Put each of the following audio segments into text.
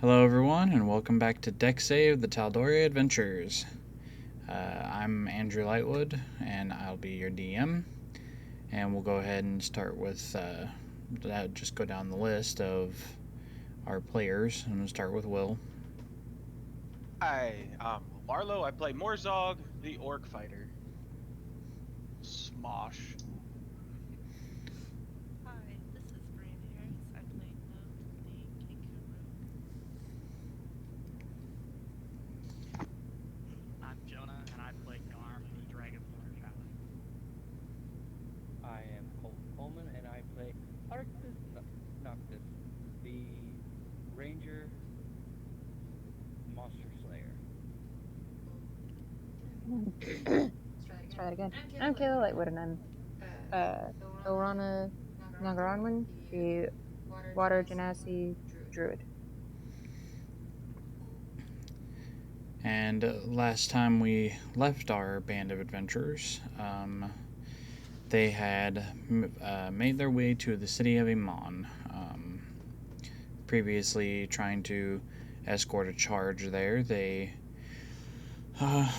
Hello, everyone, and welcome back to Deck Save the Tal'Doria Adventures. I'm Andrew Lightwood, and I'll be your DM. And we'll go ahead and start with just go down the list of our players. I'm going to start with Will. Hi, Marlo. I play Morzog, the Orc Fighter. Smosh. Hi, this is Brian Harris. I play Note, the Kinko Rogue. I'm Jonah, and I play Garm, the Dragonborn Paladin. I am Colton Coleman, and I play Arctis Noctis, the Ranger Monster Slayer. Let's try that again. I'm Kayla Lightwood, and I'm Orana Nagaranwan, the Water Genasi Druid. And last time we left our band of adventurers, they had made their way to the city of Iman, previously trying to escort a charge there. They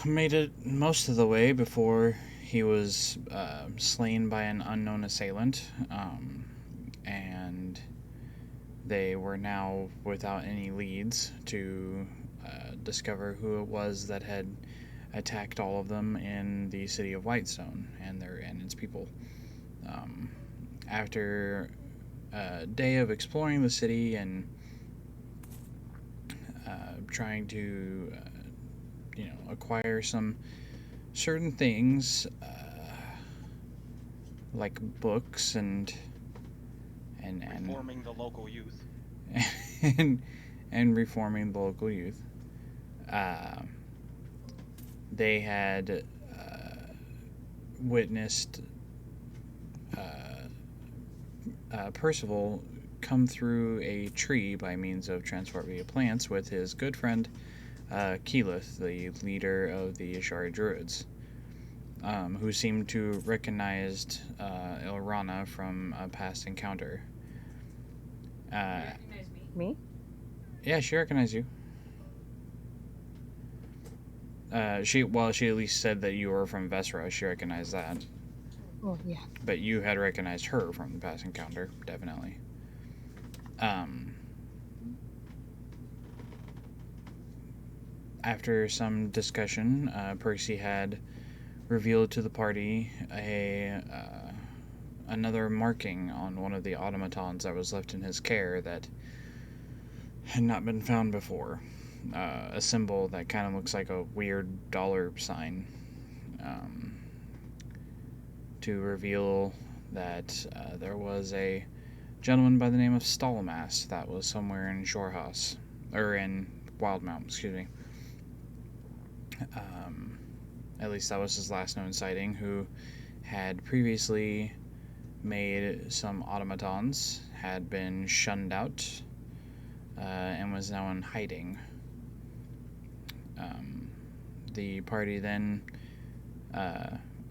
made it most of the way before he was slain by an unknown assailant, and they were now without any leads to discover who it was that had attacked all of them in the city of Whitestone and its people. After a day of exploring the city and trying to acquire some certain things, like books and Reforming the local youth. and reforming the local youth. They had witnessed Percival come through a tree by means of transport via plants with his good friend Keyleth, the leader of the Ashari Druids, who seemed to recognize Ilrana from a past encounter. Recognize me? Yeah, she recognized you. She at least said that you were from Vesra. She recognized that. Oh, yeah. But you had recognized her from the past encounter, definitely. After some discussion, Percy had revealed to the party another marking on one of the automatons that was left in his care that had not been found before. A symbol that kind of looks like a weird dollar sign, to reveal that there was a gentleman by the name of Stalmas that was somewhere in Shorehouse, or in Wildemount, excuse me. At least that was his last known sighting, who had previously made some automatons, had been shunned out, and was now in hiding. The party then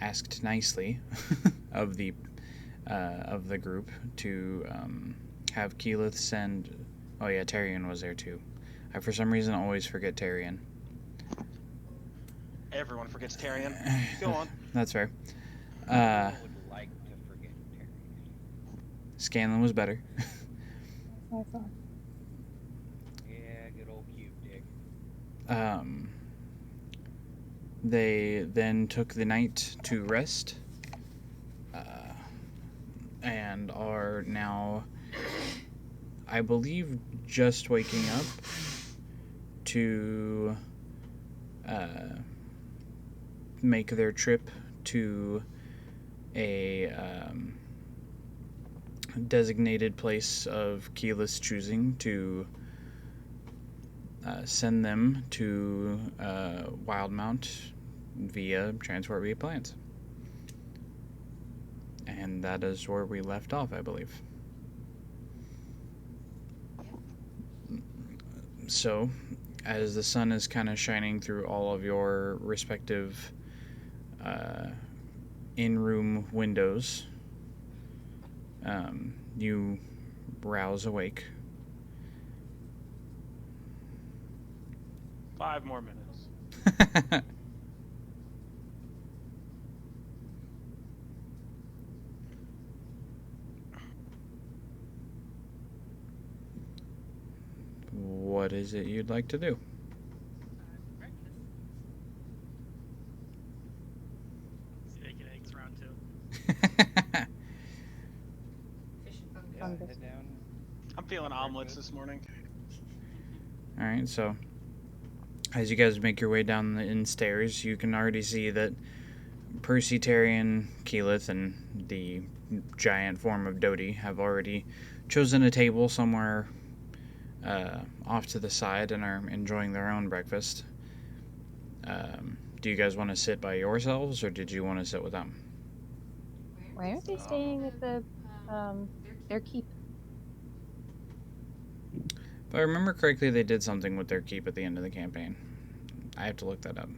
asked nicely of the group to have Keyleth send. Oh yeah, Tyrion was there too. I for some reason always forget Tyrion. Everyone forgets Tyrion. Go on. That's fair. I would like to forget Terry. Scanlan was better. I thought. Yeah, good old cube dick. They then took the night to rest, and are now, I believe, just waking up to make their trip to a designated place of Keyleth's choosing to send them to Wildemount via transport via plants. And that is where we left off, I believe. So, as the sun is kind of shining through all of your respective in-room windows, you rouse awake 5 more minutes. What is it you'd like to do? Breakfast. Steak and eggs round 2. Yeah, Fungus. head down. I'm feeling omelets this morning. Alright, so as you guys make your way down the inn stairs, you can already see that Percy, Terry, and Keyleth and the giant form of Dodie have already chosen a table somewhere off to the side and are enjoying their own breakfast. Do you guys want to sit by yourselves, or did you want to sit with them? Why aren't they staying at the their keep? If I remember correctly, they did something with their keep at the end of the campaign. I have to look that up.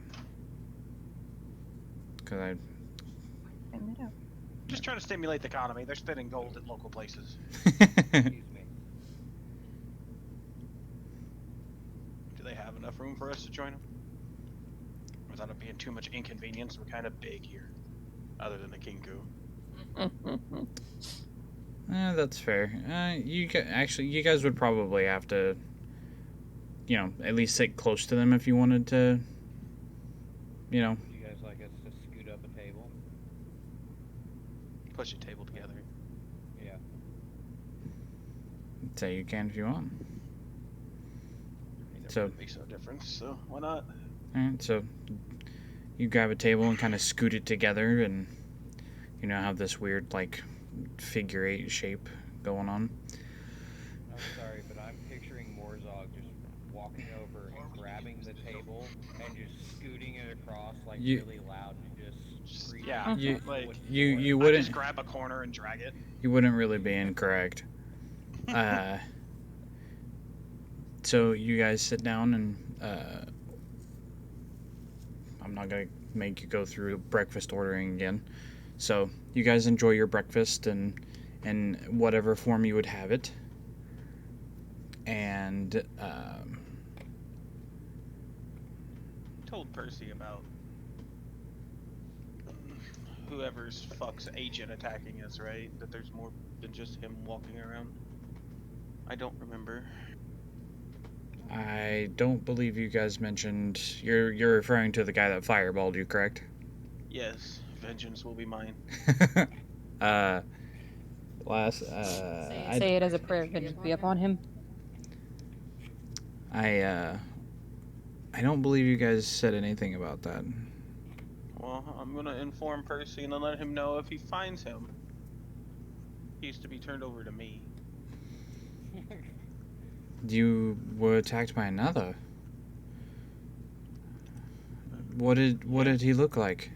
Because Find that out. Just trying to stimulate the economy. They're spending gold at local places. Excuse me. Do they have enough room for us to join them? Without it being too much inconvenience, we're kind of big here. Other than the Kinku. That's fair. You guys would probably have to, at least sit close to them if you wanted to, Would you guys like us to scoot up a table? Push a table together. Yeah. say you can if you want. It So- wouldn't makes no difference, so why not? Alright, so you grab a table and kind of scoot it together and, have this weird, figure eight shape going on. I'm sorry, but I'm picturing Morzog just walking over and grabbing the table and just scooting it across really loud and just screaming. Yeah, You- like You I wouldn't just grab a corner and drag it. you wouldn't really be incorrect. So you guys sit down and I'm not gonna make you go through breakfast ordering again. So you guys enjoy your breakfast in whatever form you would have it, and Told Percy about whoever's fuck's agent attacking us, right? That there's more than just him walking around. I don't remember. I don't believe you guys mentioned you're referring to the guy that fireballed you, correct? Yes, vengeance will be mine. Say it as a prayer. Vengeance be upon him. I don't believe you guys said anything about that. Well, I'm gonna inform Percy and then let him know if he finds him. He's to be turned over to me. You were attacked by another. What did he look like?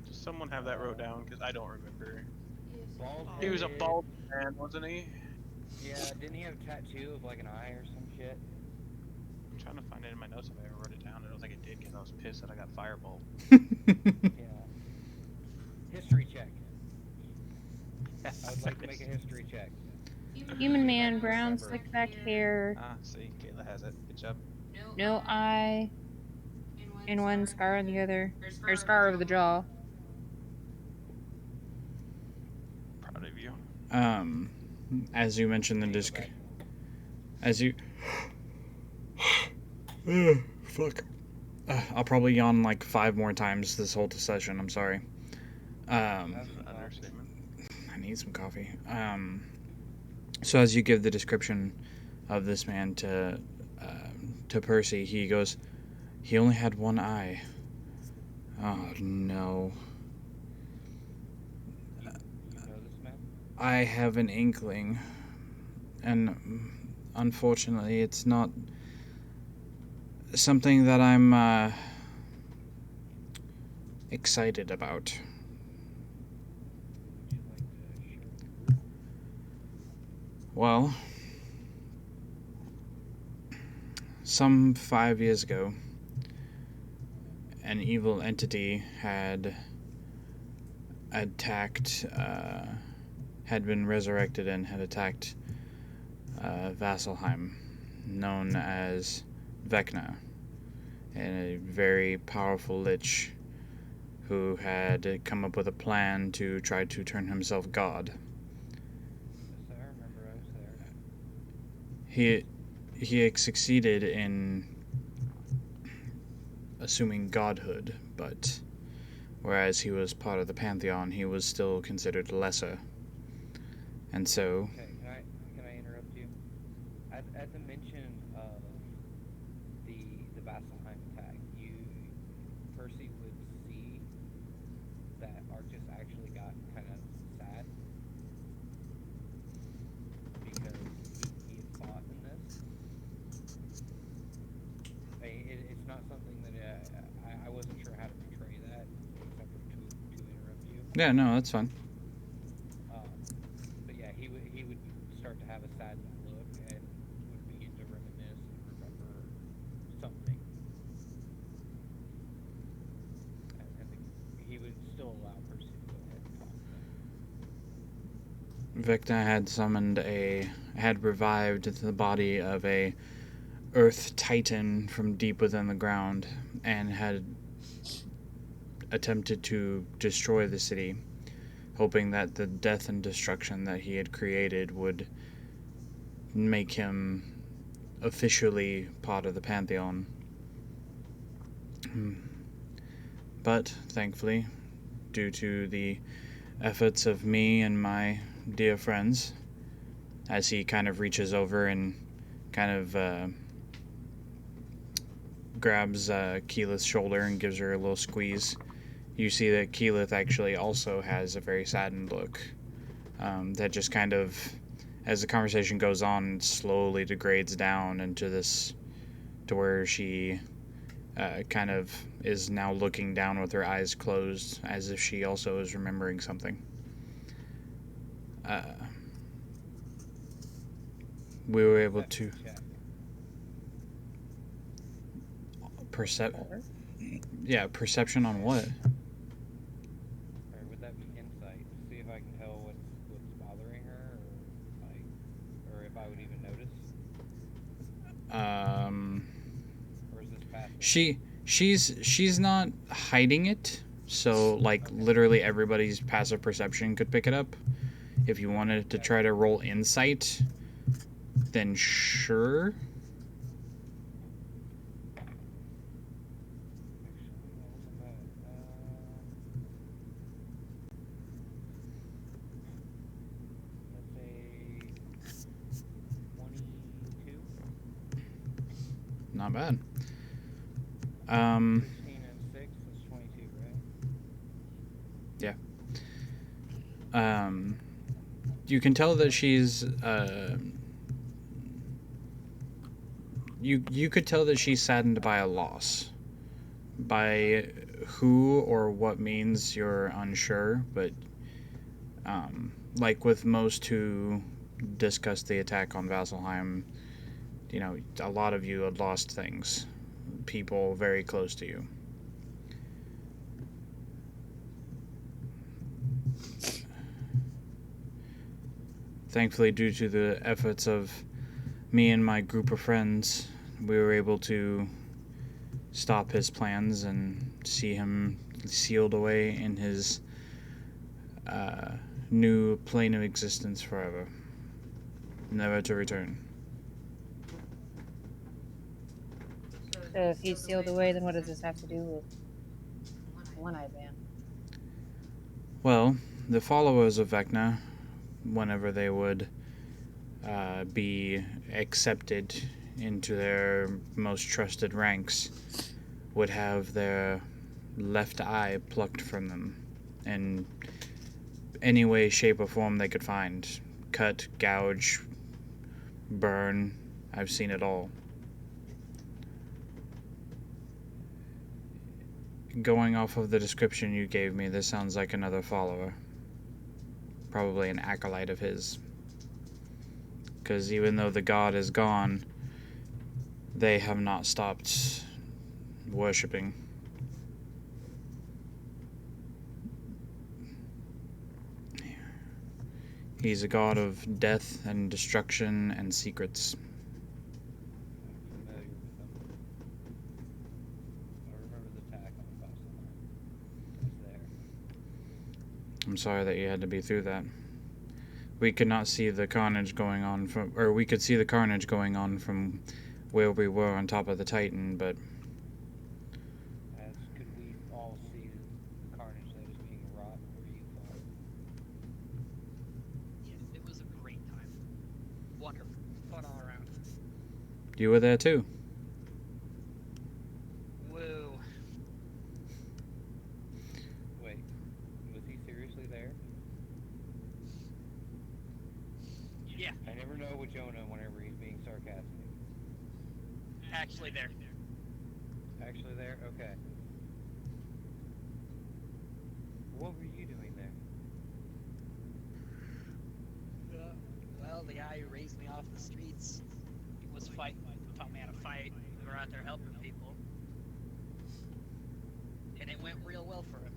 Does someone have that wrote down? Because I don't remember. Bald He was a headed. bald man, wasn't he? Yeah, didn't he have a tattoo of an eye or some shit? I'm trying to find it in my notes if I ever wrote it down. I don't think I did because I was pissed that I got fireballed. Yeah. History check. I would like to make a history check. Human man, brown, slick back hair, Ah, see, Kayla has it. Good job. no eye, in one, scar on the other, or scar over the jaw. Proud of you. As you mentioned the disc, as you, fuck, I'll probably yawn 5 more times this whole session. I'm sorry. That's an understatement. I need some coffee. So as you give the description of this man to Percy, he goes, he only had one eye. Oh no. You know this man? I have an inkling, and unfortunately it's not something that I'm excited about. Would you like to share the group? Well, some 5 years ago, an evil entity had attacked, had been resurrected and had attacked Vasselheim, known as Vecna, a very powerful lich who had come up with a plan to try to turn himself god. Yes, I remember I was there. He had succeeded in assuming godhood, but whereas he was part of the pantheon, he was still considered lesser. And so, Okay, can I interrupt you? At the mention of the Vasselheim attack, Percy would see that Arctis actually got kind of sad because he had fought in this. It's not something that I wasn't sure how to portray that, except for to interrupt you. yeah, no, that's fine. But yeah, he would start to have a saddened look and would begin to reminisce and remember something. And he would still allow Percy to go ahead and talk. Vecna had revived the body of a earth titan from deep within the ground and had attempted to destroy the city, hoping that the death and destruction that he had created would make him officially part of the pantheon. But thankfully, due to the efforts of me and my dear friends, as he kind of reaches over and kind of grabs Keyleth's shoulder and gives her a little squeeze, you see that Keyleth actually also has a very saddened look. That just kind of, as the conversation goes on, slowly degrades down into this, to where she kind of is now looking down with her eyes closed, as if she also is remembering something. We were able to perception on what? Or would that be insight? See if I can tell what's bothering her, or if I would even notice. Or is this passive? She's not hiding it, so like Okay. literally everybody's passive perception could pick it up. If you wanted to try to roll insight, then sure. Let's say 22. Not bad. 16 and 6 is 22, right? Yeah. You can tell that she's you could tell that she's saddened by a loss. By who or what means you're unsure, but like with most who discuss the attack on Vasselheim, you know, a lot of you had lost things, people very close to you. Thankfully, due to the efforts of me and my group of friends, we were able to stop his plans and see him sealed away in his new plane of existence forever, never to return. So if he's sealed away, then what does this have to do with One-Eyed Man? Well, the followers of Vecna, whenever they would be accepted into their most trusted ranks, would have their left eye plucked from them in any way, shape, or form they could find. Cut, gouge, burn. I've seen it all. Going off of the description you gave me, this sounds like another follower. Probably an acolyte of his. Because even though the god is gone, they have not stopped worshipping. He's a god of death and destruction and secrets. I'm familiar with them. I'm sorry that you had to be through that. We could not see the carnage going on from, or we could see the carnage going on from where we were on top of the Titan, but As could we all see the carnage that was being wrought where you thought? Yes, it was a great time. Wonderful. Fun all around. you were there too. Woo. Wait, was he seriously there? Yeah, I never know with Jonah whenever he's being sarcastic. actually there. Actually there? Okay. What were you doing there? Well, the guy who raised me off the streets, he was fighting, taught me how to fight. We were out there helping people. And it went real well for him.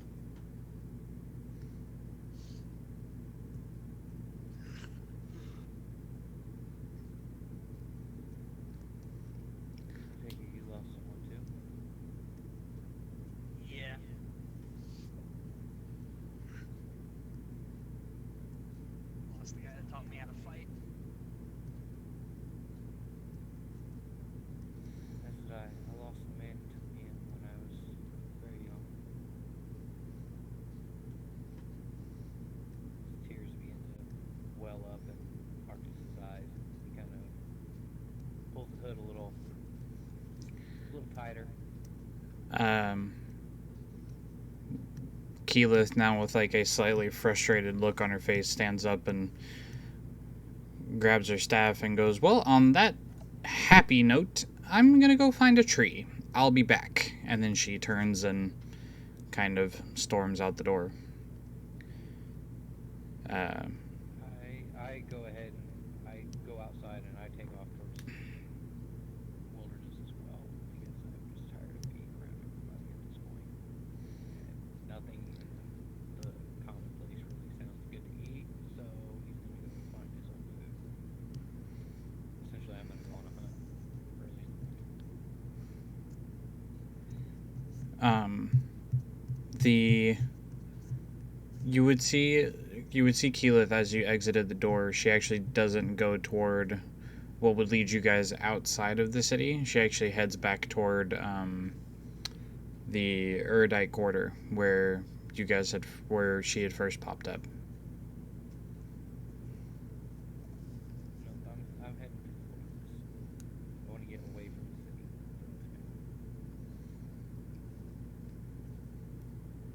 Take it you lost someone too? Yeah. Lost the guy that taught me how to fight. As did I. I lost the man who took me in when I was very young. His tears begin to well up in Arctus's eyes. He kind of pulls the hood a little tighter. Keyleth, now with like a slightly frustrated look on her face, stands up and grabs her staff and goes, "Well, on that happy note, I'm gonna go find a tree. I'll be back." And then she turns and kind of storms out the door. I go ahead and I go outside and I take off towards the wilderness as well because I'm just tired of being around everybody at this point. And nothing in the commonplace really sounds good to eat, so he's gonna go find his own food. Essentially, I'm gonna go on a hunt early in the morning. You would see Keyleth as you exited the door. She actually doesn't go toward what would lead you guys outside of the city. She actually heads back toward the Erudite Quarter, where she had first popped up. No, I'm heading to the wilderness. I want to get away from the city.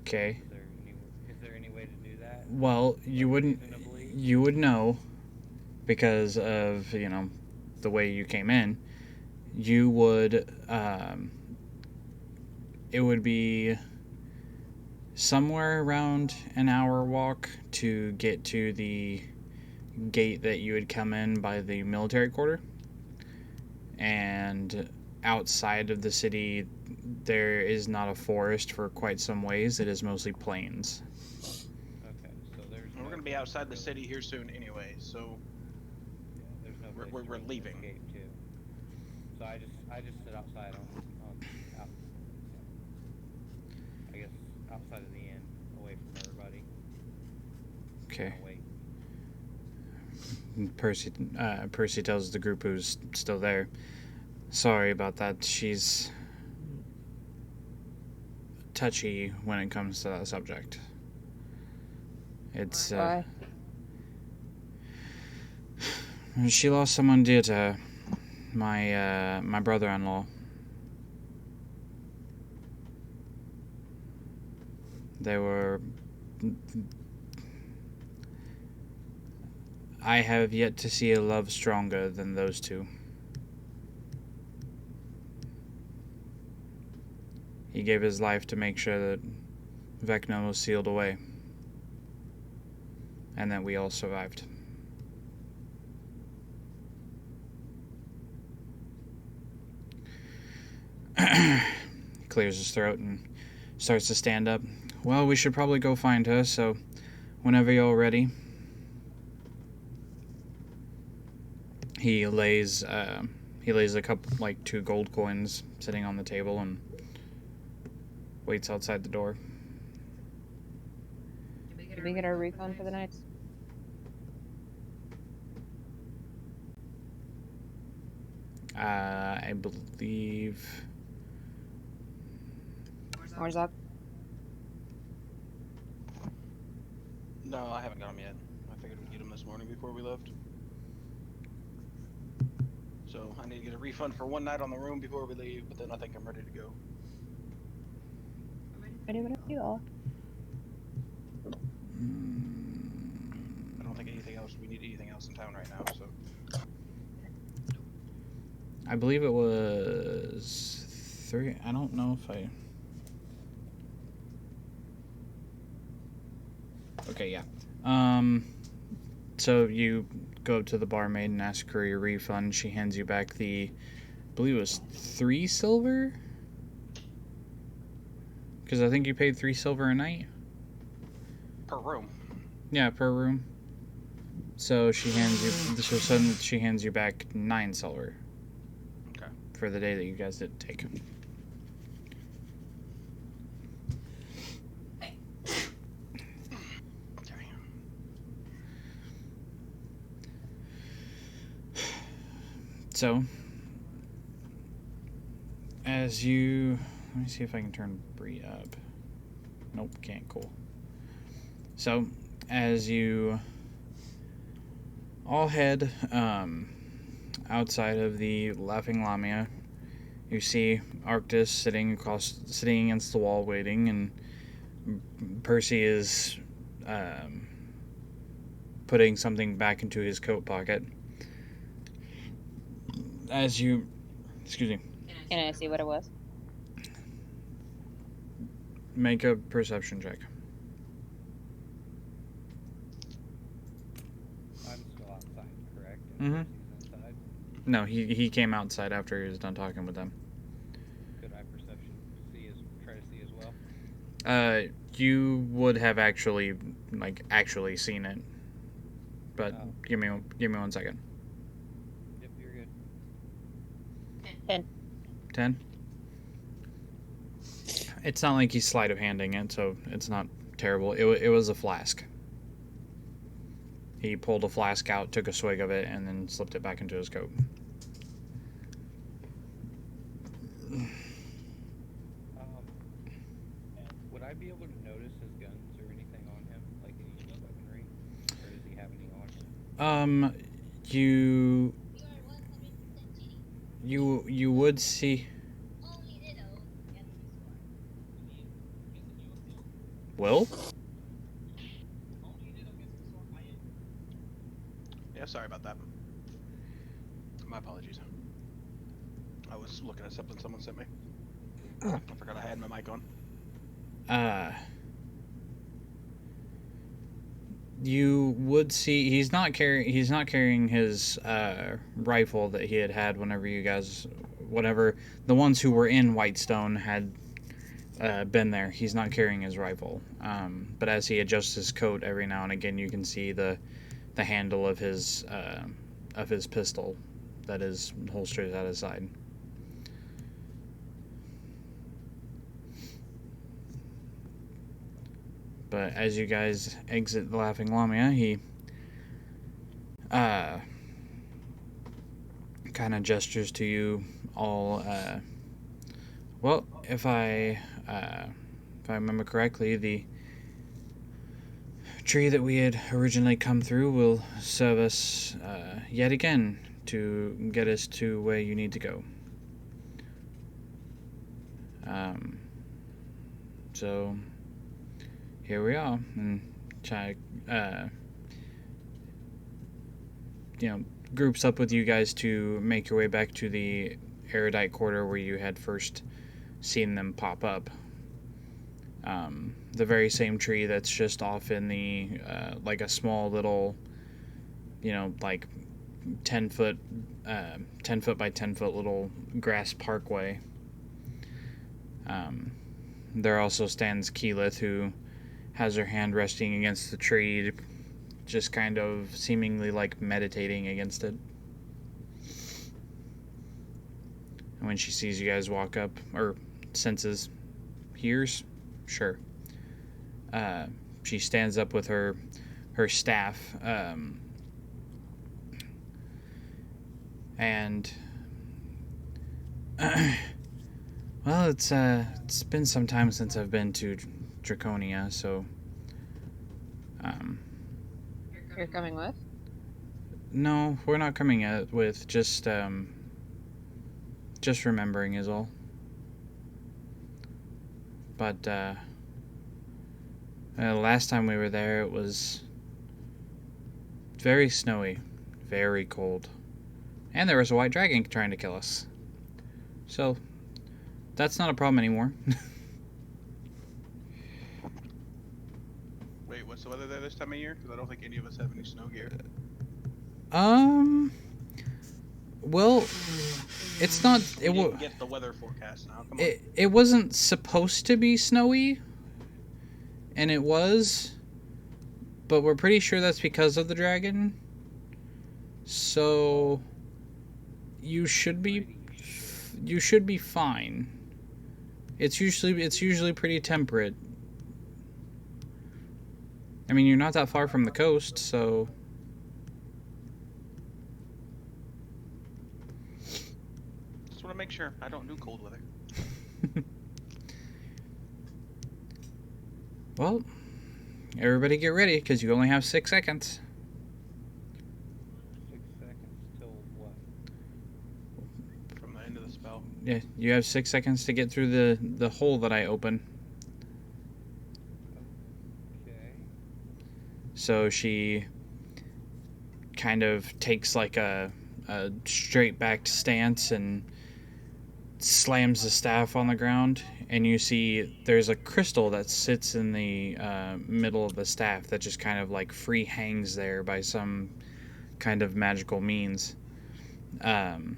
Okay. Is there any way to do that? Well, you wouldn't. Reasonably? You would know because of the way you came in. You would. It would be somewhere around an hour walk to get to the gate that you would come in by the military quarter. And outside of the city, there is not a forest for quite some ways. It is mostly plains. Okay, so there's. We're going to be outside the city here soon anyway, so Yeah, there's no We're- place we're for us to leaving. escape to. So I just sit outside out. I guess outside of the inn, away from everybody. Okay. I'll wait. Percy tells the group who's still there, "Sorry about that. She's touchy when it comes to that subject. It's Why? She lost someone dear to her. My brother-in-law. They were. I have yet to see a love stronger than those two. He gave his life to make sure that Vecna was sealed away, and that we all survived." Clears his throat and starts to stand up. "Well, we should probably go find her, so whenever you're ready." He lays a couple, like 2 gold coins sitting on the table and waits outside the door. Give we get our refund for the nights? I believe. Where's that? No, I haven't got them yet. I figured we'd get them this morning before we left. So I need to get a refund for one night on the room before we leave, but then I think I'm ready to go. Ready, you all? I don't think we need anything else in town right now, so. I believe it was 3. I don't know if I. Okay, yeah. So you go up to the barmaid and ask her your refund. She hands you back I believe it was 3 silver? Because I think you paid 3 silver a night. Per room. Yeah, per room. So she hands you back 9 silver. Okay. For the day that you guys didn't take. So, as you... Let me see if I can turn Bree up. Nope, can't. Cool. So, as you all head outside of the Laughing Lamia, you see Arctis sitting against the wall waiting, and Percy is putting something back into his coat pocket. As you... Excuse me. Can I see what it was? Make a perception check. I'm still outside, correct? Mm-hmm. He's inside. No, he came outside after he was done talking with them. Could I try to see as well? You would have actually seen it, but Oh. give me 1 second. Yep, you're good. 10. It's not like he's sleight of handing it, so it's not terrible. It was a flask. He pulled a flask out, took a swig of it, and then slipped it back into his coat. Would I be able to notice his guns or anything on him, like any weaponry, or does he have any on him? You would see. Will? Yeah, sorry about that. My apologies. I was looking at something someone sent me. I forgot I had my mic on. You would see he's not carrying his rifle that he had whenever the ones who were in Whitestone had been there. He's not carrying his rifle. But as he adjusts his coat every now and again, you can see the handle of his pistol that is holstered at his side. But as you guys exit the Laughing Lamia, he kind of gestures to you all. Well, if I remember correctly, the tree that we had originally come through will serve us yet again to get us to where you need to go. So here we are, and groups up with you guys to make your way back to the Erudite Quarter where you had first seen them pop up. The very same tree that's just off in the like a small little, 10 foot by 10 foot little grass parkway. There also stands Keyleth, who has her hand resting against the tree, just kind of seemingly like meditating against it. And when she sees you guys walk up, or hears, she stands up with her staff, and well, it's been some time since I've been to Draconia, so You're coming with? no, we're not coming out with just remembering is all. But last time we were there, it was very snowy, very cold, and there was a white dragon trying to kill us. So that's not a problem anymore. Wait, what's the weather there this time of year? Because I don't think any of us have any snow gear. Well, it's not. We didn't get the weather forecast now. Come on. It wasn't supposed to be snowy, and it was, but we're pretty sure that's because of the dragon. So you should be fine. It's usually pretty temperate. I mean, you're not that far from the coast, so Just want to make sure I don't do cold weather. well, everybody get ready because you only have 6 seconds. 6 seconds till what? From the end of the spell. Yeah, you have 6 seconds to get through the hole that I open. Okay. So she kind of takes like a straight backed stance and slams the staff on the ground, and you see there's a crystal that sits in the middle of the staff that just kind of like free hangs there by some kind of magical means. And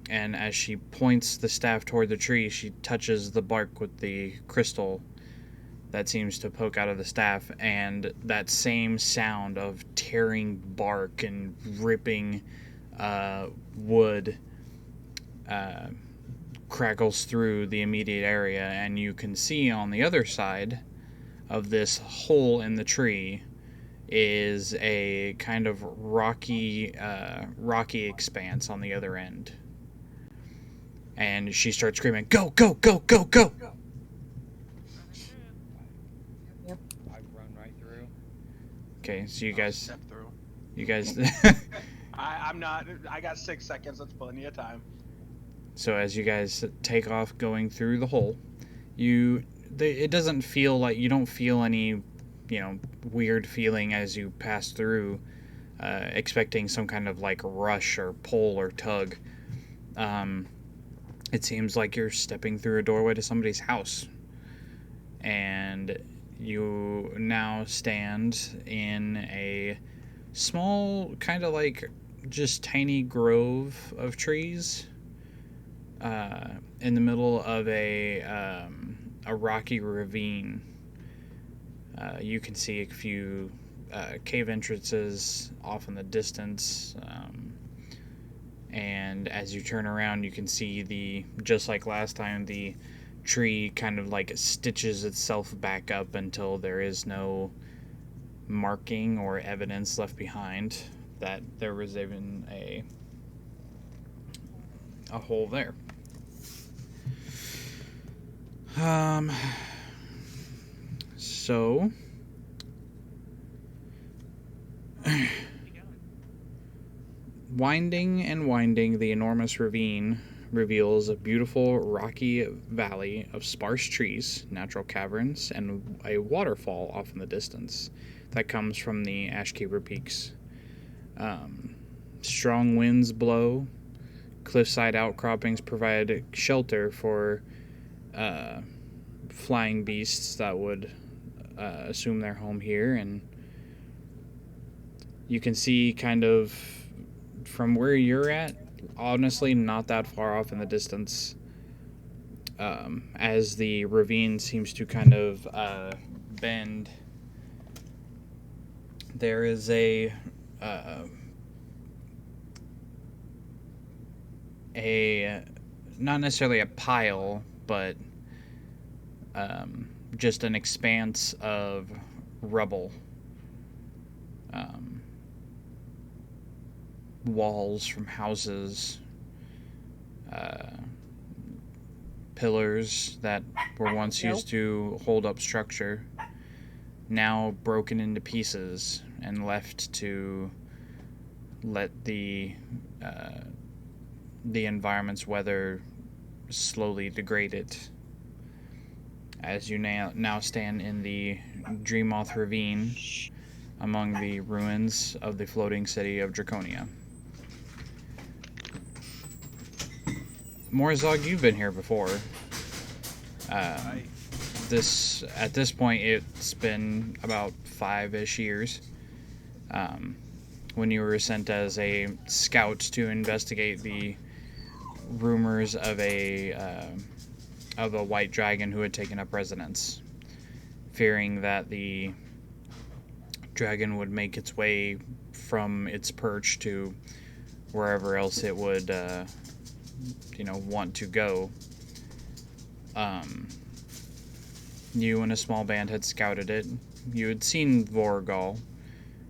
as she points the staff toward the tree, she touches the bark with the crystal that seems to poke out of the staff, and that same sound of tearing bark and ripping wood crackles through the immediate area, and you can see on the other side of this hole in the tree is a kind of rocky expanse on the other end. And she starts screaming, "Go, go, go, go, go!" I run right through. Okay, so I'll step through. you guys I'm not. I got 6 seconds. That's plenty of time. So as you guys take off going through the hole, it doesn't feel like, you don't feel any, weird feeling as you pass through, expecting some kind of like rush or pull or tug. It seems like you're stepping through a doorway to somebody's house, and you now stand in a small, kind of like just tiny grove of trees. In the middle of a rocky ravine. You can see a few cave entrances off in the distance, and as you turn around, you can see just like last time, the tree kind of like stitches itself back up until there is no marking or evidence left behind that there was even a hole there. So winding and winding, the enormous ravine reveals a beautiful rocky valley of sparse trees, natural caverns, and a waterfall off in the distance that comes from the Ashkeeper Peaks. Strong winds blow. Cliffside outcroppings provide shelter for flying beasts that would assume their home here, and you can see kind of from where you're at, honestly not that far off in the distance, as the ravine seems to kind of bend. There is a not necessarily a pile, but just an expanse of rubble. Walls from houses, pillars that were once used to hold up structure, now broken into pieces and left to let the environment's weather slowly degrade it. As you now stand in the Dreamoth Ravine among the ruins of the floating city of Draconia. Morzog, you've been here before. At this point, it's been about 5-ish years. When you were sent as a scout to investigate the rumors of a white dragon who had taken up residence, fearing that the dragon would make its way from its perch to wherever else it would want to go. You and a small band had scouted it. You had seen Vorgal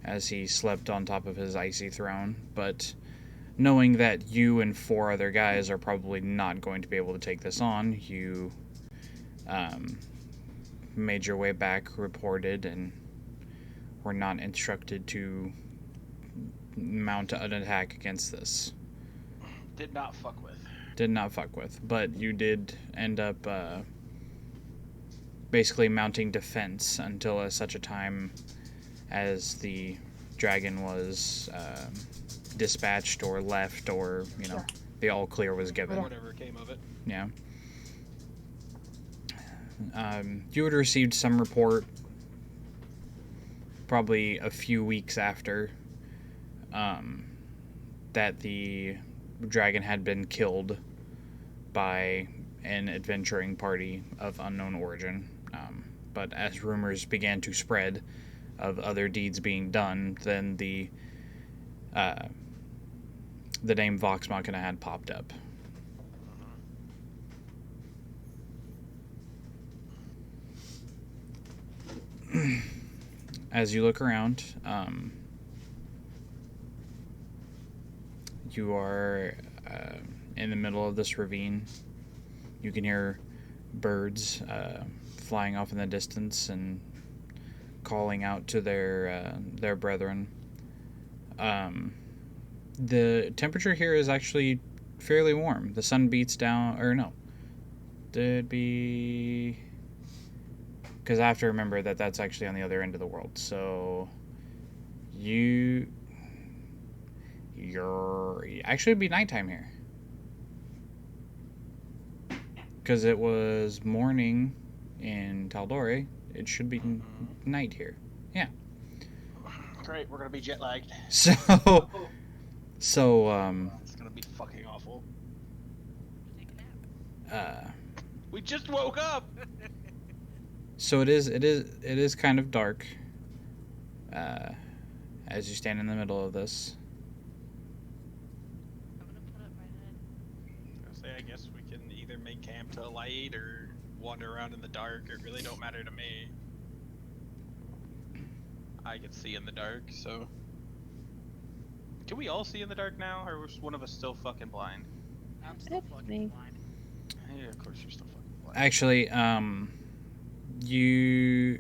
as he slept on top of his icy throne, but knowing that you and 4 other guys are probably not going to be able to take this on, you made your way back, reported, and were not instructed to mount an attack against this. Did not fuck with. But you did end up basically mounting defense until such a time as the dragon was dispatched or left, or the all clear was given. Whatever came of it. Yeah. You had received some report probably a few weeks after that the dragon had been killed by an adventuring party of unknown origin. But as rumors began to spread of other deeds being done, then the name Vox Machina had popped up. As you look around, you are in the middle of this ravine. You can hear birds flying off in the distance and calling out to their brethren. The temperature here is actually fairly warm. The sun beats down, or no, it'd be, because I have to remember that that's actually on the other end of the world. So you're actually it'd be nighttime here, because it was morning in Tal'Dorei. It should be night here. Yeah. Great, we're gonna be jet lagged. So It's gonna be fucking awful. Take a nap. We just woke up. So it is kind of dark as you stand in the middle of this. I'm gonna put up my head. I guess we can either make camp to light or wander around in the dark. It really don't matter to me. I can see in the dark, so. Can we all see in the dark now, or was one of us still fucking blind? I'm still That's fucking me. blind. Yeah, of course you're still fucking blind. Actually, you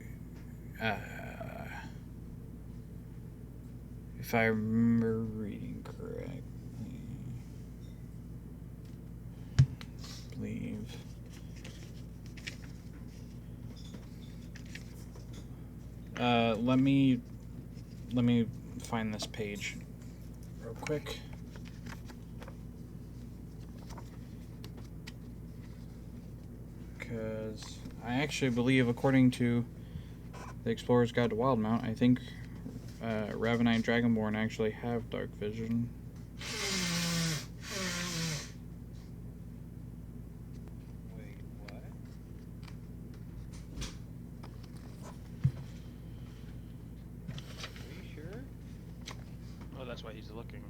if I remember reading correctly, I believe let me find this page real quick. Because I actually believe, according to the Explorer's Guide to Wildemount, I think Ravenite Dragonborn actually have dark vision. Wait, what? Are you sure? Oh, that's why he's looking.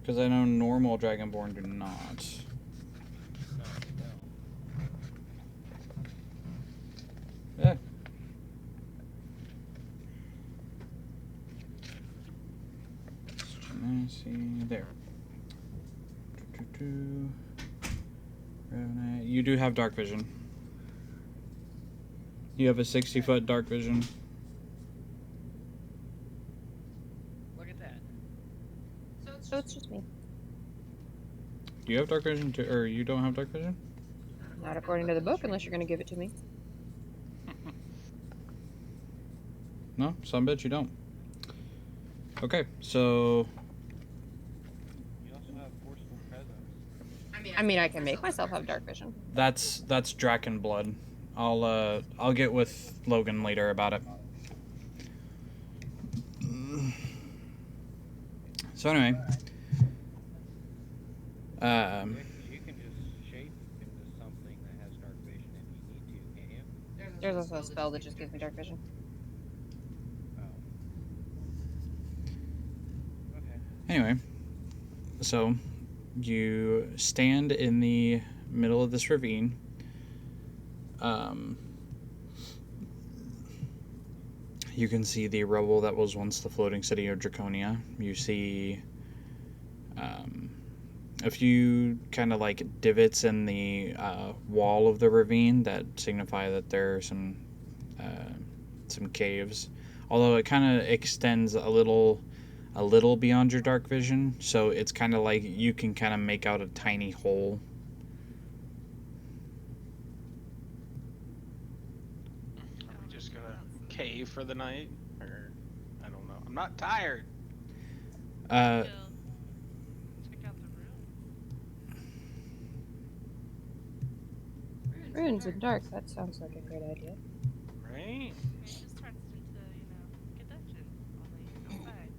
Because I know normal Dragonborn do not. No, they don't. let's see there. You do have dark vision. You have a 60-foot dark vision. Look at that. So it's just me. Do you have dark vision too, or you don't have dark vision? Not according to the book, unless you're going to give it to me. No, some bitch you don't. Okay, so You also have forceful presence. I mean, I can make myself have dark vision. that's Draken blood. I'll get with Logan later about it. So anyway, You can just shape into something that has dark vision if you need to, can't you? There's also a spell that just gives me dark vision. Oh. Okay. anyway, so you stand in the middle of this ravine. You can see the rubble that was once the floating city of Draconia. You see a few kind of like divots in the wall of the ravine that signify that there are some caves. Although it kind of extends a little beyond your dark vision, so it's kind of like you can kind of make out a tiny hole. Are we just gonna cave for the night? Or, I don't know. I'm not tired. Uh, Check out the room. Runes in dark, that sounds like a great idea. Right? It just turns it into, like a dungeon. Only outside.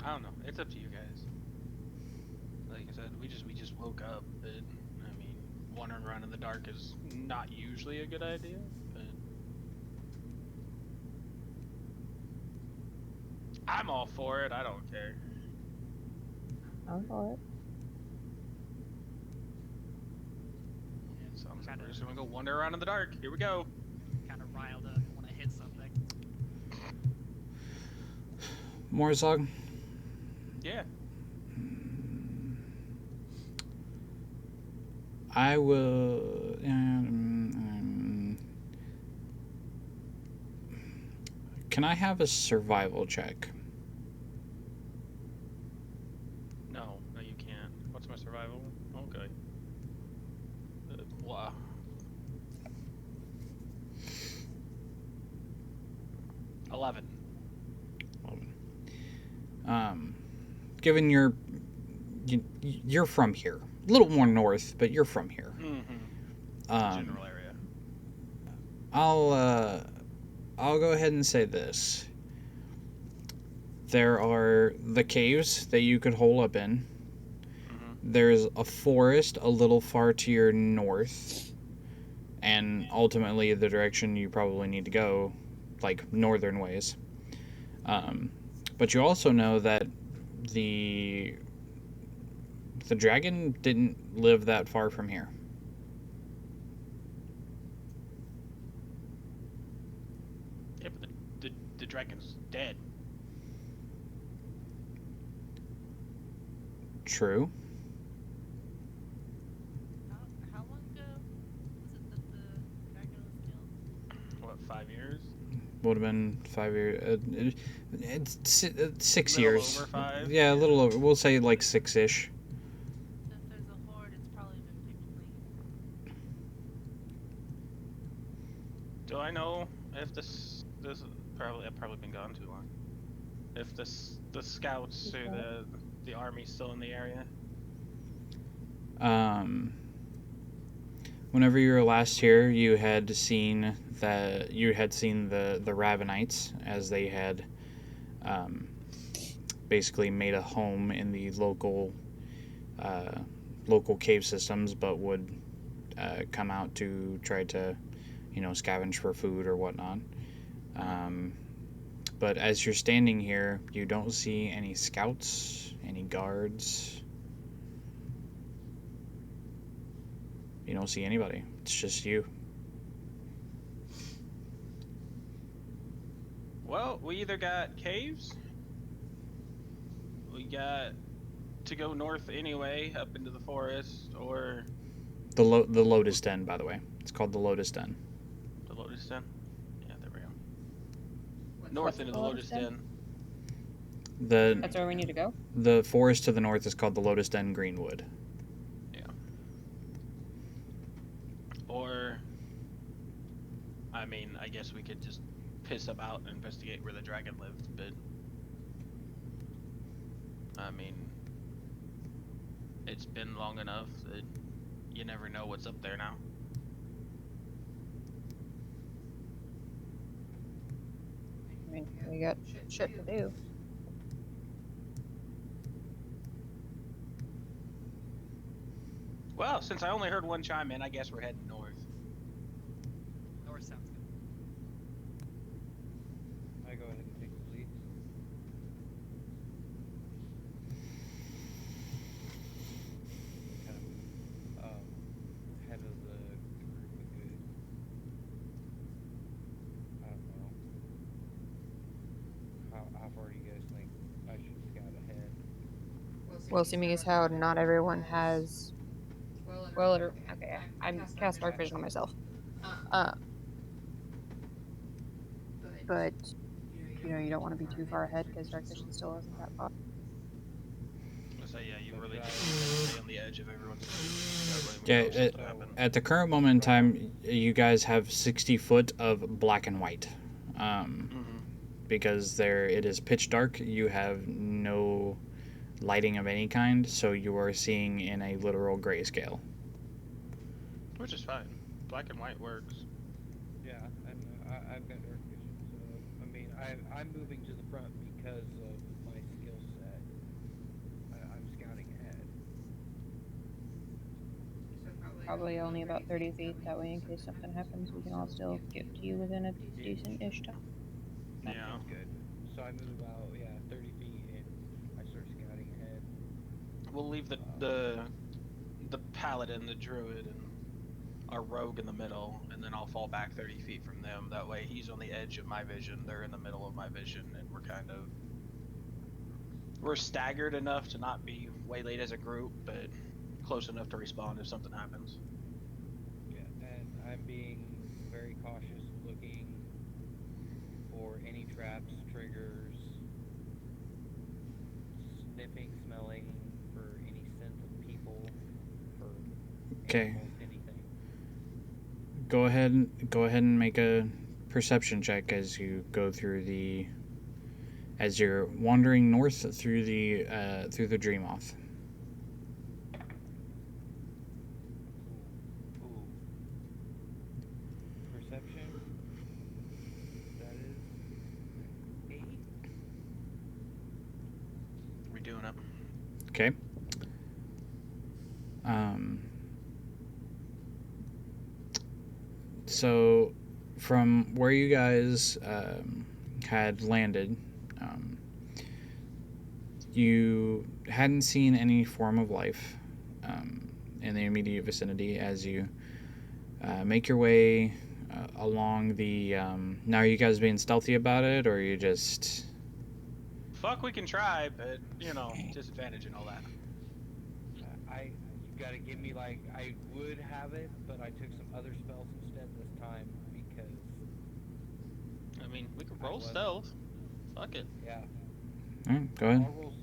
I don't know. It's up to you guys. Like I said, we just woke up, but I mean, wandering around in the dark is not usually a good idea. But I'm all for it. I don't care. I'm for it. So we're just gonna go wander around in the dark. Here we go. Kind of riled up when I hit something. Morzog? Yeah. I will. Can I have a survival check? No, you can't. What's my survival? Okay. Wow. $11. Given you're from here, a little more north, but you're from here. Mm-hmm. General area. I'll go ahead and say this. There are the caves that you could hole up in. Mm-hmm. There's a forest a little far to your north, and ultimately the direction you probably need to go, like northern ways. But you also know that the dragon didn't live that far from here. Yeah, but the dragon's dead. True. How long ago was it that the dragon was killed? What, 5 years? Would have been 5 years. It's 6 Little years. over 5? Yeah, a little over. We'll say like 6-ish. So if there's a horde, it's probably been picked clean. Do I know if this I've probably been gone too long. If the scouts or the army's still in the area? Whenever you were last here, you had seen the Ravenites as they had basically made a home in the local cave systems, but would come out to try to scavenge for food or whatnot. But as you're standing here, you don't see any scouts, any guards. You don't see anybody. It's just you. Well, we either got caves, we got to go north anyway, up into the forest, or The Lotus Den, by the way. It's called the Lotus Den. the Lotus Den. Yeah, there we go. North into the Lotus Den. That's where we need to go? The forest to the north is called the Lotus Den Greenwood. Yeah. Or, I mean, I guess we could just piss about and investigate where the dragon lived, but I mean, it's been long enough that you never know what's up there now. I mean, we got shit to do. Well, since I only heard one chime in, I guess we're heading north. North sounds good. I go ahead and take the lead. Kind of head of the group a good, I don't know. How far do you guys think I should scout ahead? Well, seeming as how not everyone has. Well, okay, I'm cast dark vision on myself. But you don't want to be too far ahead because dark vision still isn't that far. So yeah, you really just stay on the edge of everyone's. Yeah, at the current moment in time, you guys have 60 foot of black and white. Because it is pitch dark, you have no lighting of any kind, so you are seeing in a literal grayscale. Which is fine. Black and white works. Yeah, and I've got dark vision, so I mean, I'm moving to the front because of my skill set. I'm scouting ahead. Probably only about 30 feet. That way, in case something happens, we can all still get to you within a decent-ish time. That Yeah. sounds good. So I move about 30 feet and I start scouting ahead. We'll leave the paladin, the druid, and our rogue in the middle, and then I'll fall back 30 feet from them. That way he's on the edge of my vision, they're in the middle of my vision, and we're staggered enough to not be way late as a group, but close enough to respond if something happens. Yeah, and I'm being very cautious, looking for any traps, triggers, sniffing, smelling for any scent of people, for animals, anything. Go ahead and make a perception check as you go through as you're wandering north through the Dreamoth. Ooh. Perception. That is 8. We doing it? Okay. So, from where you guys had landed, you hadn't seen any form of life in the immediate vicinity as you make your way along the. Now, are you guys being stealthy about it, or are you just? Fuck, we can try, but disadvantage and all that. You gotta give me I would have it, but I took some other spells instead this time because. I mean, we could roll stealth. Fuck it. Yeah. All right, go ahead. I'll roll.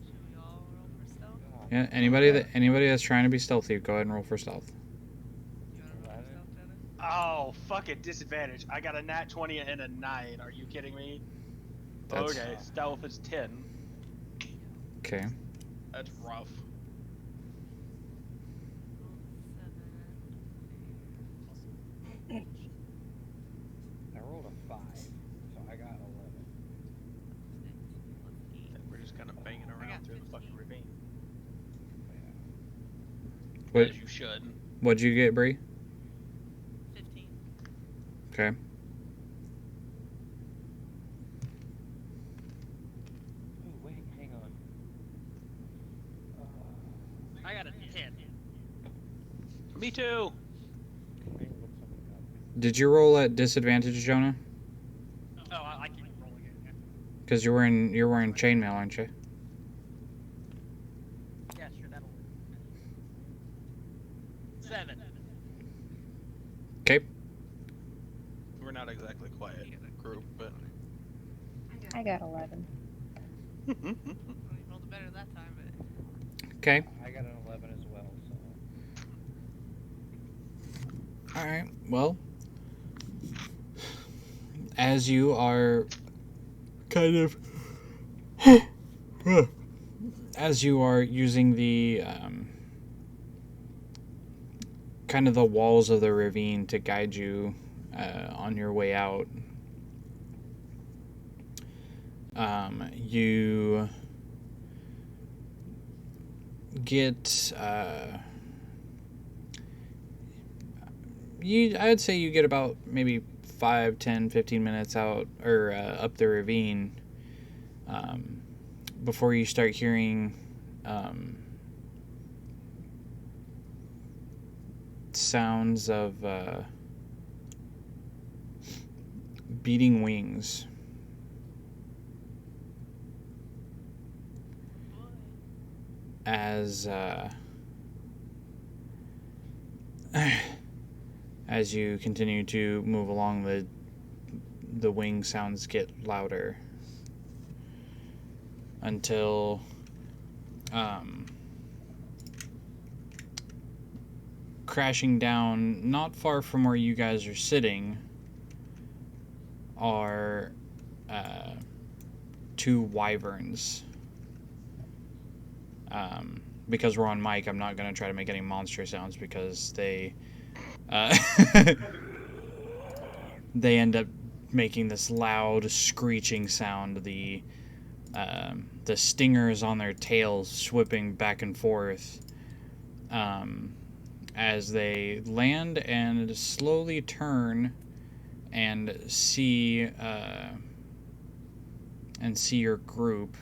Should we all roll for stealth? Yeah, anybody that's trying to be stealthy, go ahead and roll for stealth. You wanna roll for stealth, Dennis? Oh, fuck it, disadvantage. I got a nat 20 and a 9. Are you kidding me? Okay, stealth is 10. Okay. That's rough. I rolled a 5, so I got 11. We're just kind of banging around through the fucking ravine. What? As you should. What'd you get, Bree? 15. Okay. Oh, wait, hang on. I got a 10. Me too. I need to look something up. Did you roll at disadvantage, Jonah? Oh, I keep rolling it. Yeah. Because you're wearing chainmail, aren't you? Yeah, sure, that'll work. 7. Okay. We're not exactly quiet group, but. I got 11. Well, you rolled it better that time, but Okay. I got an 11 as well, so. All right. Well, as you are kind of as you are using the kind of the walls of the ravine to guide you on your way out, you get I would say you get about maybe 5, 10, 15 minutes out or up the ravine before you start hearing sounds of beating wings. As you continue to move along, the wing sounds get louder until crashing down not far from where you guys are sitting are 2 wyverns. Because we're on mic, I'm not going to try to make any monster sounds because they they end up making this loud screeching sound. The stingers on their tails swipping back and forth as they land and slowly turn and see your group.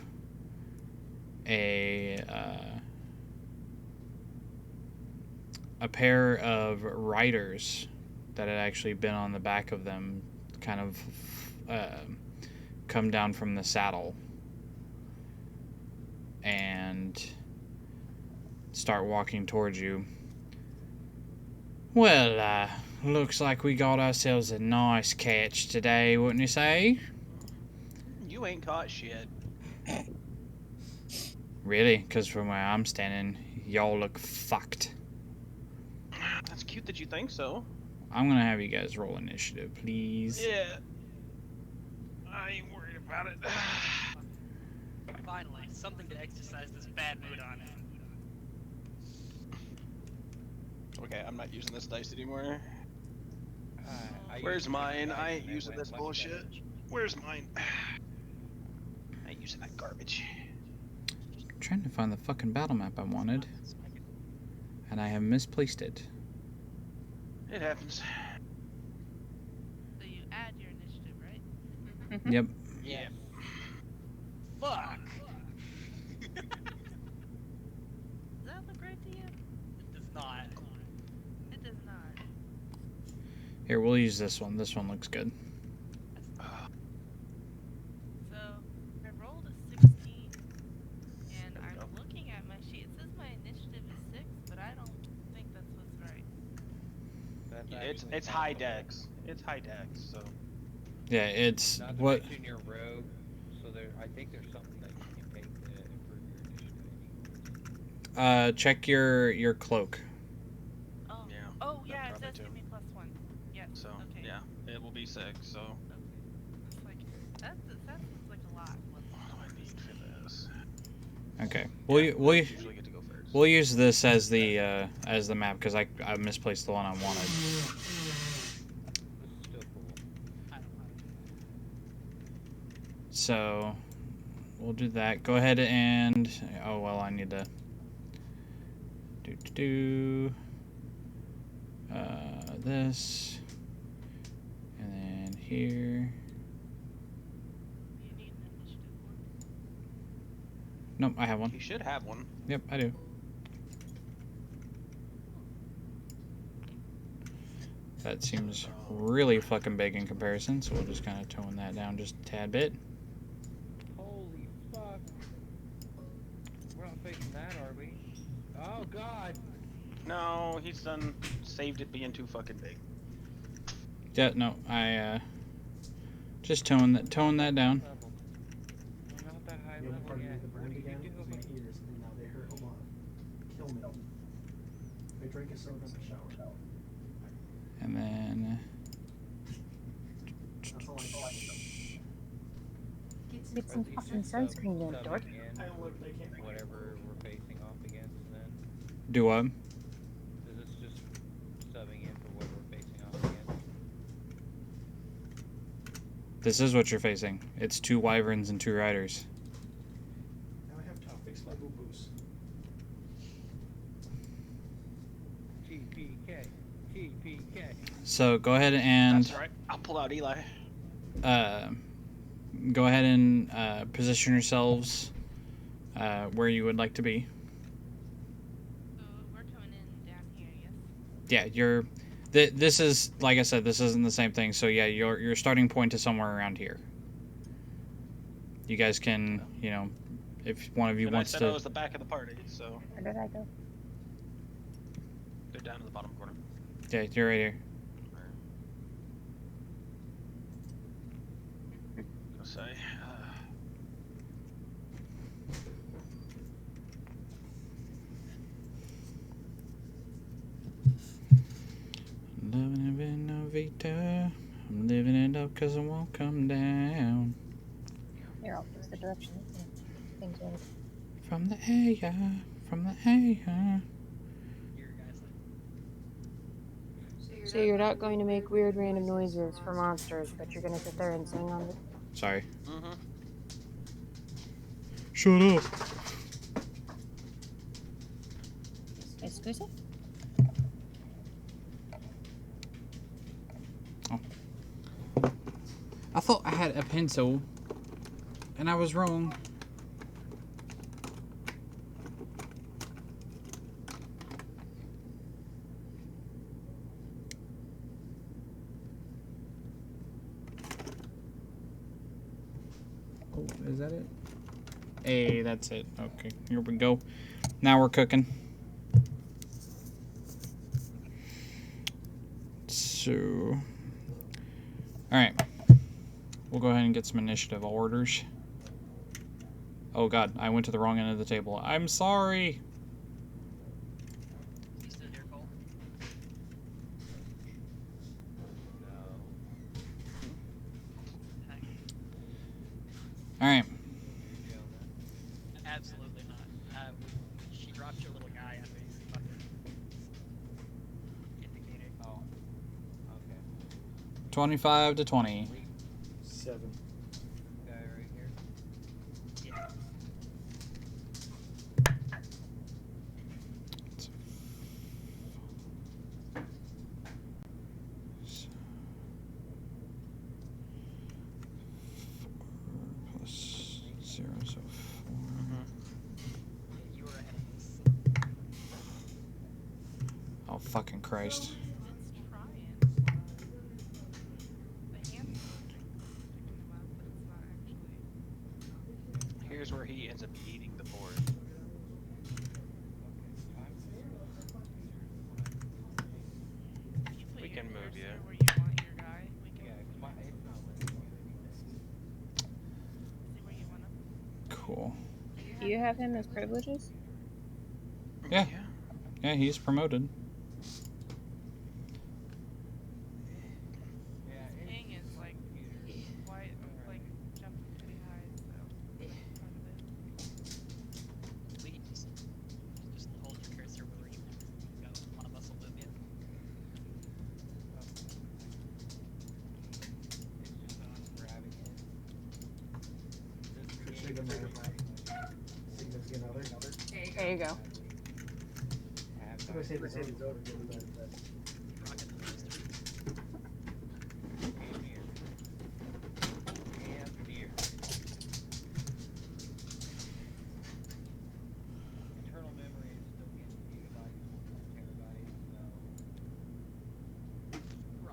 A pair of riders that had actually been on the back of them kind of come down from the saddle and start walking towards you. Well, looks like we got ourselves a nice catch today, wouldn't you say? You ain't caught shit. Really? Because from where I'm standing, y'all look fucked. That's cute that you think so. I'm gonna have you guys roll initiative, please. Yeah. I ain't worried about it. Finally, something to exercise this bad mood on. Okay, I'm not using this dice anymore. I Where's used mine? dice I ain't and it using went this much bullshit. better. Where's mine? I ain't using that garbage. I'm trying to find the fucking battle map I wanted, and I have misplaced it. It happens. so you add your initiative, right? Yep. Yeah. Fuck! Does that look right to you? It does not. It does not. Here, we'll use this one. This one looks good. So I rolled a 16, and I'm looking at my sheet. It says my initiative is 6, but I don't think that's what's right. That's It's actually high possible. dex. It's high dex, so. Yeah, it's Not to what. mention your rogue, so I think there's something that you can take to improve your initiative anyways. Check your cloak. Oh, Yeah, oh yeah, it probably does too. give me +1. Yes. So, okay. yeah, it will be 6, so. Okay. It's like that seems like a lot. What do I need for this? Okay, Yeah, we'll I usually get to go first. we'll use this as the map because I misplaced the one I wanted. This is still cool. I don't know. So we'll do that. Go ahead and I need to do this and then here. You need an initiative one. Nope, I have one. You should have one. Yep, I do. That seems really fucking big in comparison, so we'll just kind of tone that down just a tad bit. Holy fuck. We're not facing that, are we? Oh god! No, he's done saved it being too fucking big. Yeah, no, I just tone that down. We're not that high level yet. What are you doing? And then Get some fucking sunscreen, you dork. Whatever we're facing off against then. do what? Is this just subbing in for what we're facing off against? This is what you're facing. It's 2 wyverns and 2 riders. Now I have to fix my boo-boos. TPK. TPK. So go ahead and That's right. I'll pull out Eli. go ahead and position yourselves where you would like to be. So we're coming in down here, yes? Yeah, you're. This is, like I said, this isn't the same thing. So yeah, your starting point is somewhere around here. You guys can, you know, if one of you And wants I said I to. was the back of the party, so Where did I go? go down to the bottom corner. Yeah, you're right here. I'll say. Living in a Vita. I'm living it up 'cause I won't come down. Here, I'll fix the direction. Things are. From the air, from the air. Here, guys. So you're not going to make weird random noises for monsters, but you're gonna sit there and sing on it. Sorry. Mm-hmm. Shut up. Excuse me? I thought I had a pencil, and I was wrong. Oh, is that it? Hey, that's it. Okay, here we go. Now we're cooking. So, all right. We'll go ahead and get some initiative orders. Oh god, I went to the wrong end of the table. I'm sorry. You still here, Cole? Alright. Absolutely not. She dropped your little guy on me. Fucking indicator. Oh. Okay. 25 to 20. 7. Guy right here. Yeah. Plus 0, so 4. You were ahead of us. Oh, fucking Christ. It's trying. The hand's picking them up, but it's not actually. Here's where he ends up eating the board. You put We your can move cursor you. where you want your guy. We can Yeah, it's not letting me do anything. see where you want him. Cool. Do you have him as privileges? Yeah. Yeah, he's promoted. Yeah, His ping is like quite like jumping pretty high, so part of it. Please. Just hold your cursor where you want to go. One of us will move you. it's just not grabbing it. This Significant game other. Significant other. There you go. have I'm gonna say this is over. Rocking the booster. Game near. Game near. Internal memory is still getting gigabytes, terabytes, so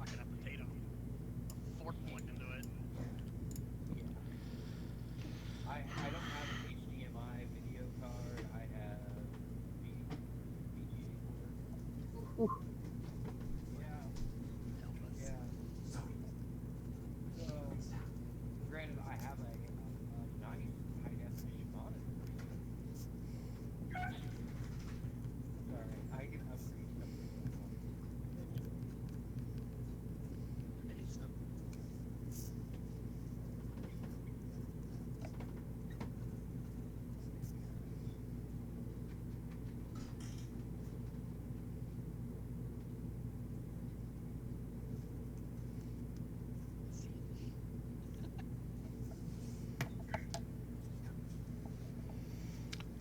Ooh. Help us. Yeah. So, granted, I have a nice high definition monitor. Sorry, I can upgrade stuff if I want eventually. Hey, so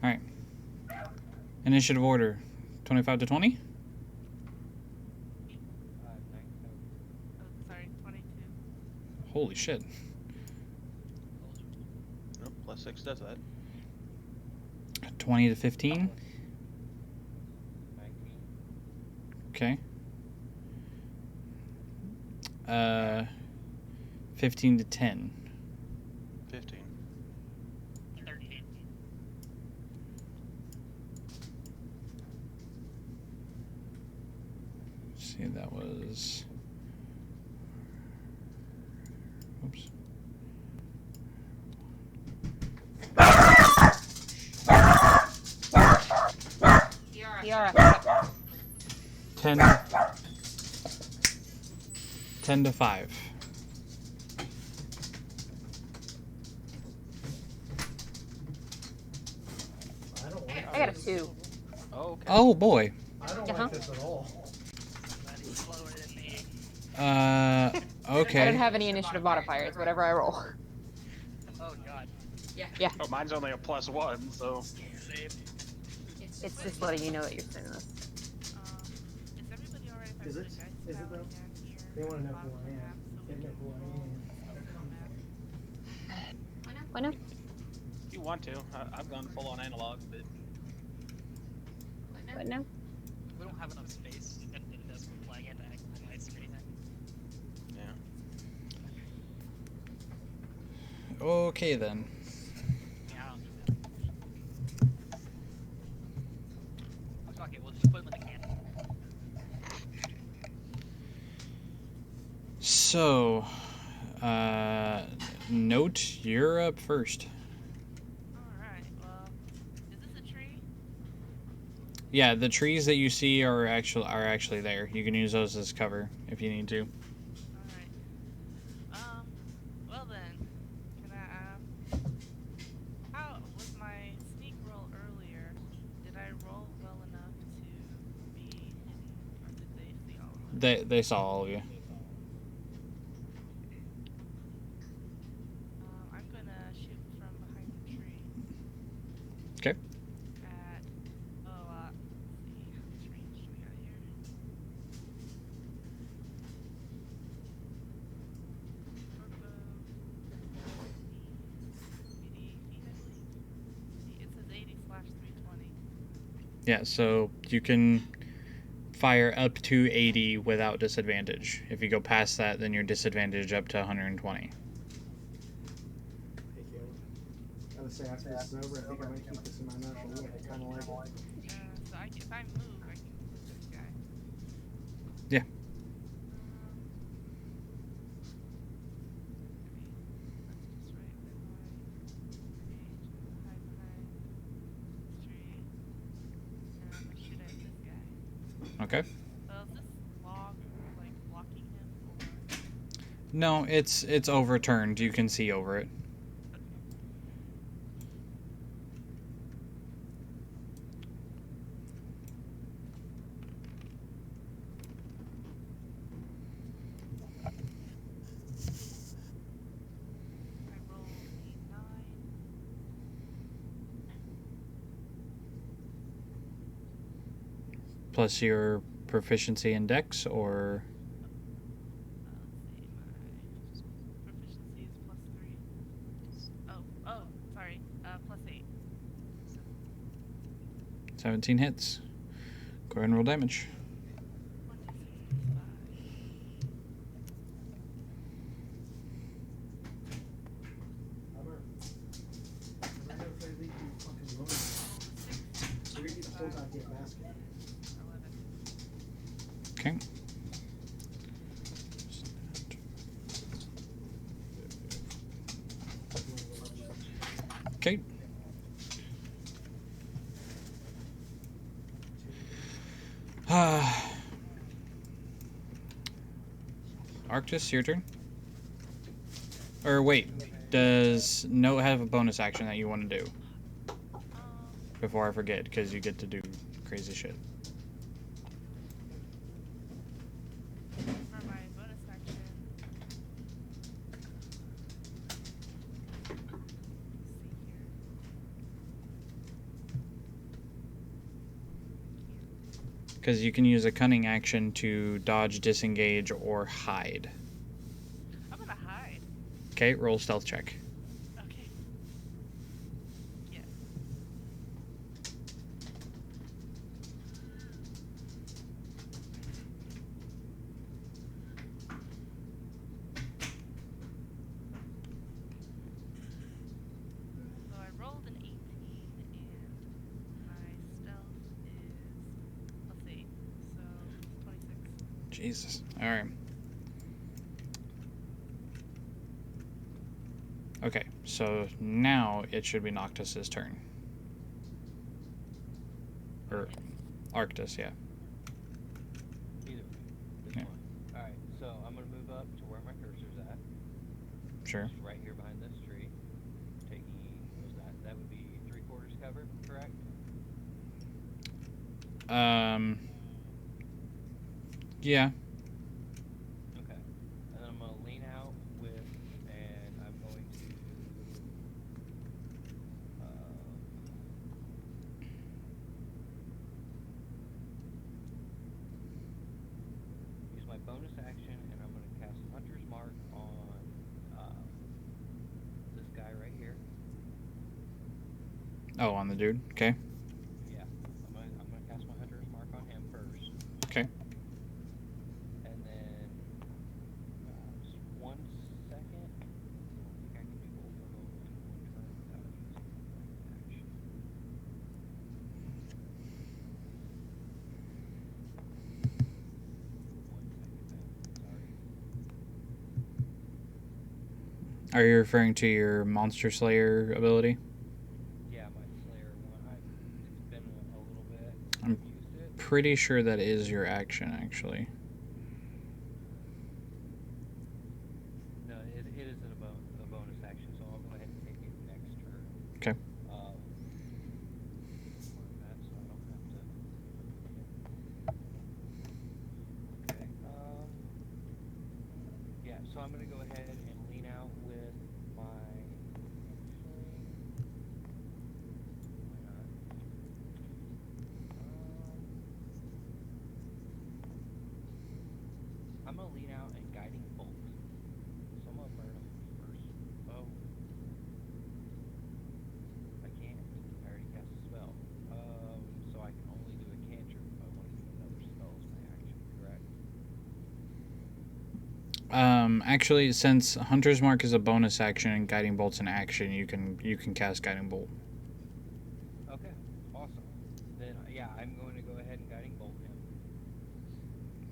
Alright. Initiative order 25 to 20? 9 Oh, sorry, 22. Holy shit. Nope, +6 does that. 20 to 15? 19. Okay. 15 to 10. 15. 13. Let's see, that was. Oops. Kiara. 10 to 5. I got a 2. Oh, okay. Oh boy. I don't Uh-huh. like this at all. Somebody's slower than me. I Okay. don't have any initiative modifiers, whatever I roll. Oh god. Yeah, Oh, mine's only a +1, so. Same. it's just letting you know that you're sending this. Is everybody alright if I Is put a it? dice Is it tally though? down here? They want to know bottom who of the I am. map so They we know can who I roll am. the map? Why not? If you want to. I've gone full on analog, but. What now? We don't have enough space and it doesn't flag into actual lights or anything. Yeah. Okay then. Yeah, I don't do that. Fuck it, we'll just put them in the can. So, Note, you're up first. Alright, well, is this a tree? Yeah, the trees that you see are actually there. You can use those as cover if you need to. Alright. Well then, can I, how was my sneak roll earlier? Did I roll well enough to be hidden, or did they see all of us? They saw all of you. I'm gonna shoot from behind the tree. Okay. At, let's see, how much range do we got here? Shortbow, 80 feet, I believe. It says 80/320. Yeah, so you can fire up to 80 without disadvantage. If you go past that, then you're disadvantaged up to 120. Hey, Caleb. I would say after this is over, I think I might keep this in my natural wood. I kind of like it. So if I move, I can move this guy. Yeah. Okay, let's just right within my range and hide behind this tree. And I'm gonna shoot at this guy. Okay. So is this log like blocking him, or No, it's overturned. You can see over it. I rolled a 9. Plus your proficiency in Dex, or Let's see, my proficiency is +3. Oh, sorry, +8. 17 hits. Go ahead and roll damage. 1d6 + 5. I know if they leave you fucking alone. We're gonna get the whole goddamn basket. 11. Okay. Okay. Arctis, your turn. Or wait, does Note have a bonus action that you want to do? Before I forget, because you get to do crazy shit. For my bonus action. Let's see here. Because you can use a cunning action to dodge, disengage, or hide. I'm gonna hide. Okay, roll stealth check. Okay. Yeah. So I rolled an 18 and my stealth is plus 8, so 26. Jesus. Alright. Okay, so now it should be Noctis's turn. Or Arctis, yeah. Either way. This Yeah. one. Alright, so I'm gonna move up to where my cursor's at. Sure. Just right here behind this tree. Taking, what was that? That would be 3/4 cover, correct? Yeah. Okay. And then I'm gonna lean out with, and I'm going to use my bonus action, and I'm gonna cast Hunter's Mark on this guy right here. Oh, on the dude. Okay. Yeah, I'm gonna cast my Hunter's Mark on him first. Okay. And then, just 1 second. I don't think I can do both of them in one turn without using my action. 1 second, sorry. Are you referring to your Monster Slayer ability? Yeah, my Slayer one. It's been a little bit since I'm I've used it. Pretty sure that is your action, actually. No, it isn't a bonus action, so I'll go ahead and take it next turn. Okay. Mark that so I don't have to. Okay. Yeah, so I'm gonna go ahead and lean out with my. Why not? I'm gonna lean out and guiding bolt. So I'm gonna burn him first. Oh. I can't. I already cast a spell. So I can only do a cantrip if I want to do another spell as my action, correct? Actually, since Hunter's Mark is a bonus action and Guiding Bolt's an action, you can cast Guiding Bolt. Okay, awesome. Then yeah, I'm going to go ahead and guiding bolt him.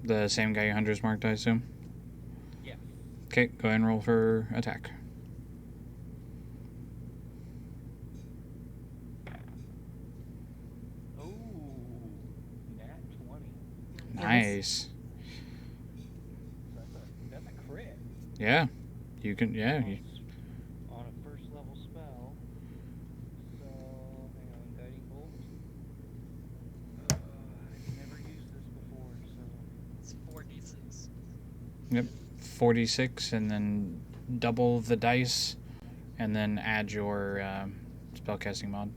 The same guy you Hunter's Marked, I assume? Yes. Okay, go ahead and roll for attack. Oh, nat 20. Nice. That's a crit. Yeah. You can, yeah. On a first level spell. So, hang on, guiding bolt. I've never used this before, so. It's 4d6. Yep. 46, and then double the dice, and then add your spellcasting mod.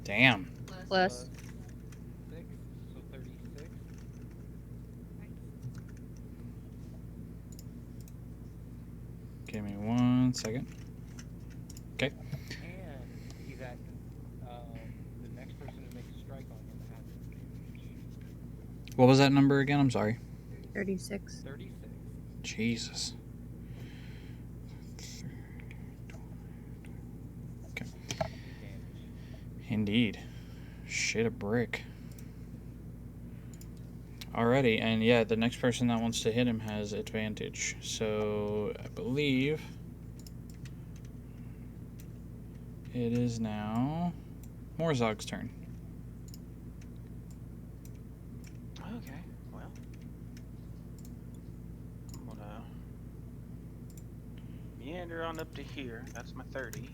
Damn. Plus. 6, so 36. Give me 1 second. Okay. And he's at the next person who makes a strike on him has advantage. What was that number again? I'm sorry. 36. 36. Jesus. Okay. Damage. Indeed. Shit a brick. Alrighty, and yeah, the next person that wants to hit him has advantage. So I believe it is now Morzog's turn. Okay, well. I'm gonna meander on up to here. That's my 30.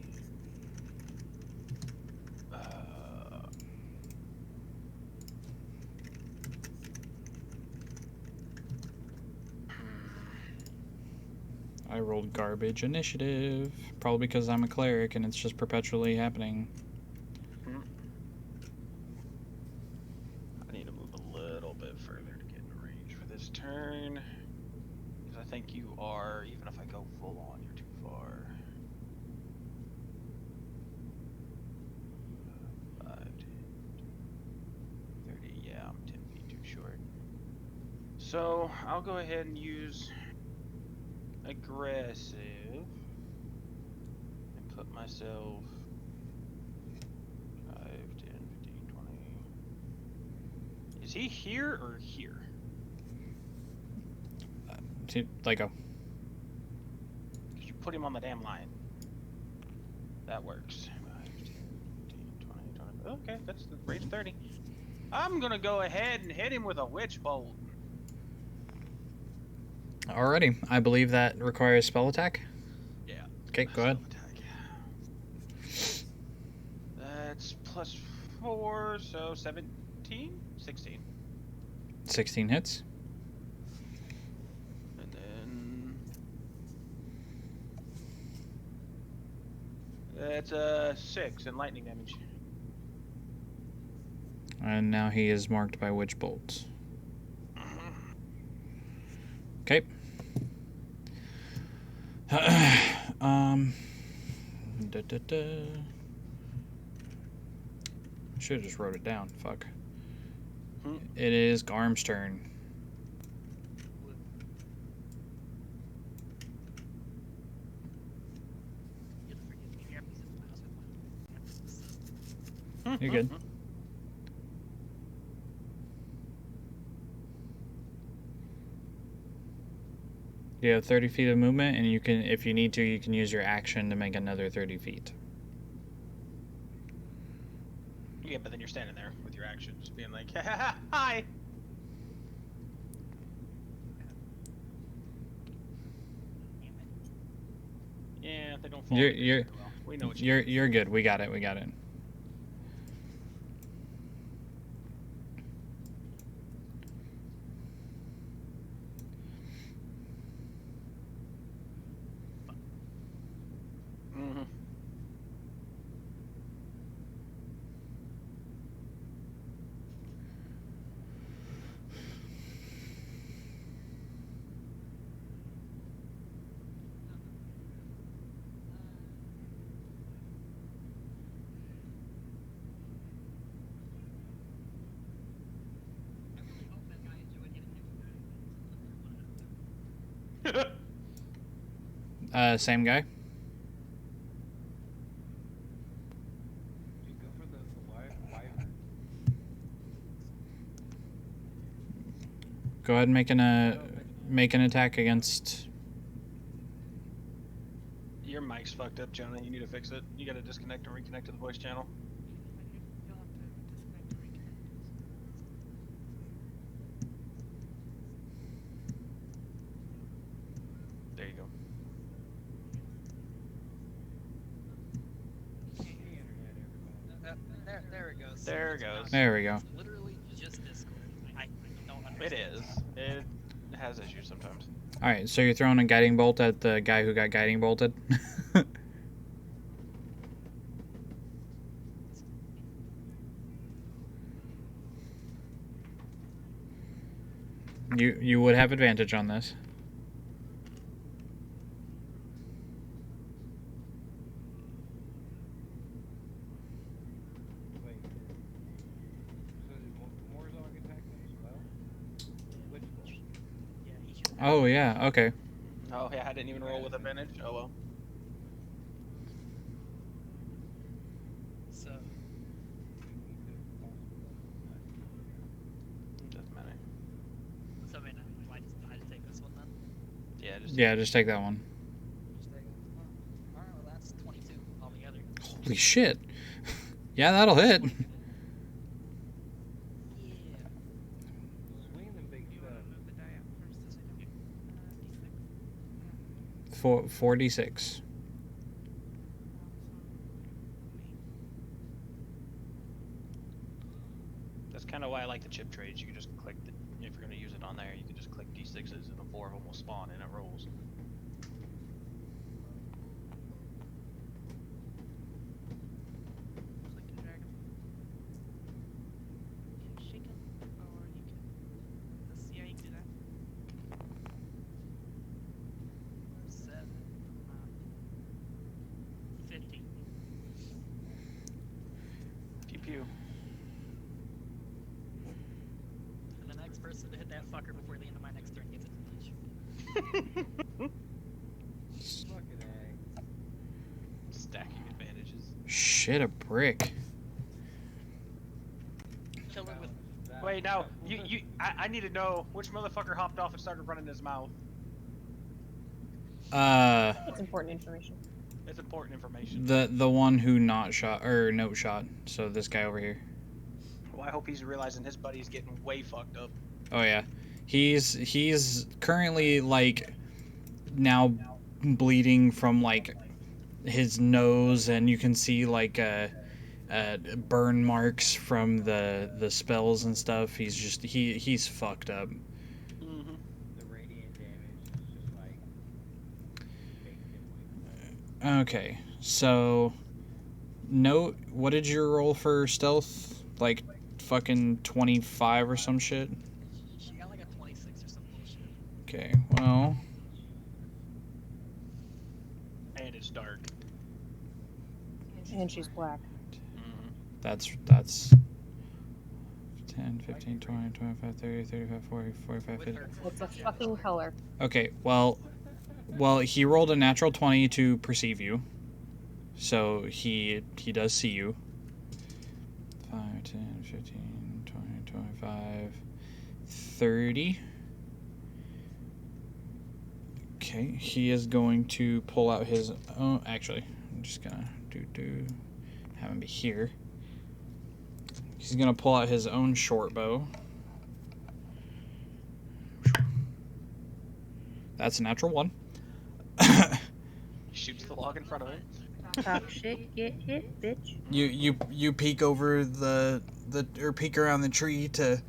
I rolled garbage initiative, probably because I'm a cleric and it's just perpetually happening. I need to move a little bit further to get in range for this turn. Because I think you are, even if I go full on, you're too far. 5, 10, 30, yeah, I'm 10 feet too short. So, I'll go ahead and use aggressive and put myself 5, 10, 15, 20. Is he here or here? Let go. Because you put him on the damn line. That works. 5, 10, 15, 20, 20. Okay, that's the range 30. I'm gonna go ahead and hit him with a witch bolt. Alrighty, I believe that requires spell attack. Yeah. Okay, go ahead. That's +4, so 17? 16. 16 hits. And then that's 6 in lightning damage. And now he is marked by witch bolts. Okay. Should have just wrote it down. Fuck. It is Garm's turn. You're good. You have 30 feet of movement, and you can, if you need to, you can use your action to make another 30 feet. Yeah, but then you're standing there with your actions, being like, hi! Yeah, they don't fall. You're well. We know what you're good. We got it. We got it. Same guy. You go for the wyvern. Go ahead and make an attack against. Your mic's fucked up, Jonah. You need to fix it. You gotta disconnect and reconnect to the voice channel. You'll have to disconnect and reconnect. There you go. There it goes. There it goes. There we go. It's literally just Discord. I don't It understand. is. It has issues sometimes. All right, so you're throwing a guiding bolt at the guy who got guiding bolted. You would have advantage on this. Oh, yeah, okay. Oh, yeah, I didn't even roll with advantage. Oh, well. So, Doesn't matter. so I mean, do I just take this one then? Yeah, just. Yeah, just take that one. Just take it. Alright, well that's 22 altogether. Holy shit. Yeah, that'll hit. Yeah. Swinging them big You stuff. want to move the die out first so we don't get D6? 46. That's kind of why I like the chip trades. You can just click the. If you're going to use it on there, you can just click D6s and the 4 of them will spawn and it rolls. Click and drag them. You can shake them, or you can. Yeah, you can do that. 7. 50. Pew pew. And the next person to hit that fucker before the end of my next turn gets advantage. Fucking A. Stacking advantages. Shit, a brick. Kill her with. Wait, now, I need to know which motherfucker hopped off and started running his mouth. It's important information. It's important information. The one who not shot, or no shot. So this guy over here. Well, I hope he's realizing his buddy's getting way fucked up. Oh yeah, he's currently like now bleeding from like his nose, and you can see like burn marks from the spells and stuff. He's just he's fucked up. Mm-hmm. The radiant damage is just like baked in way. Okay, so note, what did you roll for stealth? Like fucking 25 or some shit. She got like a 26 or some bullshit. Okay, well, And it's dark. And she's black. Mm-hmm. that's 10, 15, 20, 25, 30, 35, 40, 45, With 50. her. It's a fucking color. Okay, well, he rolled a natural 20 to perceive you. So he does see you. 5, 10, 15, 20, 25, 30. Okay, he is going to pull out his own. Actually, I'm just gonna have him be here. He's gonna pull out his own short bow. That's a natural 1. He shoots the log in front of him. Talk shit, get hit, bitch. You peek over or peek around the tree to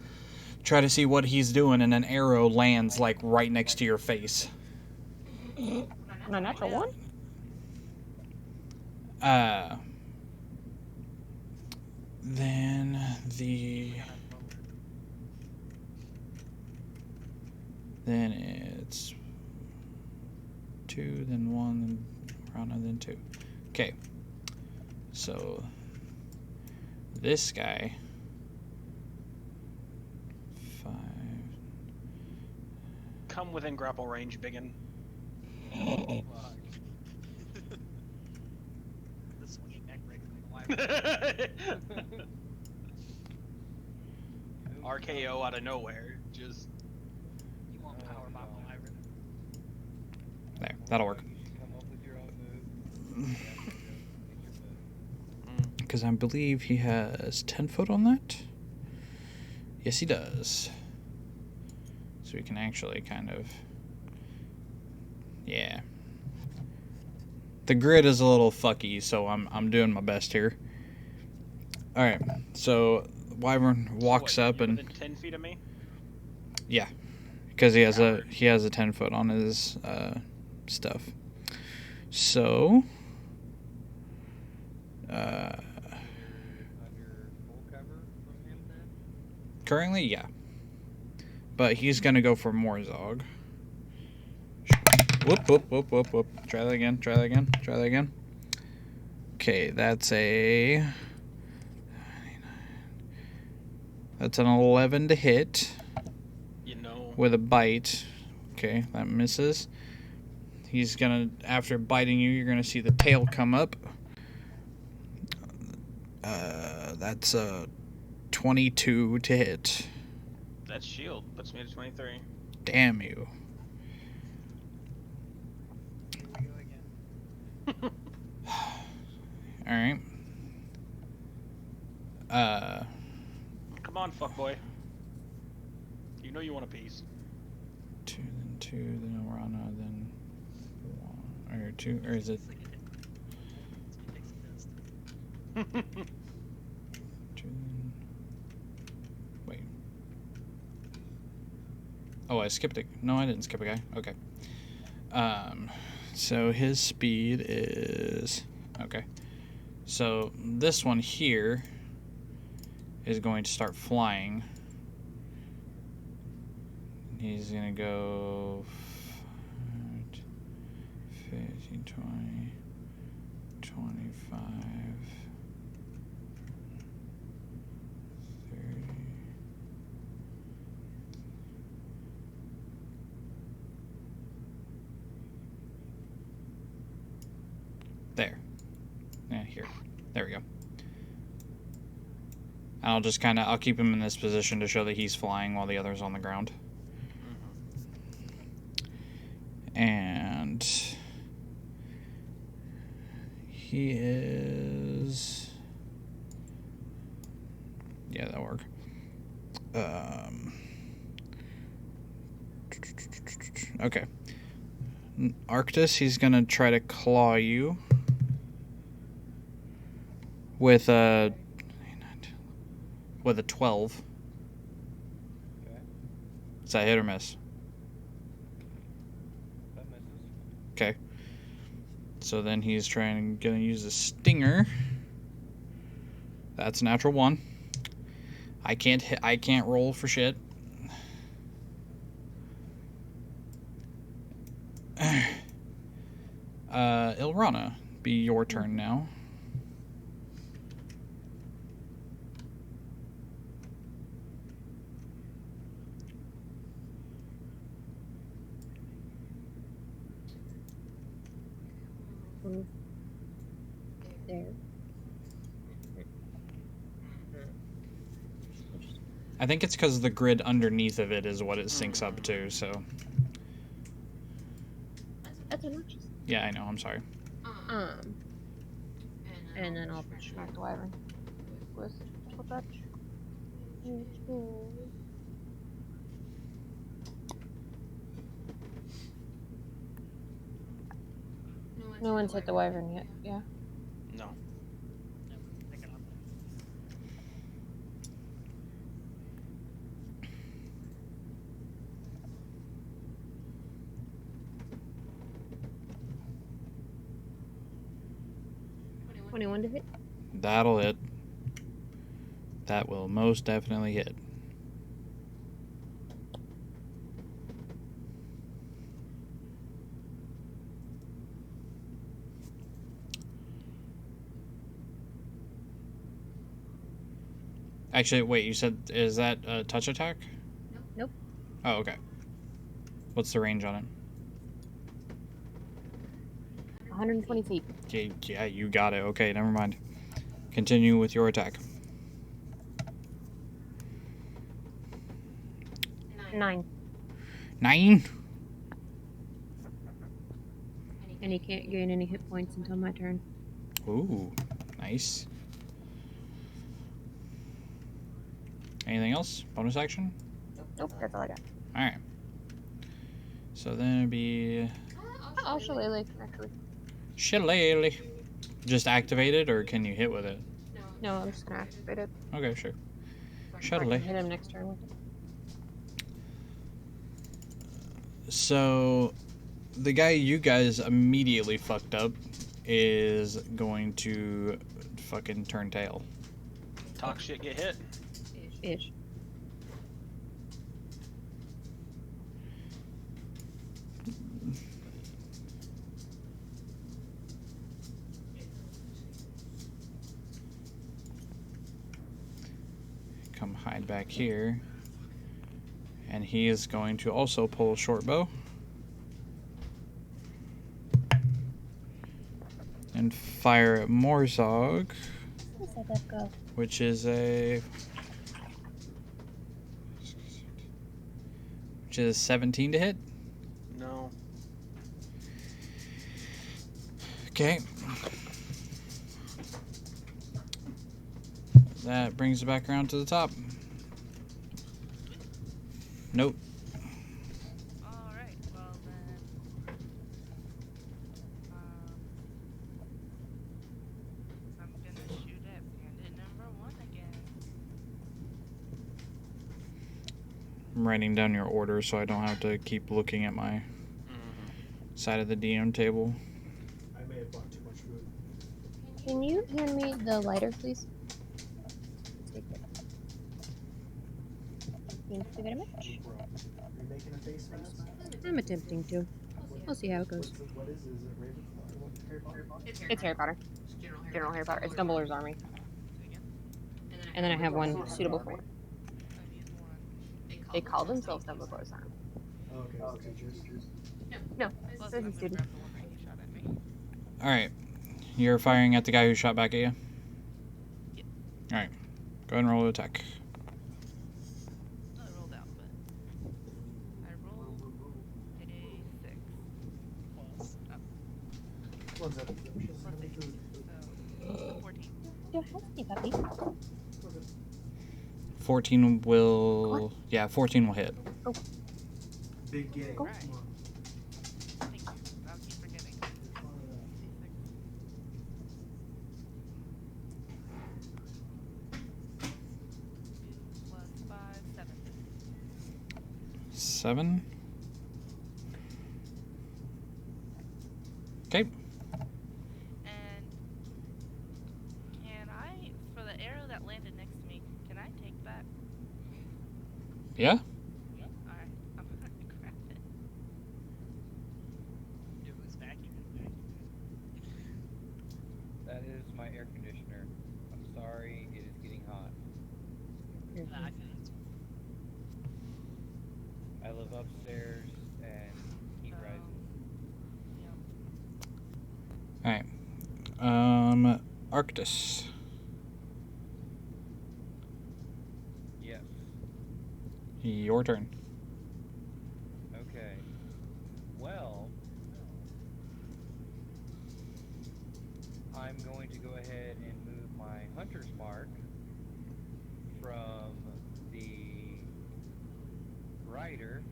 try to see what he's doing, and an arrow lands like right next to your face. On a natural one? Then it's 2, then 1, then Rana, then 2. Okay. So this guy 5. Come within grapple range, biggin. The swinging neck break from the RKO out of nowhere. Just. You want power bomb the wyvern. There, that'll work. You should come up with your own move. Because I believe he has 10 foot on that. Yes, he does. So we can actually kind of. Yeah. The grid is a little fucky, so I'm doing my best here. All right. So Wyvern walks What, up you and within 10 feet of me. yeah, because he has a 10 foot on his stuff. So. Under full cover from him then? Currently, yeah. But he's gonna go for more Zog. Whoop, whoop, whoop, whoop, whoop. Try that again, try that again, try that again. Okay, that's an 11 to hit You know. with a bite. Okay, that misses. He's gonna, after biting you, you're gonna see the tail come up. That's a 22 to hit. That shield puts me at 23. Damn you. Here we go again. Alright. Come on, fuckboy. You know you want a piece. 2, then 2, then Orana, then 1, or 2, or is it It's like it takes a test. 2, then... Wait. Oh, I skipped it. No, I didn't skip a guy. Okay. So his speed is... Okay. So this one here is going to start flying. He's going to go 15, 20, 25, 30. There. Yeah, here. There we go. I'll just kind of, I'll keep him in this position to show that he's flying while the other's on the ground. And he is, yeah, that'll work. Okay. Arctis, he's gonna try to claw you with a 12. Okay. Is that hit or miss? That misses. Okay. So then he's gonna use a stinger. That's a natural 1. I can't roll for shit. Ilrana, be your turn now. There. I think it's because the grid underneath of it is what it syncs up to, so... That's obnoxious. Yeah, I know, I'm sorry. And then I'll push back the wyvern with special touch. No one's hit the wyvern yet, yeah? No. No, pick it up. $21 to hit. That'll hit. That will most definitely hit. Actually, wait, you said, is that a touch attack? Nope. Oh, okay. What's the range on it? 120 feet. Yeah, you got it. Okay, never mind. Continue with your attack. 9. 9? And he can't gain any hit points until my turn. Ooh, nice. Anything else? Bonus action? Nope, that's all I got. Alright. So then it'd be... Oh, Shillelagh, actually. Shillelagh. Just activate it, or can you hit with it? No, I'm just gonna activate it. Okay, sure. I can Shillelagh. hit him next turn with it. So, the guy you guys immediately fucked up is going to fucking turn tail. Talk shit, get hit. Ish. Come hide back here. And he is going to also pull a short bow. and fire at Morzog, Let's let that go. which is a 17 to hit. No. Okay. That brings it back around to the top. Nope. Alright, well then. I'm gonna shoot at bandit number 1 again. I'm writing down your order so I don't have to keep looking at my side of the DM table. I may have bought too much food. Can you hand me the lighter, please? Take it. Thank you very much. Are you making a face mask? I'm attempting to. We'll see how it goes. What is it? Is it Ravenclaw? What, Harry Potter? It's Harry Potter. General Harry Potter. It's Dumbledore's army. And then I have one suitable for it. I've used one. They call themselves Dumbledore's army. Oh, okay. Oh, teachers. No, Plus, they're I'm the gonna students. grab the one that you shot at me. Alright. You're firing at the guy who shot back at you? Yep. Alright. Go ahead and roll an attack. I rolled out, but I rolled a 6. Plus. One's up. She doesn't Plus have any 8. food. So 14. Yeah, hi, puppy. 14 will... Yeah, 14 will hit. Big game. Go. Right. Come on. Thank you. I'll keep forgetting. D6. Plus 5, 7. 7. Okay. And can I, for the arrow that landed next to me, can I take that? Yeah? Alright, I'm gonna grab it. It was vacuum. That is my air conditioner. I'm sorry, it is getting hot. Nah, I feel it's I live upstairs and heat rises. Yep. Alright. Arctis. Yes. Your turn. Okay. Well, I'm going to go ahead and move my hunter's mark from the rider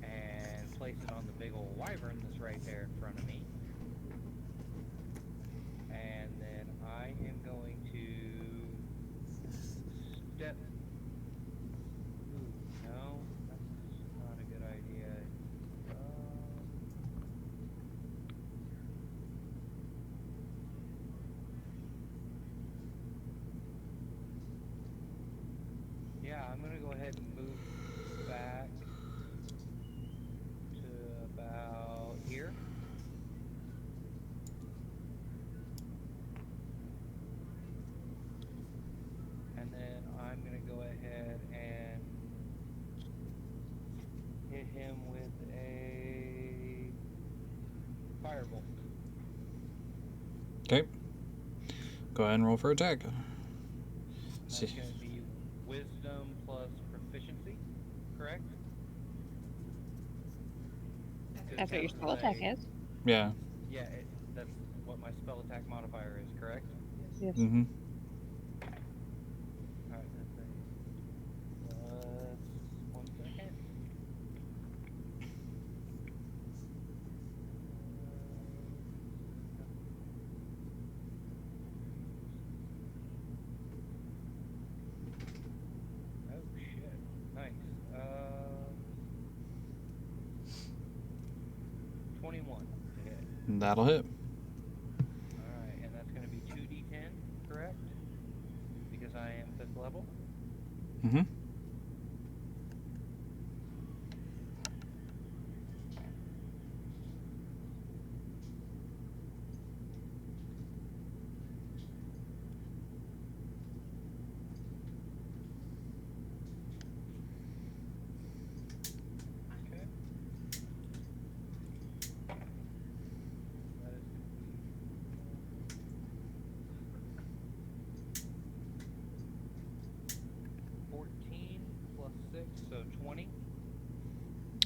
and place it on the big old wyvern that's right there in front of me. And then I am going to step. Ooh, no, that's not a good idea. Yeah, I'm gonna go ahead and move back to about here. And then I'm gonna go ahead and hit him with a firebolt. Okay. Go ahead and roll for attack. That's See. gonna be wisdom plus proficiency, correct? That's what your spell attack is. Yeah. Yeah, that's what my spell attack modifier is, correct? Yes. Mm-hmm. Alright, that's a plus 1 second. Oh shit. Nice. 21 to hit. That'll hit. Alright, and that's gonna be 2d10, correct? Because I am 5th level. Mm-hmm. Okay. That is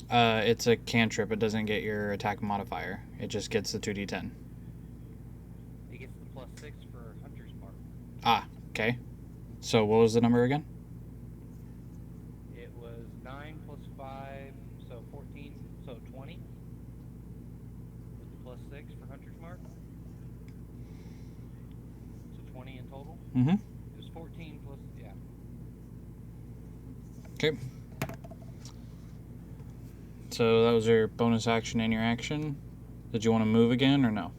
It's a cantrip. It doesn't get your attack modifier. It just gets the 2d10. It gets the +6 for Hunter's Mark. Ah, okay. So what was the number again? It was 9 plus 5, so 14, so 20. With the +6 for Hunter's Mark. So 20 in total. Mm-hmm. It was 14 plus, yeah. Okay. So that was your bonus action and your action. Did you want to move again or no?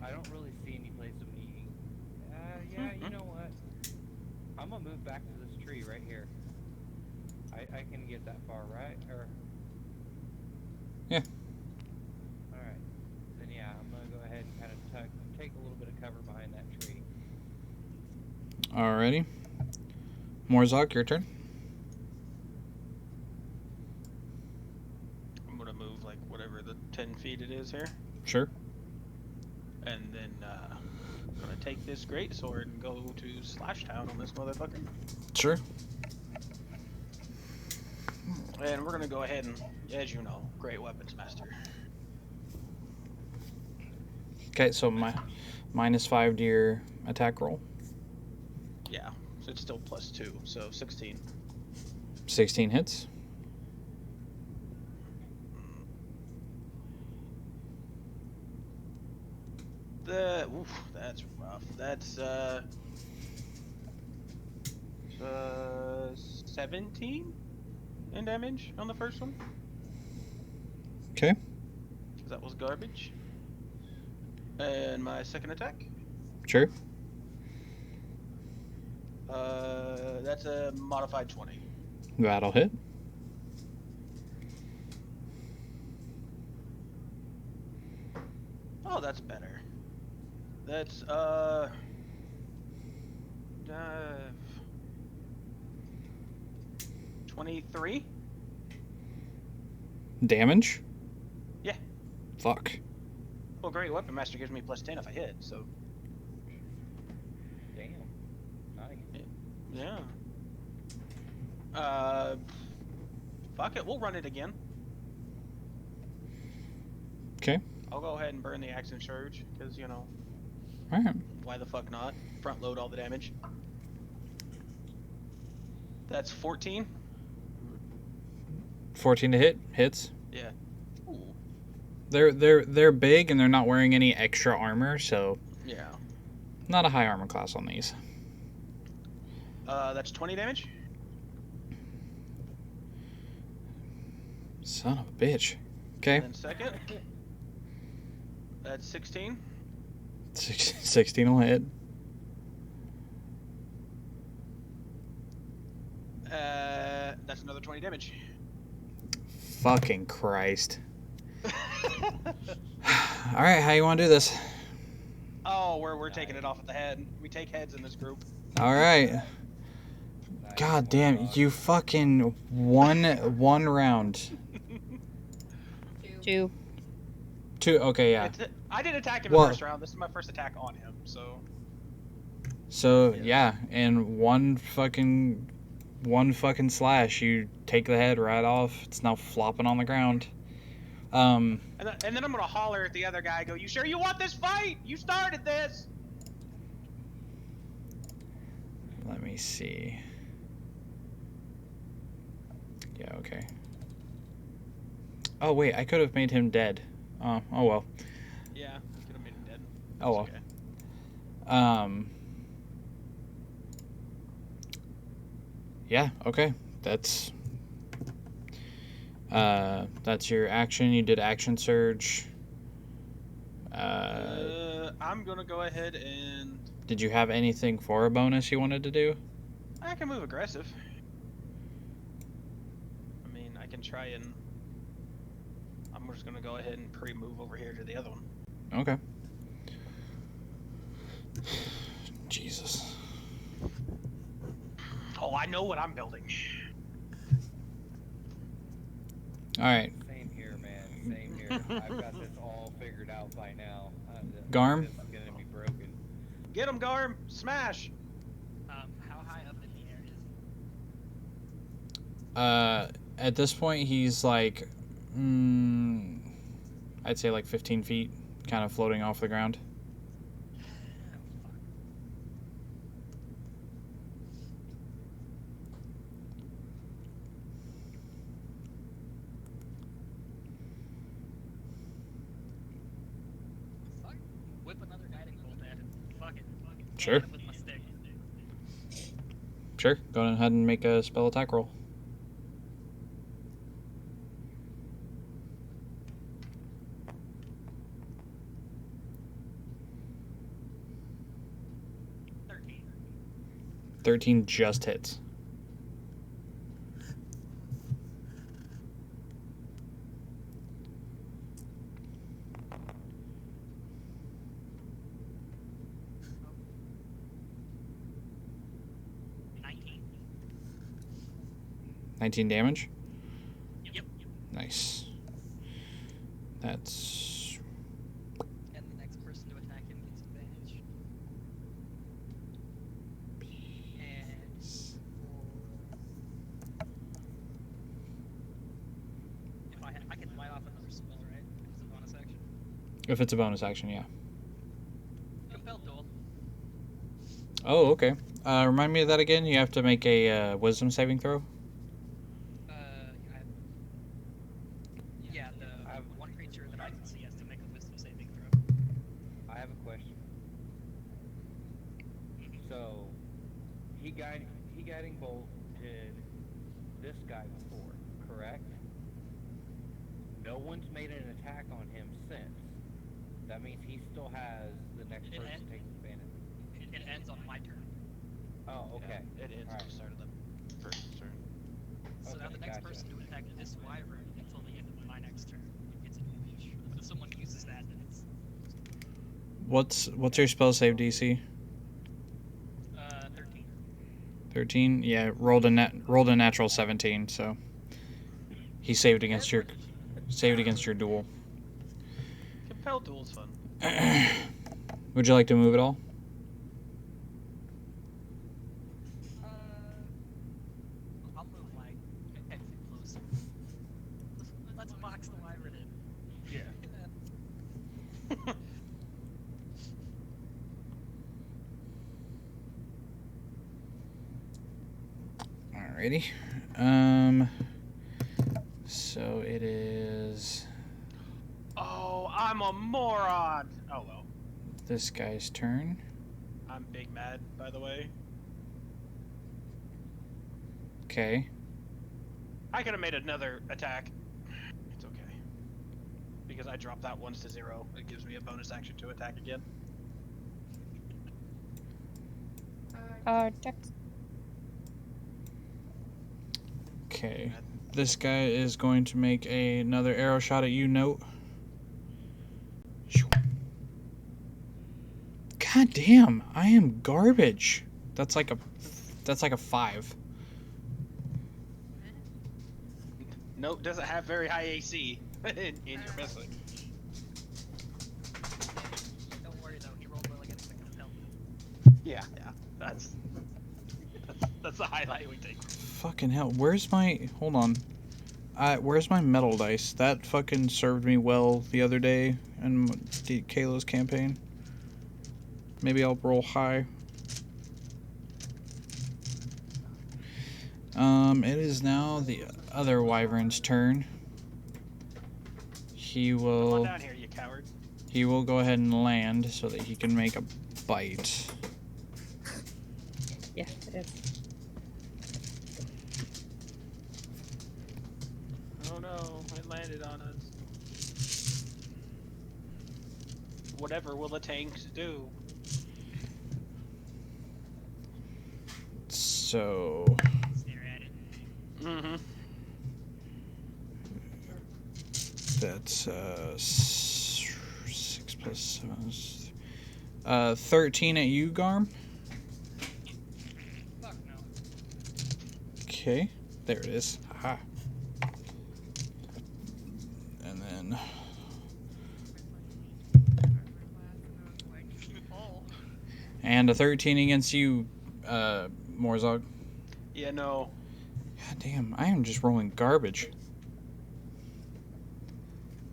I don't really see any place of meeting. Yeah, you know what? I'm gonna move back to this tree right here. I can get that far, right? Or Yeah. all right. Then yeah, I'm gonna go ahead and kind of take a little bit of cover behind that tree. Alrighty. Morzok, your turn. I'm gonna move like whatever the 10 feet it is here, Sure. and then I'm gonna take this greatsword and go to Slash Town on this motherfucker. Sure. And we're gonna go ahead and, as you know, great weapons master. Okay, so -5 to your attack roll. Yeah, so it's still +2, so 16. 16 hits. That's rough. That's 17 in damage on the first one. Okay. That was garbage. And my second attack, Sure. that's a modified 20. That'll hit. Oh, that's better. That's 23. Damage? Yeah. Fuck. Well, great weapon master gives me +10 if I hit, so Damn. Nice. yeah. Fuck it, we'll run it again. Okay. I'll go ahead and burn the Axe and Surge, because, you know, Alright. why the fuck not? Front load all the damage. That's 14. 14 to hit. Hits. Yeah. Ooh. They're big and they're not wearing any extra armor, so Yeah. not a high armor class on these. That's 20 damage. Son of a bitch. Okay. And then second. That's 16. 16 will hit. That's another 20 damage. Fucking Christ. Alright, how you want to do this? Oh, we're taking it off at the head. We take heads in this group. Alright. Nice. God damn, you fucking one round. 2. 2, okay, yeah. I did attack him Well- in the first round. This is my first attack on him, so. So, yeah, and one fucking slash, you take the head right off. It's now flopping on the ground. And then I'm gonna holler at the other guy. Go, you sure you want this fight? You started this. Let me see. Yeah, okay. Oh, wait, I could have made him dead. Oh well. Yeah, you could have made him dead. Oh well. Okay. Yeah, okay. That's your action. You did action surge. I'm gonna go ahead and Did you have anything for a bonus you wanted to do? I can move aggressive. I mean, I can try and. I'm just gonna go ahead and pre-move over here to the other one. Okay. Jesus. Oh, I know what I'm building. All right, Same here, man. Same here. I've got this all figured out by now. Garm? This is gonna be broken. Get him, Garm! Smash! At this point, he's like, I'd say like 15 feet, kind of floating off the ground. Fuck. Whip another guiding bolt at it. Fuck it. Sure. With my stick. Sure. Go ahead and make a spell attack roll. $13. 13 just hits. $19. 19 damage? Yep. Nice. That's... And the next person to attack him gets advantage. And if I can light off another spell, right? If it's a bonus action. If it's a bonus action, yeah. Compelled duel. Oh, okay. Remind me of that again. You have to make a wisdom saving throw. Yeah, the one creature that I can see has to make a wisdom saving throw. I have a question. So, he guiding bolted this guy before, correct? No one's made an attack on him since. That means he still has the next person taking advantage. It ends on my turn. Oh, okay. Yeah, it ends at the start of the person's turn. So now Okay, the next gotcha. person to attack this wyvern until the end of my next turn gets advantage. But if someone uses that, then it's What's your spell save DC? 13. 13? Yeah, rolled a natural 17, so he saved against your duel. Compelled duel's fun. Would you like to move at all? I'll move like 10 feet closer. Let's box the wyvern in. Yeah. Alrighty. So it is Oh, I'm a moron! Oh well. this guy's turn. I'm big mad, by the way. Okay. I could have made another attack. It's okay. Because I dropped that once to 0. It gives me a bonus action to attack again. Dex. Okay. This guy is going to make another arrow shot at you, Note. God damn, I am garbage. That's like a 5. Note doesn't have very high AC in your missing. Don't worry though, he rolled well against the compelled. Yeah. That's the highlight we take. Fucking hell, where's my... Hold on. Where's my metal dice? That fucking served me well the other day in Kayla's campaign. Maybe I'll roll high. It is now the other wyvern's turn. He Come on will... down here, you coward. He will go ahead and land so that he can make a bite. Yes, it is. Oh no, it landed on us. Whatever will the tanks do? So... Stare at it. Mm-hmm. That's 6 plus 7 is 13 at you, Garm. Fuck no. Okay, there it is. Haha. And then Oh. and a 13 against you, Morzog. Yeah, no. God Damn, I am just rolling garbage.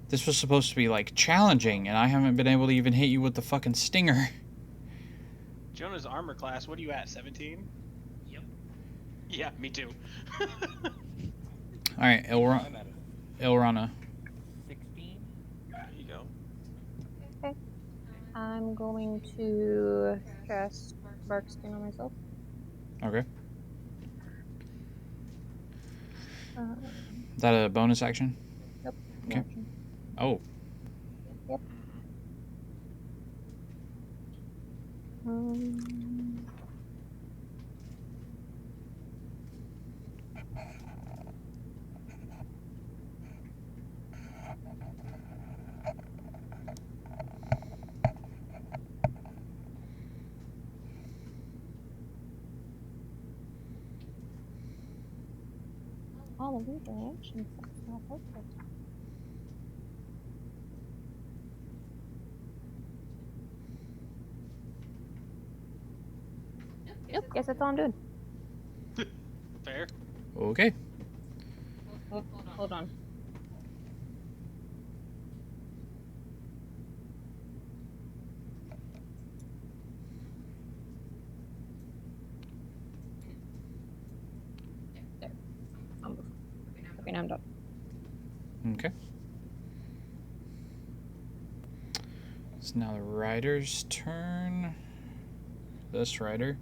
This was supposed to be, like, challenging, and I haven't been able to even hit you with the fucking stinger. Jonah's armor class, what are you at, 17? Yep. Yeah, me too. Alright, I'm at Elrana. 16. There you go. Okay. I'm going to cast Bark Skin on myself. Okay. Um, Is that a bonus action? Yep. Okay. Action. Oh. Yep. Um, all of these are actions. That's not helpful. Yep. Guess that's all I'm doing. Fair. Okay. Hold on. There. Okay, now I'm done. Okay. It's now the rider's turn. This rider.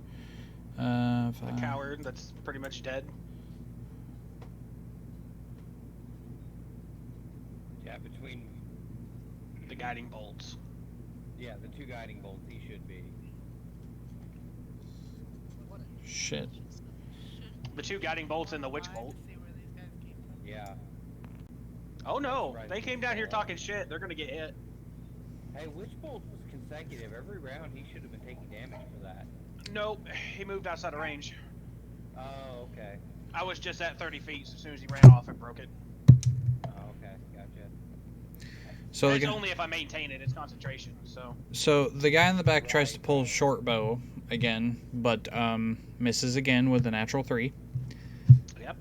The Five. coward that's pretty much dead. Yeah, between The guiding bolts. the two guiding bolts, he should be. Shit. The two guiding bolts and the witch Alive bolt. to see where these guys came from. Yeah. Oh no, Right. they came down here talking shit. They're gonna get hit. Hey, Witch Bolt was consecutive. Every round he should have been taking damage for that. Nope, he moved outside of range. Oh, okay. I was just at 30 feet, so as soon as he ran off, I broke it. Oh, okay. Gotcha. So It's the, only if I maintain it, it's concentration, so. so the guy in the back tries to pull short bow again, but misses again with a natural 3. Yep,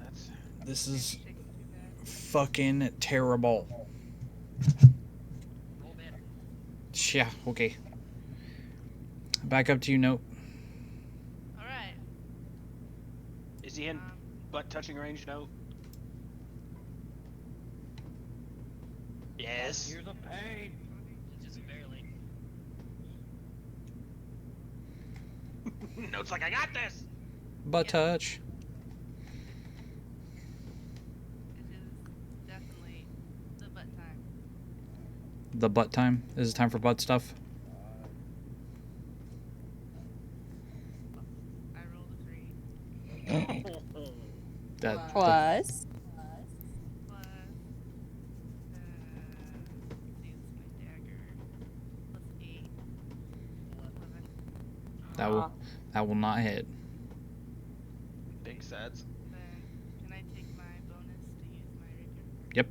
that's. This is Shaking too bad. fucking terrible. Roll better. Yeah, okay. Back up to you, Nope. Alright. Is he in butt touching range? No. Yes. Here's a pain. Just barely. No, it's like, I got this! Butt touch. It is definitely the butt time. The butt time. Is it time for butt stuff? I rolled a 3. That Plus. Plus, use my dagger. Plus 8. 11. that will not hit. Big sets. Then, can I take my bonus to use my rapier? Yep.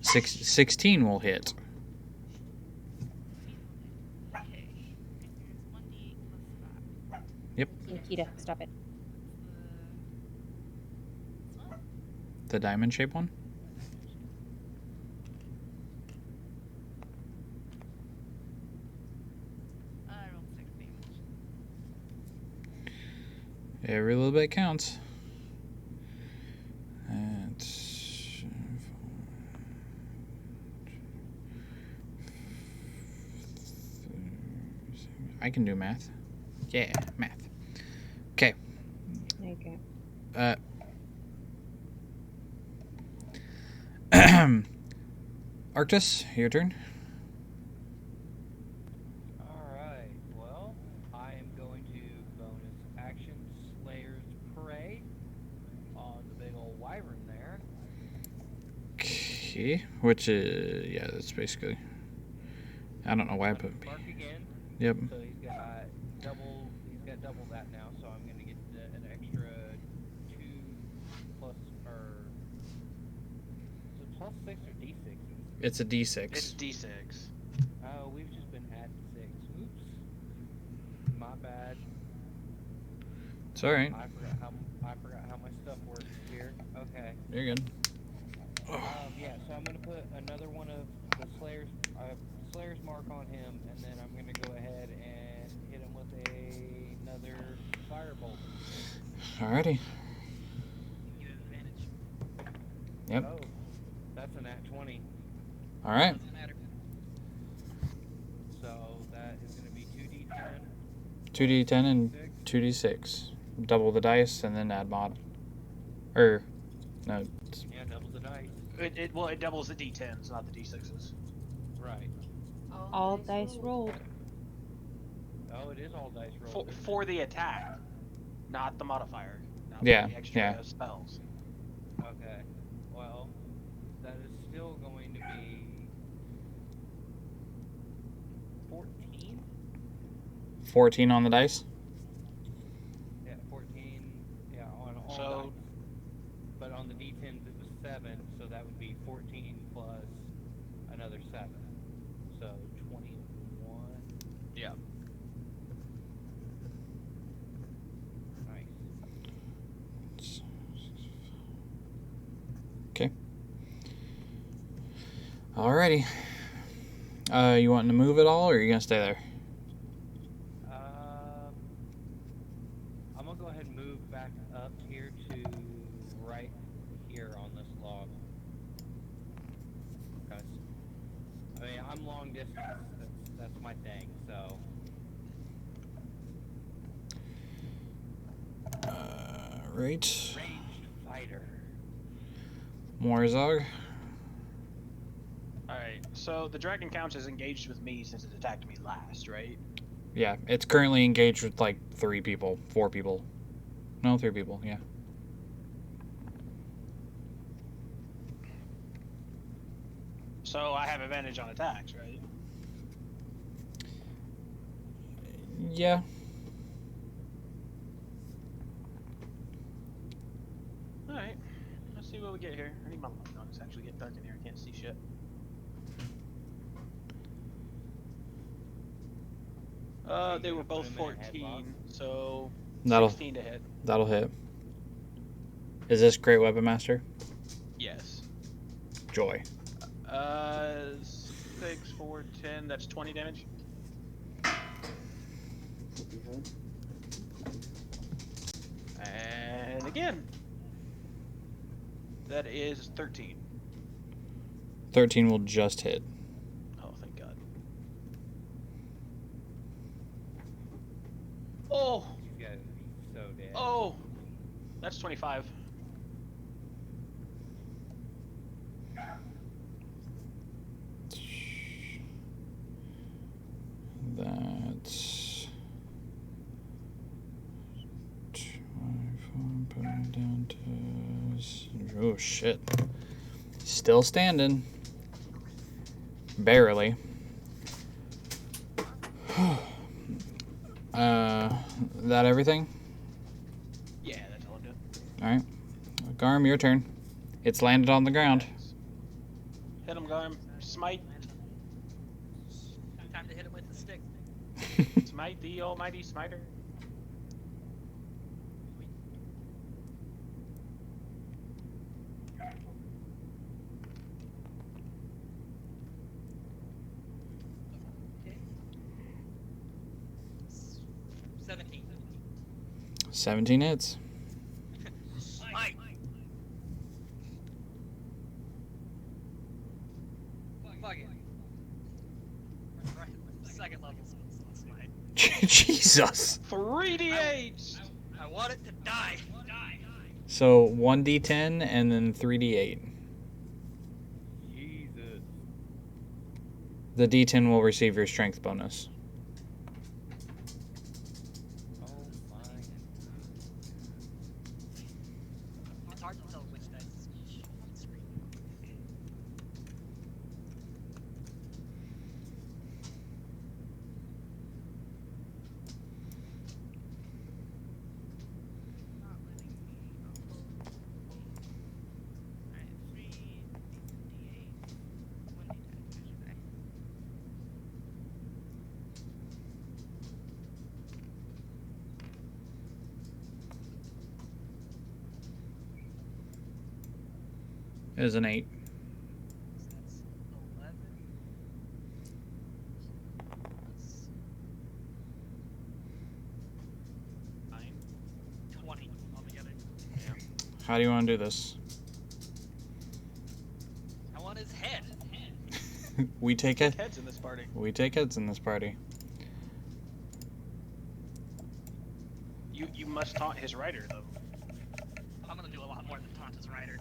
Six. 16 will hit. Okay. Here's 1d8 plus 5. Nikita, stop it. This one? The diamond shape one? I rolled 6 damage. Every little bit counts. That's I can do math. Yeah, math. Okay. Okay. Arctus, your turn. Alright, well, I am going to bonus action Slayer's Prey on the big old wyvern there. Okay, which is yeah, that's basically. I don't know why I put. Bark again. Yep. So he's got double that now, so I'm gonna get an extra 2 plus, or, is it plus 6 or D6? It's a D6. It's D6. It's all right. I forgot how my stuff works here. Okay. You're good. Yeah. So I'm gonna put another one of the Slayer's mark on him, and then I'm gonna go ahead and hit him with another firebolt. Alrighty. You have advantage. Yep. Oh, that's a nat 20. All right. Doesn't matter. So that is gonna be 2d10. 2d10 and 6. 2d6. Double the dice and then add mod. Or, no. Yeah, double the dice. It doubles the d10s, not the d6s. Right. All dice rolled. Oh, it is all dice rolled. For the attack, not the modifier. Not Yeah, the extra yeah. spells. Okay. Well, that is still going to be 14. 14 on the dice. Yeah, 14. Yeah, on all So- dice. But on the d10s it was 7, so that would be 14 plus another 7. So 21. Yeah. Nice. Okay. Alrighty. You wanting to move at all, or are you gonna stay there? I'm gonna go ahead and move back up here to right here on this log. Because I mean I'm long distance. That's my thing. So Right. ranged fighter. Morzog. Alright, so the dragon counts as engaged with me since it attacked me last, right? Yeah, it's currently engaged with like 3 people, 4 people. No, 3 people. Yeah. So I have advantage on attacks, right? Yeah. Alright, let's see what we get here. I need my light on. It's actually getting dark in here. I can't see shit. They were both Put 'em in a 14, so That'll 16 to hit. that'll hit. Is this Great Weapon Master? Yes. Joy. 6, 4, 10, that's 20 damage. And again. That is 13. 13 will just hit. Oh, thank God. Oh! You guys would be so dead. Oh! That's 25. That's 24, put it down to... Oh, shit. Still standing. Barely. That everything? Yeah, that's all I'm doing. Alright. Garm, your turn. It's landed on the ground. Hit him, Garm. Smite. Time to hit him with the stick. Smite the almighty smiter. Okay. 17. 17 hits. Smite. Fuck it. Right. Second level smite. Jesus. 3d8! I want it to die. So 1d10 and then 3d8. Jesus. The d10 will receive your strength bonus. Oh my. It's hard to tell which dice is which on screen. Not letting me. Alright, 3 d8. 1d10, should I? is an 8. So that's 11. That's 9. 20 altogether. How do you want to do this? I want his head. We take Take it. heads in this party. We take heads in this party. You must taunt his rider though. I'm gonna do a lot more than taunt his rider.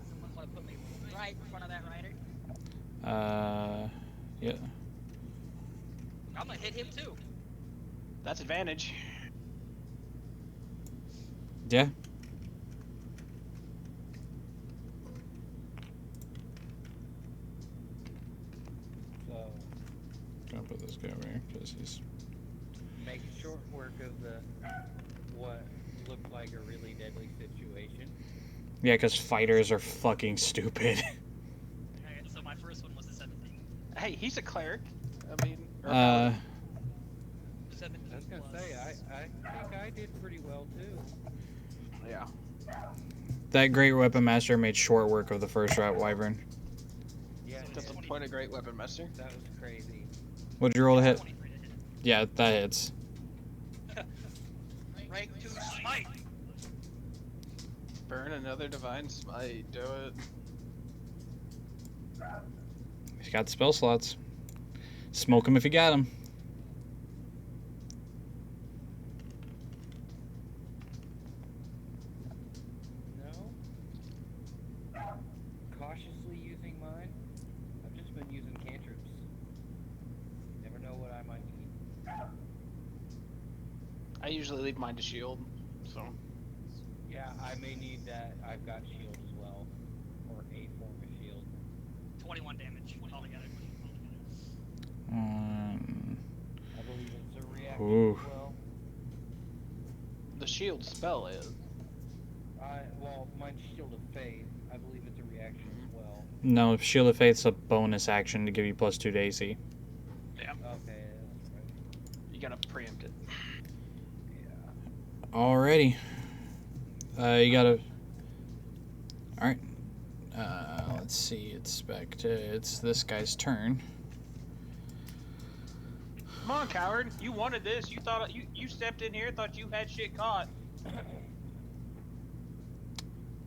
Someone wanna put me right in front of that rider? Yeah. I'm gonna hit him too. That's advantage. Yeah. So Gonna put this guy over here because he's. make short work of the what looked like a really deadly situation. Yeah, because fighters are fucking stupid. Okay, so my first one was a 17. Hey, he's a cleric. I mean, or a Uh, paladin. 17 I was gonna plus- say I think I did pretty well too. Yeah. that great weapon master made short work of the first route wyvern. Yeah, That's a point of great weapon master. that was crazy. What'd you roll to hit? 23 to hit. Yeah, that hits. Rank 2 smite. Burn another divine smite. Do it. He's got the spell slots. Smoke him if you got him. No. Cautiously using mine. I've just been using cantrips. Never know what I might need. I usually leave mine to shield. So Yeah, I may need that. I've got shield as well, or a form of shield. 21 damage altogether. I believe it's a reaction Ooh. as well. the shield spell is. Well, mine's Shield of Faith. I believe it's a reaction as well. No, Shield of Faith's a bonus action to give you +2 to AC. Yeah. Okay, that's right. You gotta preempt it. Yeah. Alrighty. You gotta. Alright. Let's see. It's this guy's turn. Come on, coward. You wanted this. You thought you stepped in here, thought you had shit caught.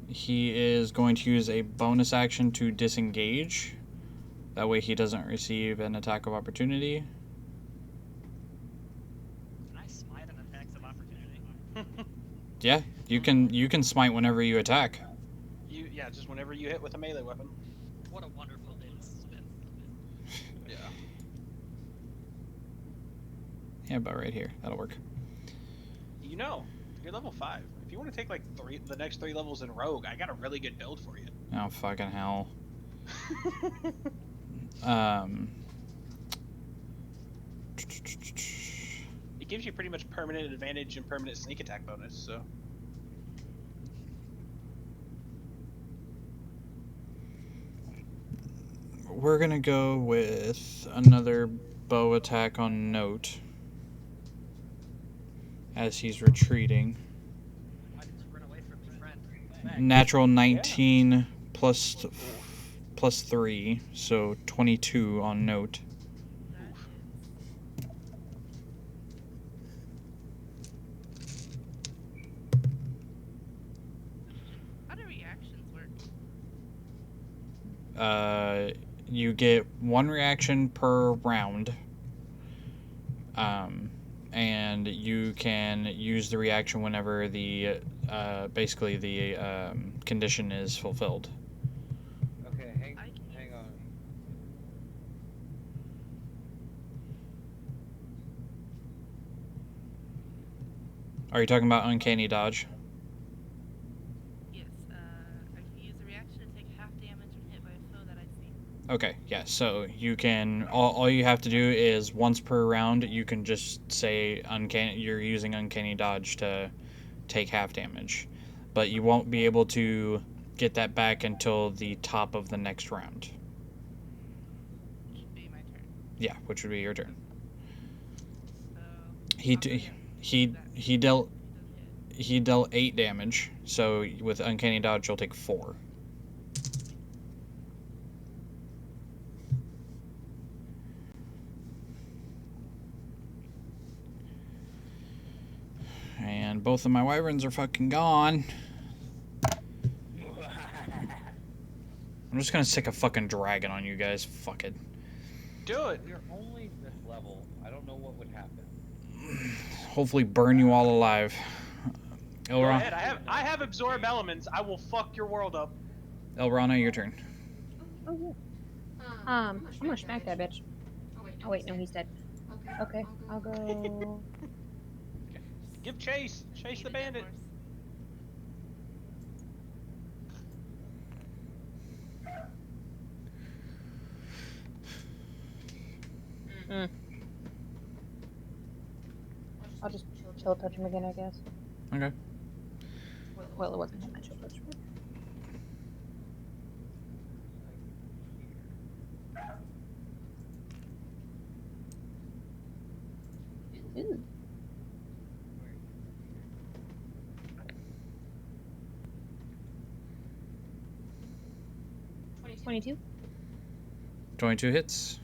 He is going to use a bonus action to disengage. That way he doesn't receive an attack of opportunity. Can I smite an attacks of opportunity? Yeah, you can smite whenever you attack. Yeah, just whenever you hit with a melee weapon. What a wonderful day this has been. Yeah. Yeah, about right here. That'll work. You know, you're level 5. If you want to take like the next 3 levels in Rogue, I got a really good build for you. Oh fucking hell. It gives you pretty much permanent advantage and permanent sneak attack bonus, so. We're gonna go with another bow attack on Note as he's retreating. Why did you run away from me, friend? Back. Natural 19 plus 3, so 22 on Note. How do reactions work? You get 1 reaction per round. And you can use the reaction whenever the basically the condition is fulfilled. Okay, hang on. Are you talking about uncanny dodge? Yes, I can use a reaction to take half damage when hit by a foe that I see. Okay, yeah, so you can all you have to do is once per round you can just say you're using uncanny dodge to take half damage. But you won't be able to get that back until the top of the next round. Which would be my turn. Yeah, which would be your turn. So He I'll d- forget he that he dealt does hit. he dealt 8 damage. So with Uncanny Dodge, you'll take 4. And both of my wyverns are fucking gone. I'm just gonna stick a fucking dragon on you guys. Fuck it. Do it. You're only this level. I don't know what would happen. Hopefully burn you all alive. Go Elrond, ahead. I have absorb elements. I will fuck your world up. Elrana, your turn. Oh yeah. I'm gonna smack that bitch. Oh wait, no, he's dead. Okay, I'll go. Give chase. Chase the bandit. I'll just chill touch him again, I guess. Okay. Well, it wasn't him I chill touch. Ooh. 22. 22 hits.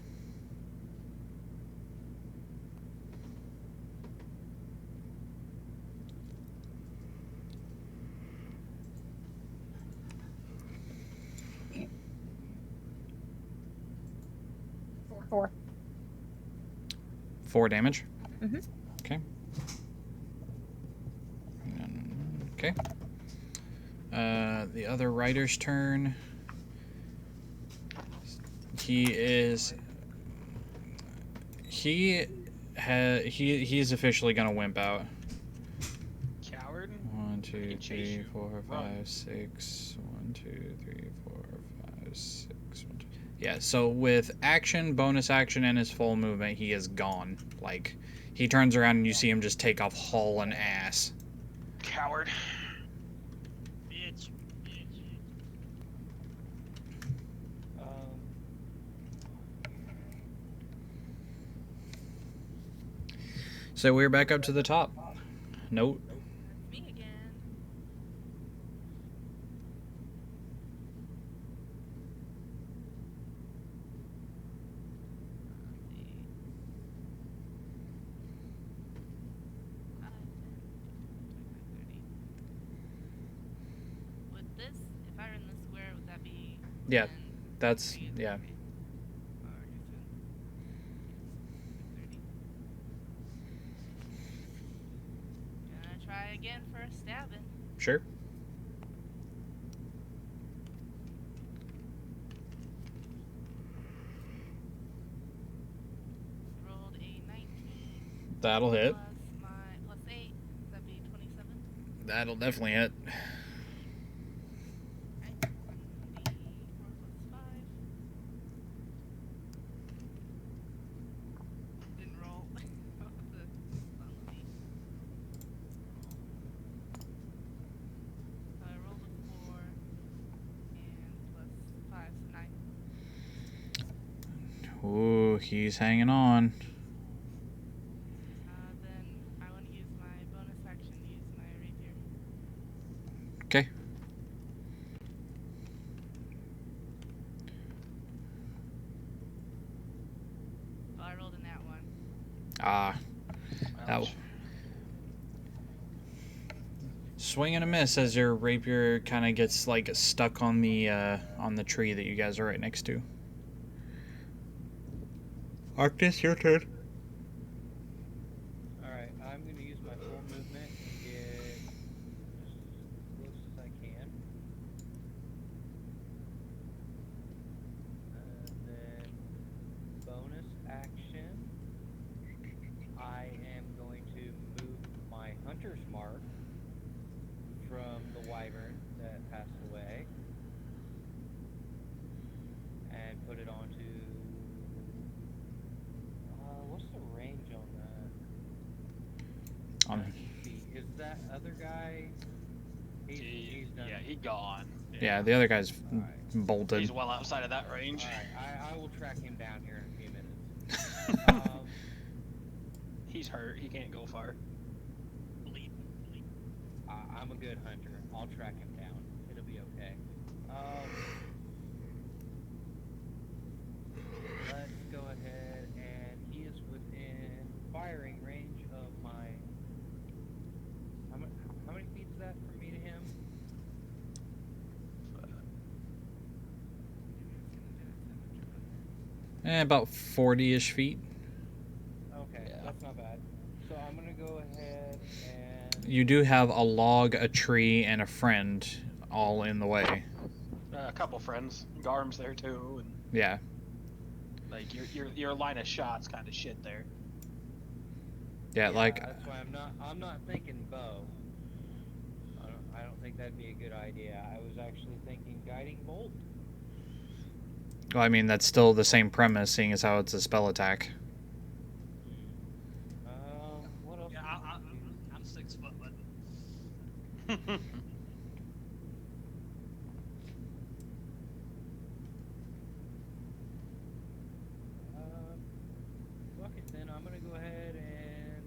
Four. 4 damage. Mm-hmm. Okay. Okay. The other rider's turn. He's officially gonna wimp out. Coward. 1, 2, chase 3, you. 4, Run. 5, 6. 1, 2, 3, 4, 5, 6. 1, 2. Yeah, so with action, bonus action, and his full movement, he is gone. Like, he turns around and you see him just take off hauling ass. Coward. Bitch. So we're back up to the top. Note. Me again. With this, if I were in the square, would that be? Yeah, 10, that's, 3, yeah. okay. Alright, so- Gonna try again for a stabbing. Sure. Rolled a 19. That'll hit. Plus my plus 8. That'd be 27. That'll definitely hit. Right. 1d4 plus 5. Didn't roll. What was the quality? So I rolled a 4 and plus 5, so 9. Ooh, he's hanging on. Then I want to use my bonus action to use my rapier. Okay. Oh, I rolled in that one. Ah. That Ouch. swing and a miss as your rapier kind of gets like stuck on the tree that you guys are right next to. Arctis, your turn. Alright, I'm going to use my full movement and get as close as I can. And then, bonus action, I am going to move my hunter's mark from the wyvern that passed away and put it onto. What's the range on that? On, Is that other guy? He's done. Yeah, he gone. yeah, the other guy's Alright. bolted. He's well outside of that range. Alright, I will track him down here in a few minutes. He's hurt. He can't go far. I good hunter. I'll track him down. It'll be okay. Let's go ahead, and he is within firing range of my. How many feet is that from me to him? About 40-ish feet. Okay, Yeah. that's not bad. So I'm gonna go ahead and. You do have a log, a tree, and a friend all in the way. A couple friends. Garm's there too, and Yeah. like your line of shots kind of shit there. Yeah, like That's why I'm not thinking bow. I don't think that'd be a good idea. I was actually thinking guiding bolt. well, I mean that's still the same premise, seeing as how it's a spell attack. What else? Yeah, I'm 6 foot, but Fuck it then. I'm gonna go ahead and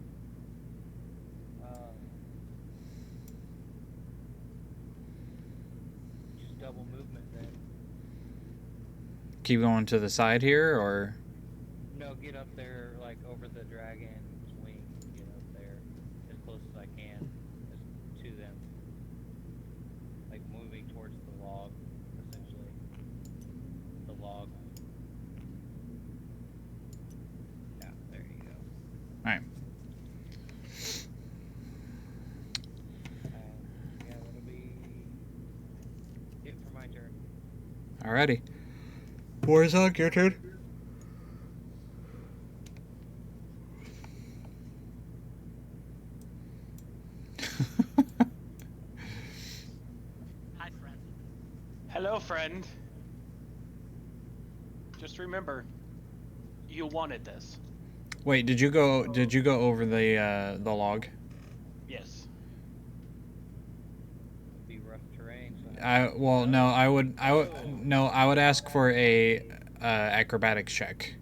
just double movement then. Keep going to the side here, or No, get up there like over the dragon's wing. Get up there as close as I can to them, like moving towards the log, essentially. The log. Yeah, there you go. Alright. Yeah, that'll be it for my turn. alrighty. Warzog, your turn. hi, friend. Hello, friend. Just remember, you wanted this. Wait, did you go over the log? Yes. Be rough terrain. So I would ask for a acrobatics check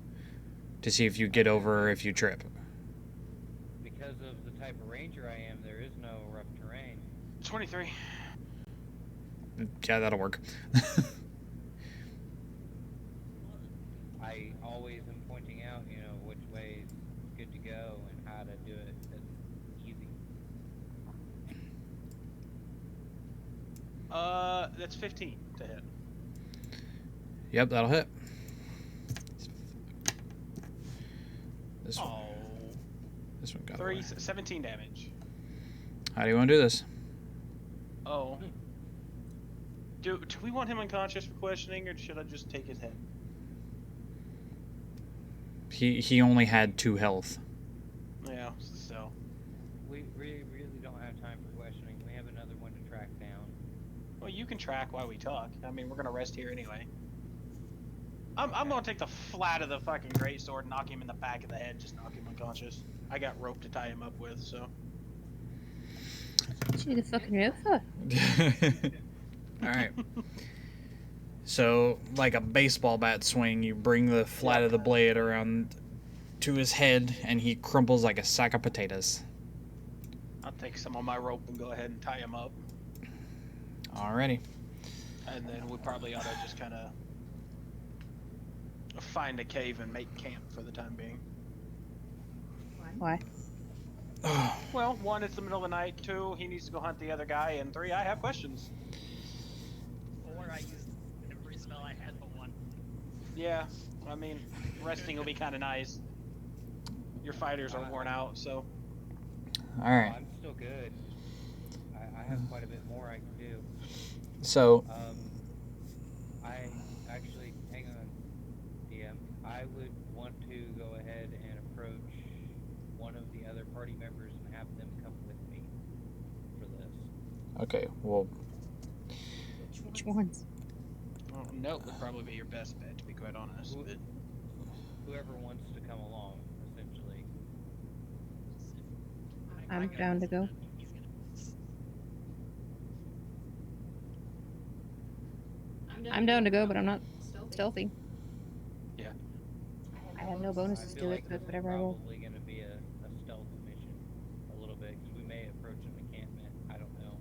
to see if you get over or if you trip. because of the type of ranger I am, there is no rough terrain. 23. Yeah, that'll work. I always am pointing out, which way is good to go and how to do it. It's easy. That's 15 to hit. Yep, that'll hit. This one, Oh. this one got away. 17 damage. How do you want to do this? Oh. Do we want him unconscious for questioning, or should I just take his head? He only had 2 health. Yeah, so. We really don't have time for questioning. We have another one to track down. Well, you can track while we talk. I mean, we're gonna rest here anyway. I'm gonna take the flat of the fucking greatsword, knock him in the back of the head, just knock him unconscious. I got rope to tie him up with, so. What you the fucking rope for? Alright. So, like a baseball bat swing, you bring the flat of the blade around to his head, and he crumples like a sack of potatoes. I'll take some of my rope and go ahead and tie him up. Alrighty. And then we probably ought to just kind of find a cave and make camp for the time being. Why? Well, 1, it's the middle of the night. 2, he needs to go hunt the other guy. And 3, I have questions. 4, I used every spell I had but 1. Yeah, I mean, resting will be kind of nice. Your fighters are worn out, so. Alright. I'm still good. I have quite a bit more I can do. So, I actually, hang on, DM. I would want to go ahead and approach one of the other party members and have them come with me for this. okay, well, Which ones? Oh, Note would probably be your best bet, to be quite honest. But Whoever wants to come along, essentially. I'm down to go. I'm down to go, but I'm not stealthy. Yeah. I have no bonuses I to feel it, like but this whatever I is roll. probably going to be a stealth mission a little bit, because we may approach an encampment. I don't know.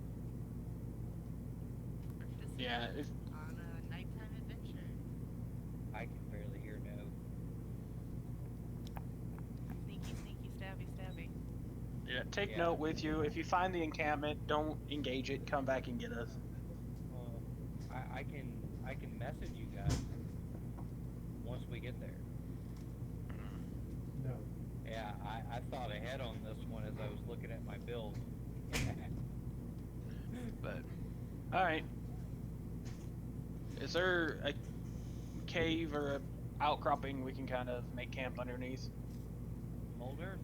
Yeah. on a nighttime adventure. I can barely hear no. Sneaky, sneaky, stabby, stabby. Yeah. Take Yeah. note with you. If you find the encampment, don't engage it. Come back and get us. Well, I can message you guys once we get there. No. Yeah, I thought ahead on this one as I was looking at my build. But all right. Is there a cave or a outcropping we can kind of make camp underneath? Mulder?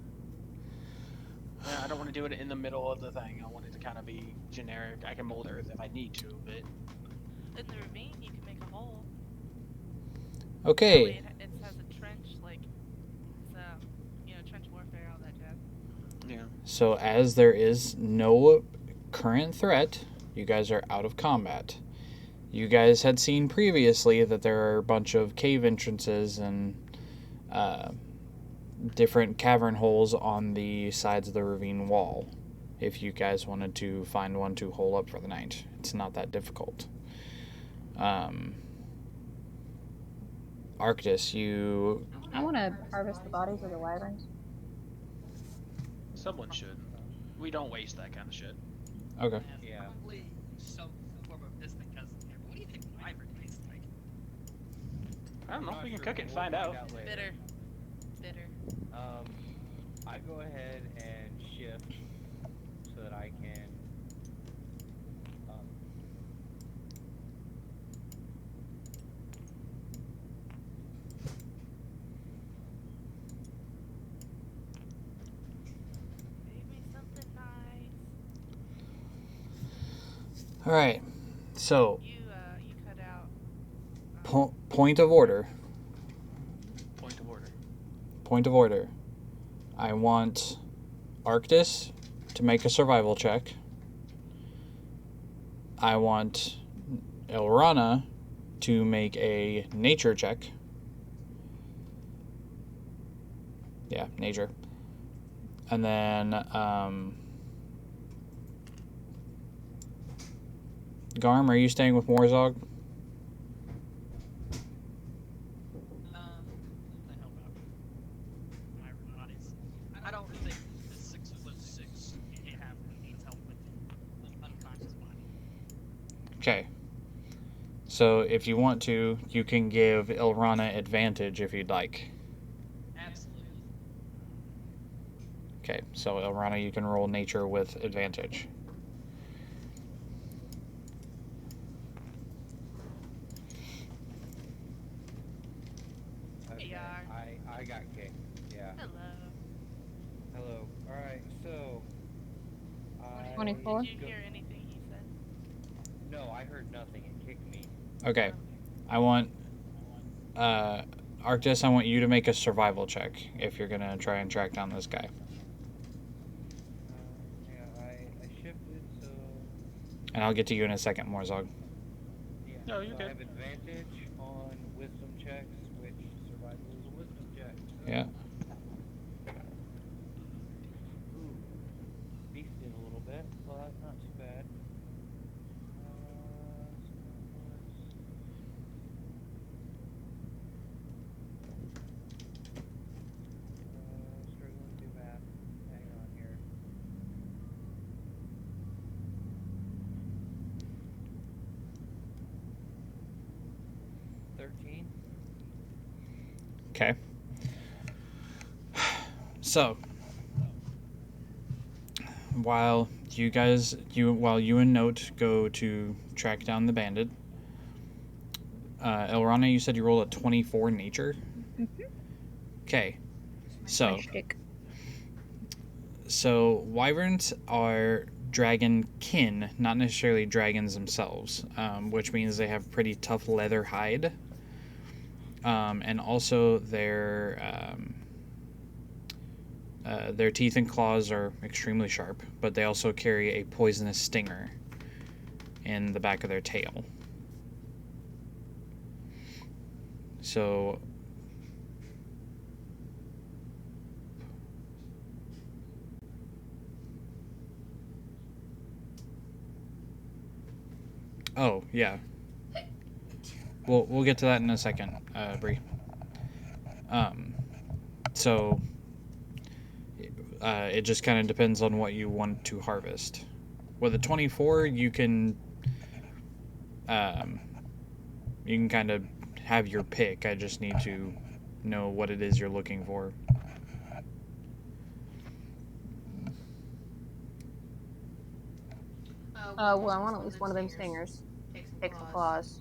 I don't want to do it in the middle of the thing. I want it to kind of be generic. I can mold earth if I need to, but In the ravine, you can make a hole. Okay. That way it has a trench, like, it's, trench warfare, all that jazz. yeah. So as there is no current threat, you guys are out of combat. You guys had seen previously that there are a bunch of cave entrances and different cavern holes on the sides of the ravine wall. If you guys wanted to find one to hole up for the night, it's not that difficult. Arctis, you... I want to harvest the bodies of the wyverns. Someone should. We don't waste that kind of shit. Okay. Yeah. Probably some form of this thing, because what do you think wyvern tastes like? I don't know. Not We can sure, cook but it and we'll find out. Bitter. later. I go ahead and shift so that I can Save me something nice. All right. So, You cut out. point of order. Point of order. Point of order. I want Arctis to make a survival check. I want Elrana to make a nature check. Yeah, nature. And then Garm, are you staying with Morzog? The hell about wyvern bodies. I don't think the 6'6" half needs help with an unconscious body. Okay. So if you want to, you can give Elrana advantage if you'd like. Absolutely. Okay, so Elrana, you can roll nature with advantage. Okay, AR. I got kicked. Yeah. Hello. Hello. Alright, so 24? Did you hear anything he said? No, I heard nothing. It kicked me. Okay. I want Arctis, I want you to make a survival check if you're gonna try and track down this guy. Yeah, I shifted, so And I'll get to you in a second, Morzog. yeah. No, you're so good. I have advantage on wisdom checks, which survival is a wisdom check. So. Yeah. Ooh, beasted a little bit, but not too bad. Struggling to do math. Hang on here. Okay. So, while you and Note go to track down the bandit, Elrana, you said you rolled a 24 nature. Okay. So, My shtick. so wyverns are dragon kin, not necessarily dragons themselves, which means they have pretty tough leather hide, and also their teeth and claws are extremely sharp, but they also carry a poisonous stinger in the back of their tail. So oh, yeah. we'll get to that in a second, Bree. So it just kind of depends on what you want to harvest. With a 24, you can kind of have your pick. I just need to know what it is you're looking for. Well, I want at least one of them stingers. Take some claws.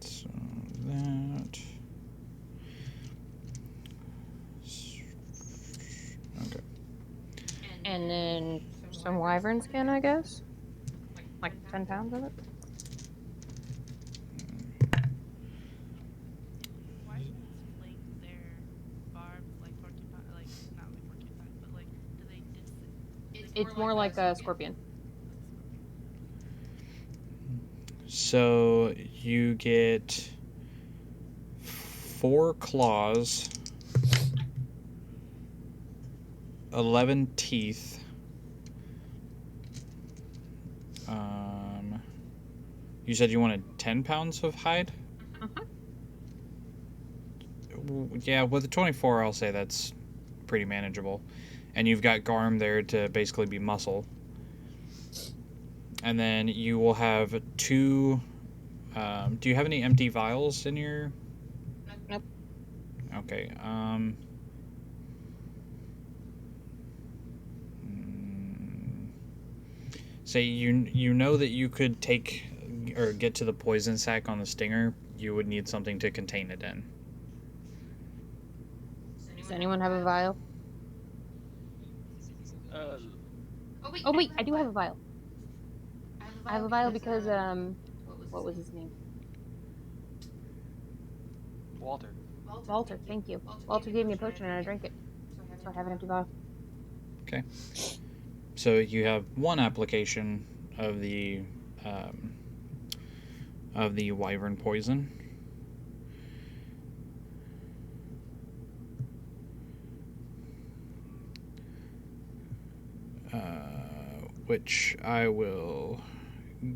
So that. Okay. And then some wyvern skin, I guess. Like 10 pounds of it. Wyverns fling their barbs like porcupine, like not like porcupine, but like do they just? It's more like a scorpion. So you get 4 claws, 11 teeth. You said you wanted 10 pounds of hide? Yeah, with the 24, I'll say that's pretty manageable. And you've got Garm there to basically be muscle. And then you will have 2... do you have any empty vials in your... Nope. Okay, say you know that you could take or get to the poison sac on the stinger. You would need something to contain it in. Does anyone have a vial? Oh wait, I do have a vial. I have a vial because what was his name? Walter. Walter, thank you. Walter gave me a potion and I drank it. So I have an empty vial. Okay. So you have 1 application of the wyvern poison. Which I will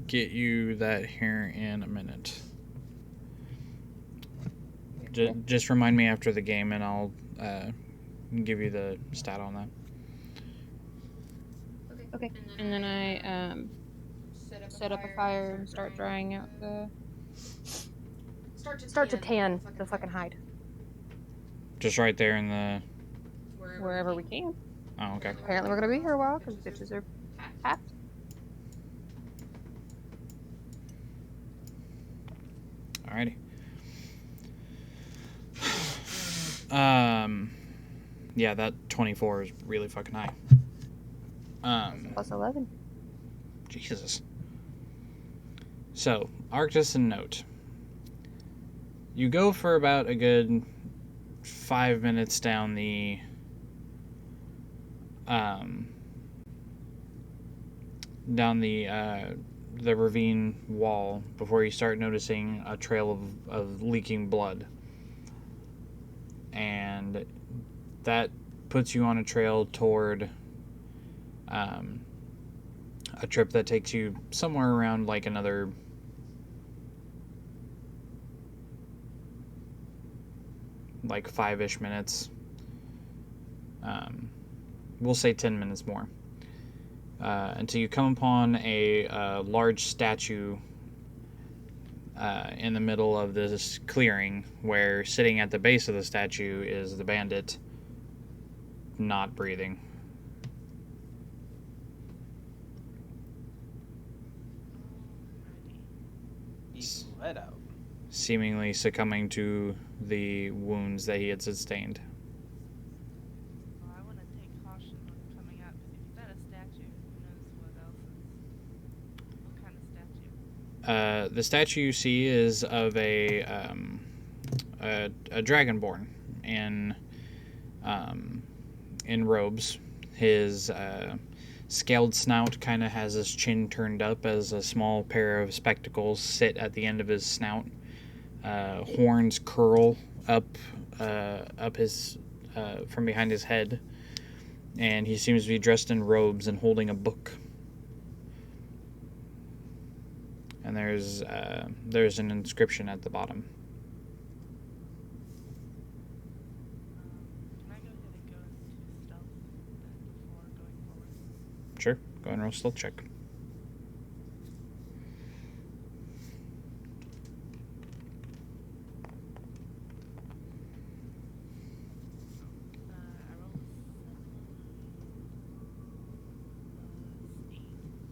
get you that here in a minute. Just remind me after the game and I'll give you the stat on that. Okay. And then I set up a fire and start drying out the... Start to tan the fucking hide. Just right there in the... Wherever we can. Oh, okay. Apparently we're gonna be here a while because bitches are packed. Alrighty. Yeah, that 24 is really fucking high. Plus 11. Jesus. So, Arctis and note. You go for about a good 5 minutes down the ravine wall before you start noticing a trail of leaking blood. And that puts you on a trail toward a trip that takes you somewhere around like another like 5-ish minutes. We'll say 10 minutes more. Until you come upon a large statue in the middle of this clearing, where sitting at the base of the statue is the bandit, not breathing. He's let out. Seemingly succumbing to the wounds that he had sustained. Well, I want to take caution when coming out because if you've got a statue, who knows what else is. What kind of statue? The statue you see is of a dragonborn in robes. His scaled snout kind of has his chin turned up as a small pair of spectacles sit at the end of his snout. Horns curl up his from behind his head, And he seems to be dressed in robes and holding a book. And there's an inscription at the bottom. Can I go ahead and go into stealth then before going forward? Sure, go ahead and roll a stealth check. I rolled a 7 plus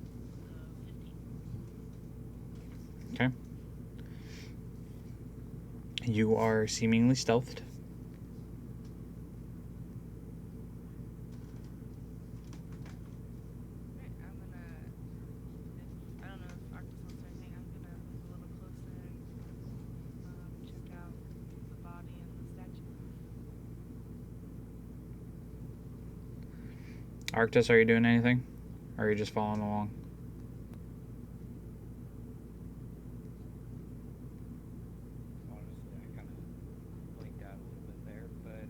8, so 15. Okay. You are seemingly stealthed. Alright, I'm gonna, I don't know if Arctis wants to anything, I'm gonna move a little closer and check out the body and the statue. Arctis, are you doing anything? Or are you just following along? Honestly, I kind of blinked out a little bit there, but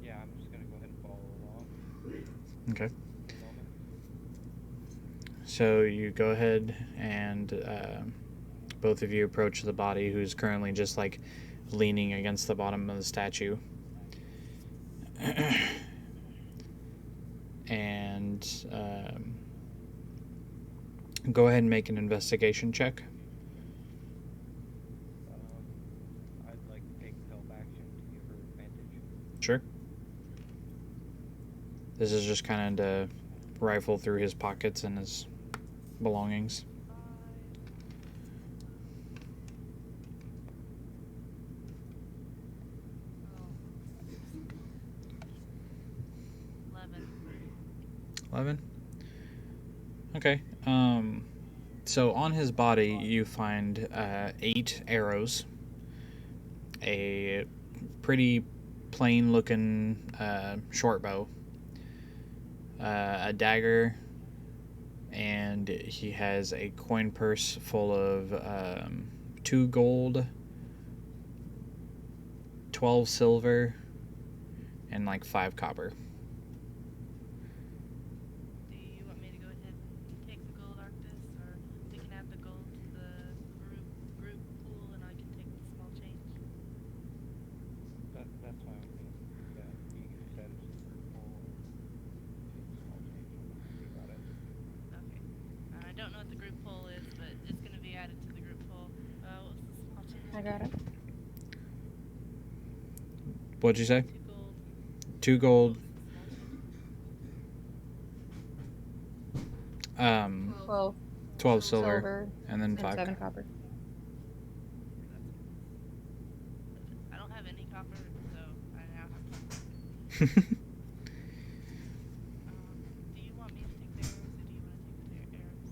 yeah, I'm just gonna go ahead and follow along Okay. for the moment. So you go ahead and both of you approach the body, who's currently just like leaning against the bottom of the statue. And go ahead and make an investigation check. I'd like to take help action to give her advantage. Sure. This is just kind of to rifle through his pockets and his belongings. 11. 11? Okay. So on his body, you find 8 arrows, a pretty plain-looking short bow, a dagger, and he has a coin purse full of 2 gold, 12 silver, and like 5 copper. Do you want me to go ahead and take the gold, Arctis, or we can add the gold to the group pool and I can take the small change? That's fine with me. Yeah, you said it's a group pool. Small change. I'm happy about it. Okay. I don't know what the group pool is, but it's going to be added to the group pool. What's the small change? I got it. What'd you say? 2 gold. 2 gold. What's the small change? 12 12 silver, silver and then and 5 7 copper. I don't have any copper, so I now have copper. Do you want me to take the arrows, or do you want to take the arrows?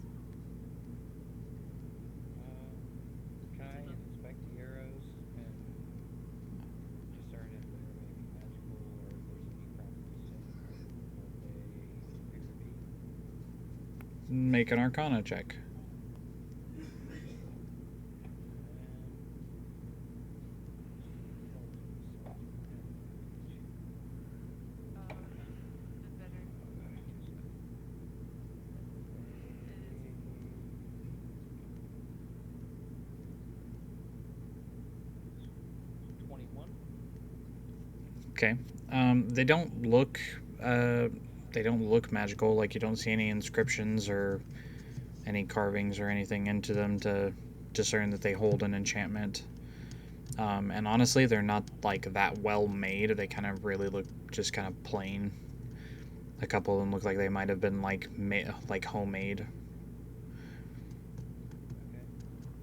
Can I inspect the arrows and discern if they're maybe magical or if there's any properties in what they appear to be? Make an Arcana check. Bit better. Is 21. Okay. They don't look magical. Like, you don't see any inscriptions or any carvings or anything into them to discern that they hold an enchantment. And honestly, they're not like that well made. They kind of really look just kind of plain. A couple of them look like they might have been like homemade.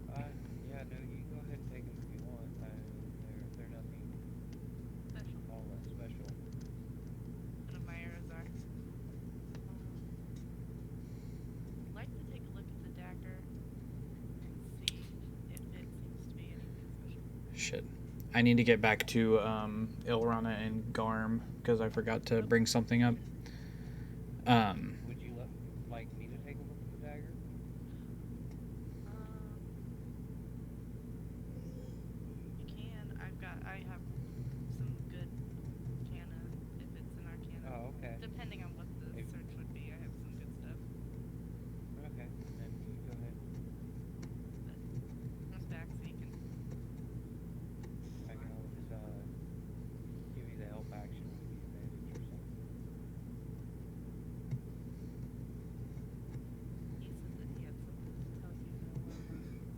Okay. Yeah, no, you can go ahead and take them if you want. They're nothing Special. all that special. One of my arrows are. I'd like to take a look at the dagger and see if it seems to be anything special. Shit. I need to get back to Ilrana and Garm because I forgot to bring something up. Would you like me to take a look at the dagger? You can. I have some good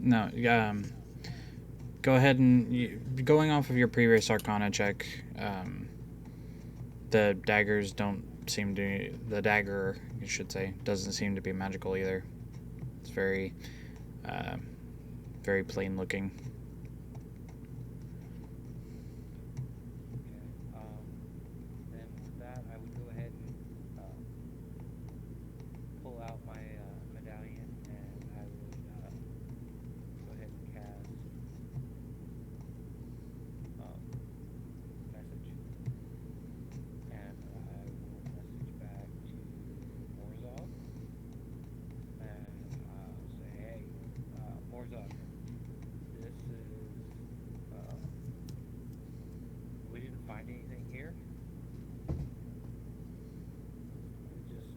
No, go ahead and going off of your previous Arcana check. The daggers don't seem to. The dagger, you should say, doesn't seem to be magical either. It's very, very plain looking. Then with that, I would go ahead and pull out my medallion, and I would go ahead and cast message, and I will message back to Morzov, and I'll say, hey, Morzov, this is, we didn't find anything here. Just,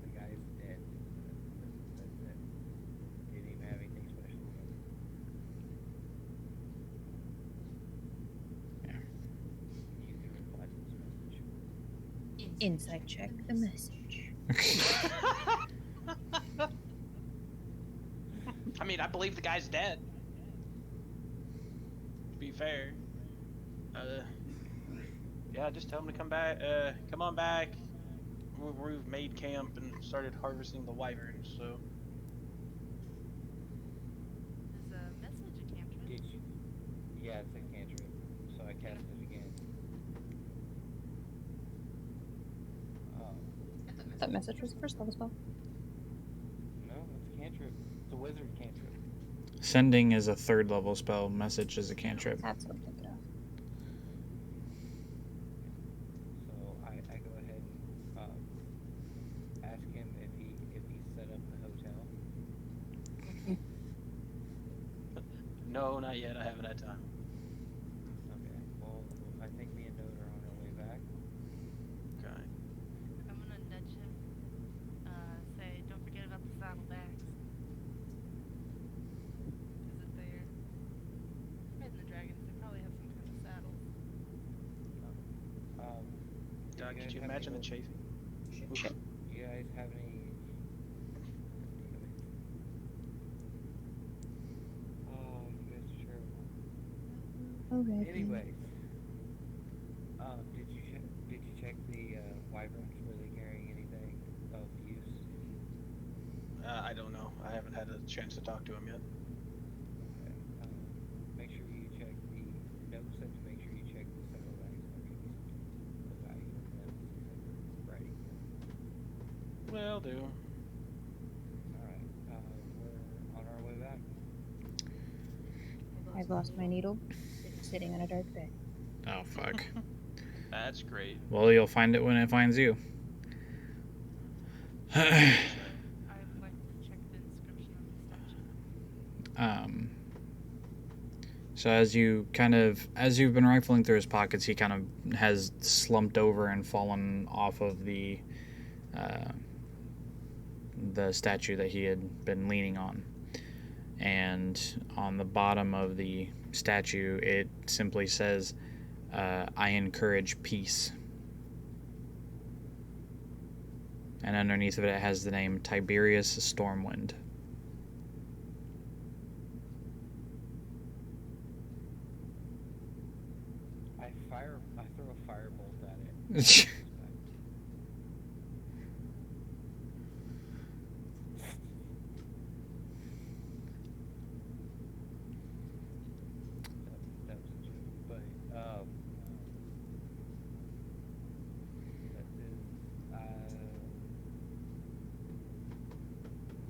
the guy's dead. That's it. Didn't even have anything special about it. You can reply to this message. Insight check the message. I mean, I believe the guy's dead. To be fair. Yeah, just tell him to come back. Come on back. We've made camp and started harvesting the wyverns, so. Is a message a cantrip? Did you? Yeah, it's a cantrip. So I cast it again. That message was the first level spell. No, it's a cantrip. It's a wizard cantrip. Sending is a 3rd level spell. Message is a cantrip. That's what I'm thinking of. So I go ahead and ask him if he set up the hotel. No, not yet. I haven't had time. Okay. Well, I think me and Dode are on our way back. Okay. I'm gonna nudge him. Say, don't forget about the saddlebags. Is it there? Riding the dragons, they probably have some kind of saddles. God, guys could you have imagine the any- chafing? Do you guys have any? Oh, you guys are terrible. Okay. Anyways, did you check the wyverns? Were they carrying anything of use? I don't know. I haven't had a chance to talk to him yet. Okay. Make sure you check the notes and make sure you check the saddlebags. There may be something of value in them. Right. Will do. Alright. We're on our way back. I've lost my needle. It's sitting on a dark bed. Oh, fuck. That's great. Well, you'll find it when it finds you. I'd like to check the inscription on the statue. So as you've been rifling through his pockets, he kind of has slumped over and fallen off of the statue that he had been leaning on. And on the bottom of the statue, it simply says, I encourage peace. And underneath of it, it has the name Tiberius Stormwind. I throw a firebolt at it. That was a joke, but that's it.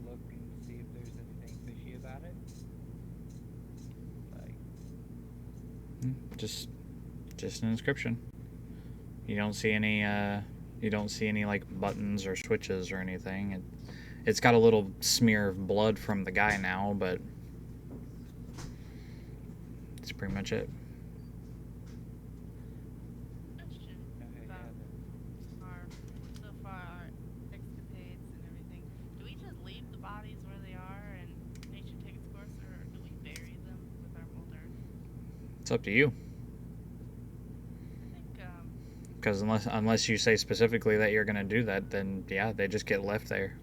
Look and see if there's anything fishy about it. Like, just an inscription. You don't see any like buttons or switches or anything. It's got a little smear of blood from the guy now, but that's pretty much it. Question okay, about yeah, our escapades and everything. Do we just leave the bodies where they are and nature take its course, or do we bury them with our molder? It's up to you. I think Because unless you say specifically that you're gonna do that, then yeah, they just get left there.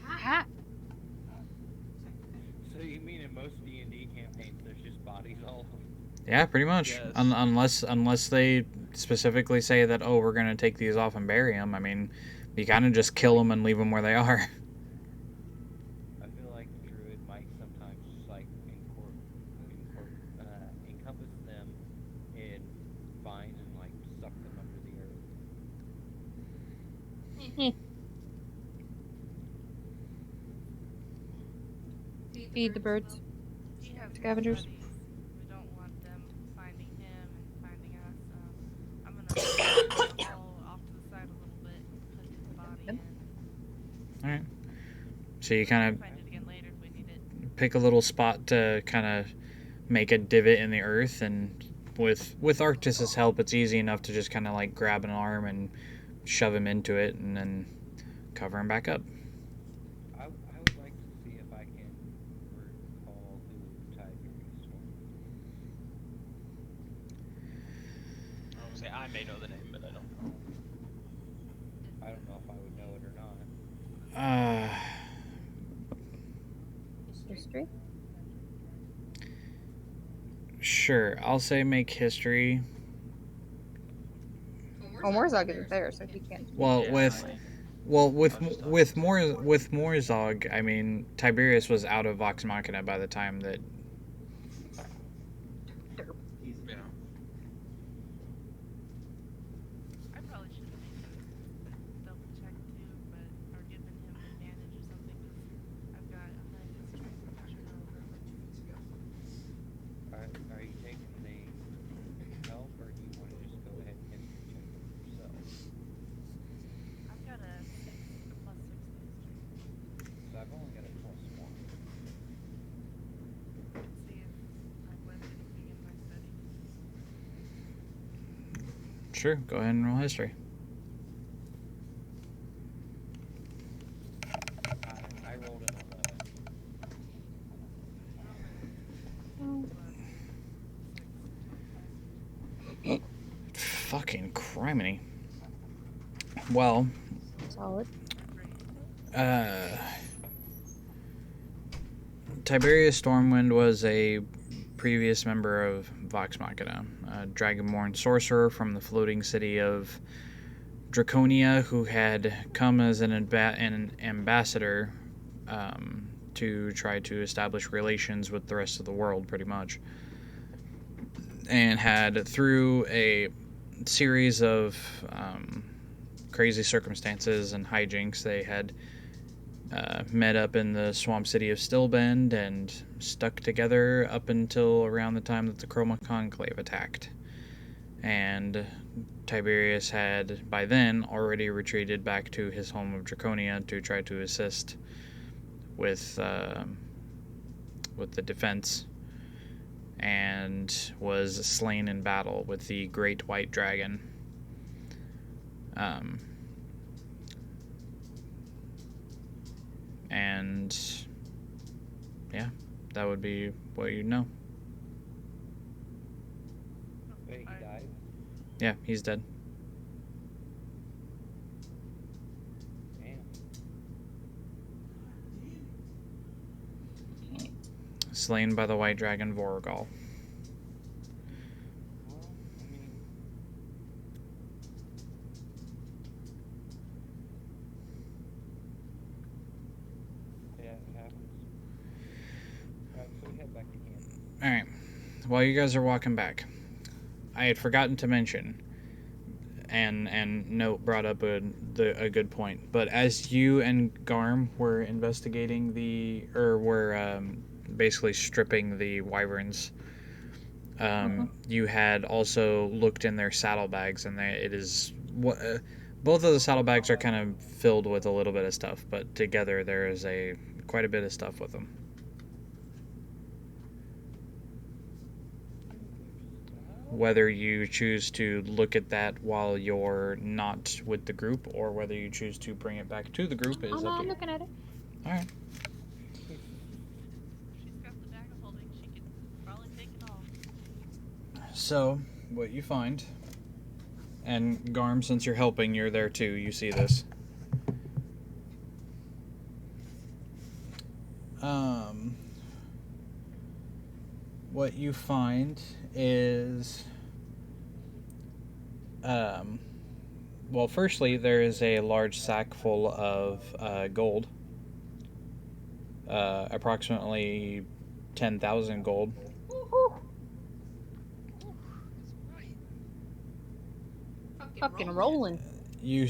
Ha! So you mean in most D&D Yeah, pretty much. Yes. Unless they specifically say that, oh, we're gonna take these off and bury them. I mean, you kind of just kill them and leave them where they are. I feel like the druid might sometimes just like encompass them in vine and like suck them under the earth. Feed the birds. He has Scavengers. buddies. We don't want them finding him and finding us. I'm gonna haul off to the side a little bit and put his body Yep. All in. right. So you kind of Find it again later if we need it. pick a little spot to kind of make a divot in the earth, and with Arctis's help, it's easy enough to just kind of like grab an arm and shove him into it, and then cover him back up. I would like to see if I can recall who Tiberius was. I would say I may know the name, but I don't know. I don't know if I would know it or not. History. Sure. I'll say make history. Well, Morzog isn't there, so he can't. Well, Yeah, with Morzog, I mean Tiberius was out of Vox Machina by the time that. Yeah. I probably should have made him double check too, or given him advantage or something, because I've got a high history. I'm sure Are you taking the help, or do you want to just go ahead and history check it yourself? I've got a +6 to history. So I've only got a +1. Let's see if I've learned anything in my studies. Sure. Go ahead and roll history. I rolled an 11. Fucking criminy. Well, Solid. Tiberius Stormwind was a previous member of Vox Machina, a dragonborn sorcerer from the floating city of Draconia who had come as an ambassador to try to establish relations with the rest of the world, pretty much. And had, through a series of crazy circumstances and hijinks, they had met up in the swamp city of Stillbend and stuck together up until around the time that the Chroma Conclave attacked. And Tiberius had, by then, already retreated back to his home of Draconia to try to assist with the defense, and was slain in battle with the Great White Dragon. And yeah, that would be what you know. Wait, he died? Yeah, he's dead. Damn. Slain by the White Dragon Vorgal. Well, I mean... Yeah, it happens. Alright, so we head back to camp. Alright, while you guys are walking back, I had forgotten to mention, and Note brought up a good point, but as you and Garm were investigating were basically stripping the wyverns, you had also looked in their saddlebags, and both of the saddlebags are kind of filled with a little bit of stuff, but together there is quite a bit of stuff with them. Whether you choose to look at that while you're not with the group, or whether you choose to bring it back to the group, is Oh up no, to I'm you. looking at it. Alright. She's got the bag of holding. She could probably take it all. So, what you find, and Garm, since you're helping, you're there too, you see this. What you find is, well, firstly, there is a large sack full of gold, approximately 10,000 gold. Fucking rolling. You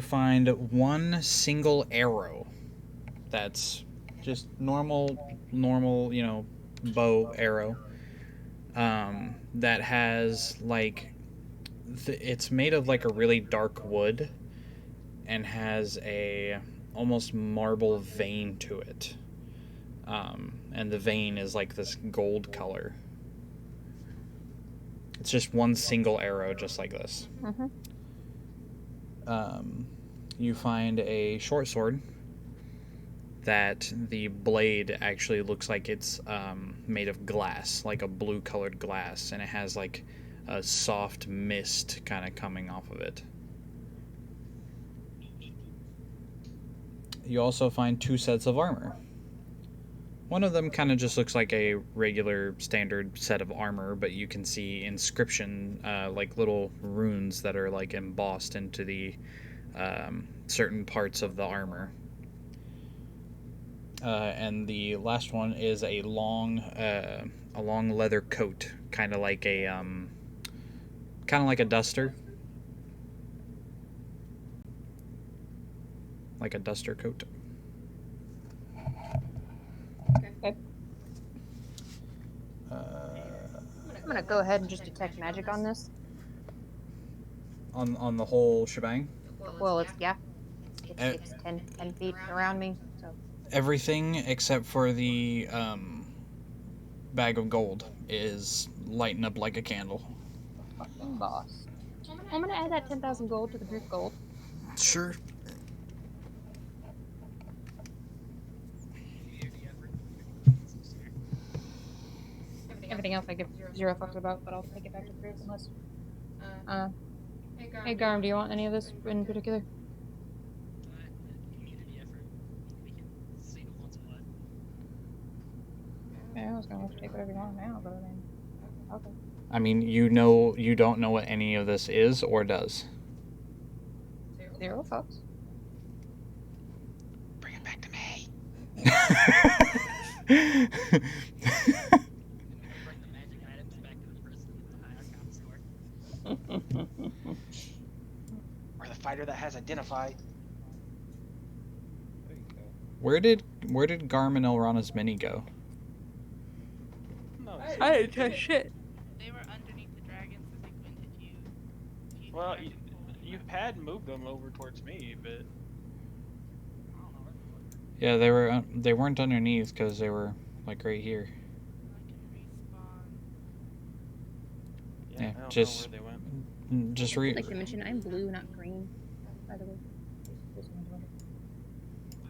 find one single arrow that's just normal, bow arrow, that has, like, it's made of, like, a really dark wood and has a almost marble vein to it. And the vein is, like, this gold color. It's just one single arrow, just like this. Mm-hmm. You find a short sword that the blade actually looks like it's made of glass, like a blue colored glass, and it has like a soft mist kind of coming off of it. You also find 2 sets of armor. One of them kind of just looks like a regular standard set of armor, but you can see inscription, like little runes that are like embossed into the certain parts of the armor. And the last one is a long leather coat, kind of like a duster, like a duster coat. Okay. I'm gonna go ahead and just detect magic on this. On the whole shebang. Well, it's 10 feet around me, so. Everything except for the bag of gold is lighting up like a candle. Fucking boss. I'm gonna add that 10,000 gold to the group gold. Sure. Everything else I give 0 fucks about, but I'll take it back to the group unless. Hey Garm, do you want any of this in particular? Community effort. We can see who wants what. Yeah, I was gonna let you take whatever you want now, but I mean, okay. I mean, you don't know what any of this is or does. 0 fucks. Bring it back to me. Bring the magic items back to the person in the high arcana store. Or the fighter that has identified. There you go. Where did Garmin Elrana's mini go? No. I didn't touch shit. They were underneath the dragon, so they couldn't if you Well, tried to you had moved them over towards me, but I don't know where the fuck. Yeah, they weren't underneath because they were like right here. I can respawn. yeah, Yeah, I don't just- know where they went. Just I'd read. like to mention I'm blue, not green, by the way. Just wanted to-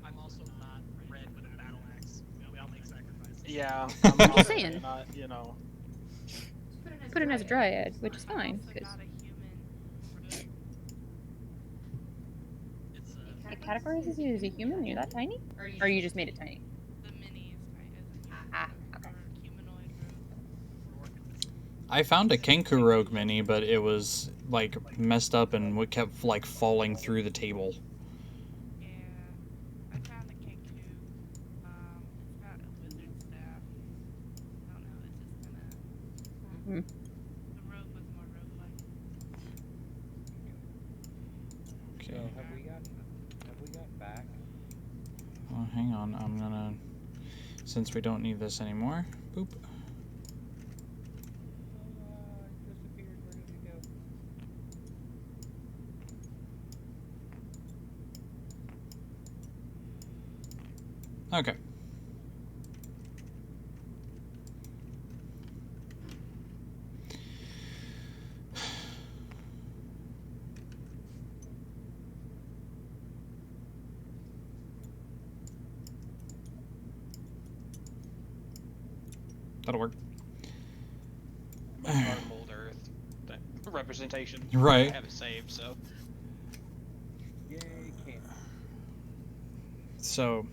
I'm also not red with a battle axe. We all make sacrifices. Yeah, I'm just also saying. Not, Put in as a dryad, which is fine, Also because not a human. It's it categorizes you as a human. You're that tiny, or you just made it tiny. The mini is kind of a Ah, human okay. or humanoid room. we're working this. I found a Kenku Rogue mini, but it was like messed up and kept like falling through the table. Yeah, I found a Kenku. It's got a wizard staff. I don't know. It's just kind of. Hmm. The rogue was more rogue-like. So Okay. have we got back? Oh, hang on. I'm gonna, since we don't need this anymore. Boop. It disappeared. Where did it go? Okay. That'll work. Our mold earth representation. Right. I have it saved, so. Yay, can't. So,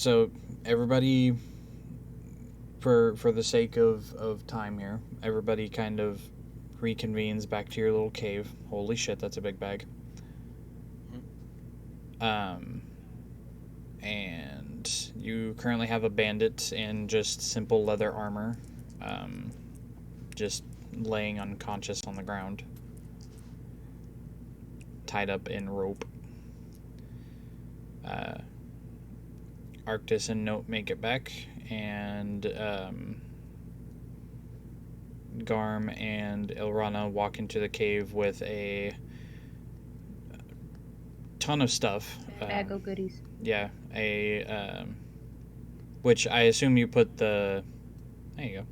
So everybody, for the sake of time here, everybody kind of reconvenes back to your little cave. Holy shit, that's a big bag. And you currently have a bandit in just simple leather armor, just laying unconscious on the ground, tied up in rope. Arctis and Note make it back, and Garm and Ilrana walk into the cave with a ton of stuff. Bag of goodies. Yeah, which I assume you put the. There you go.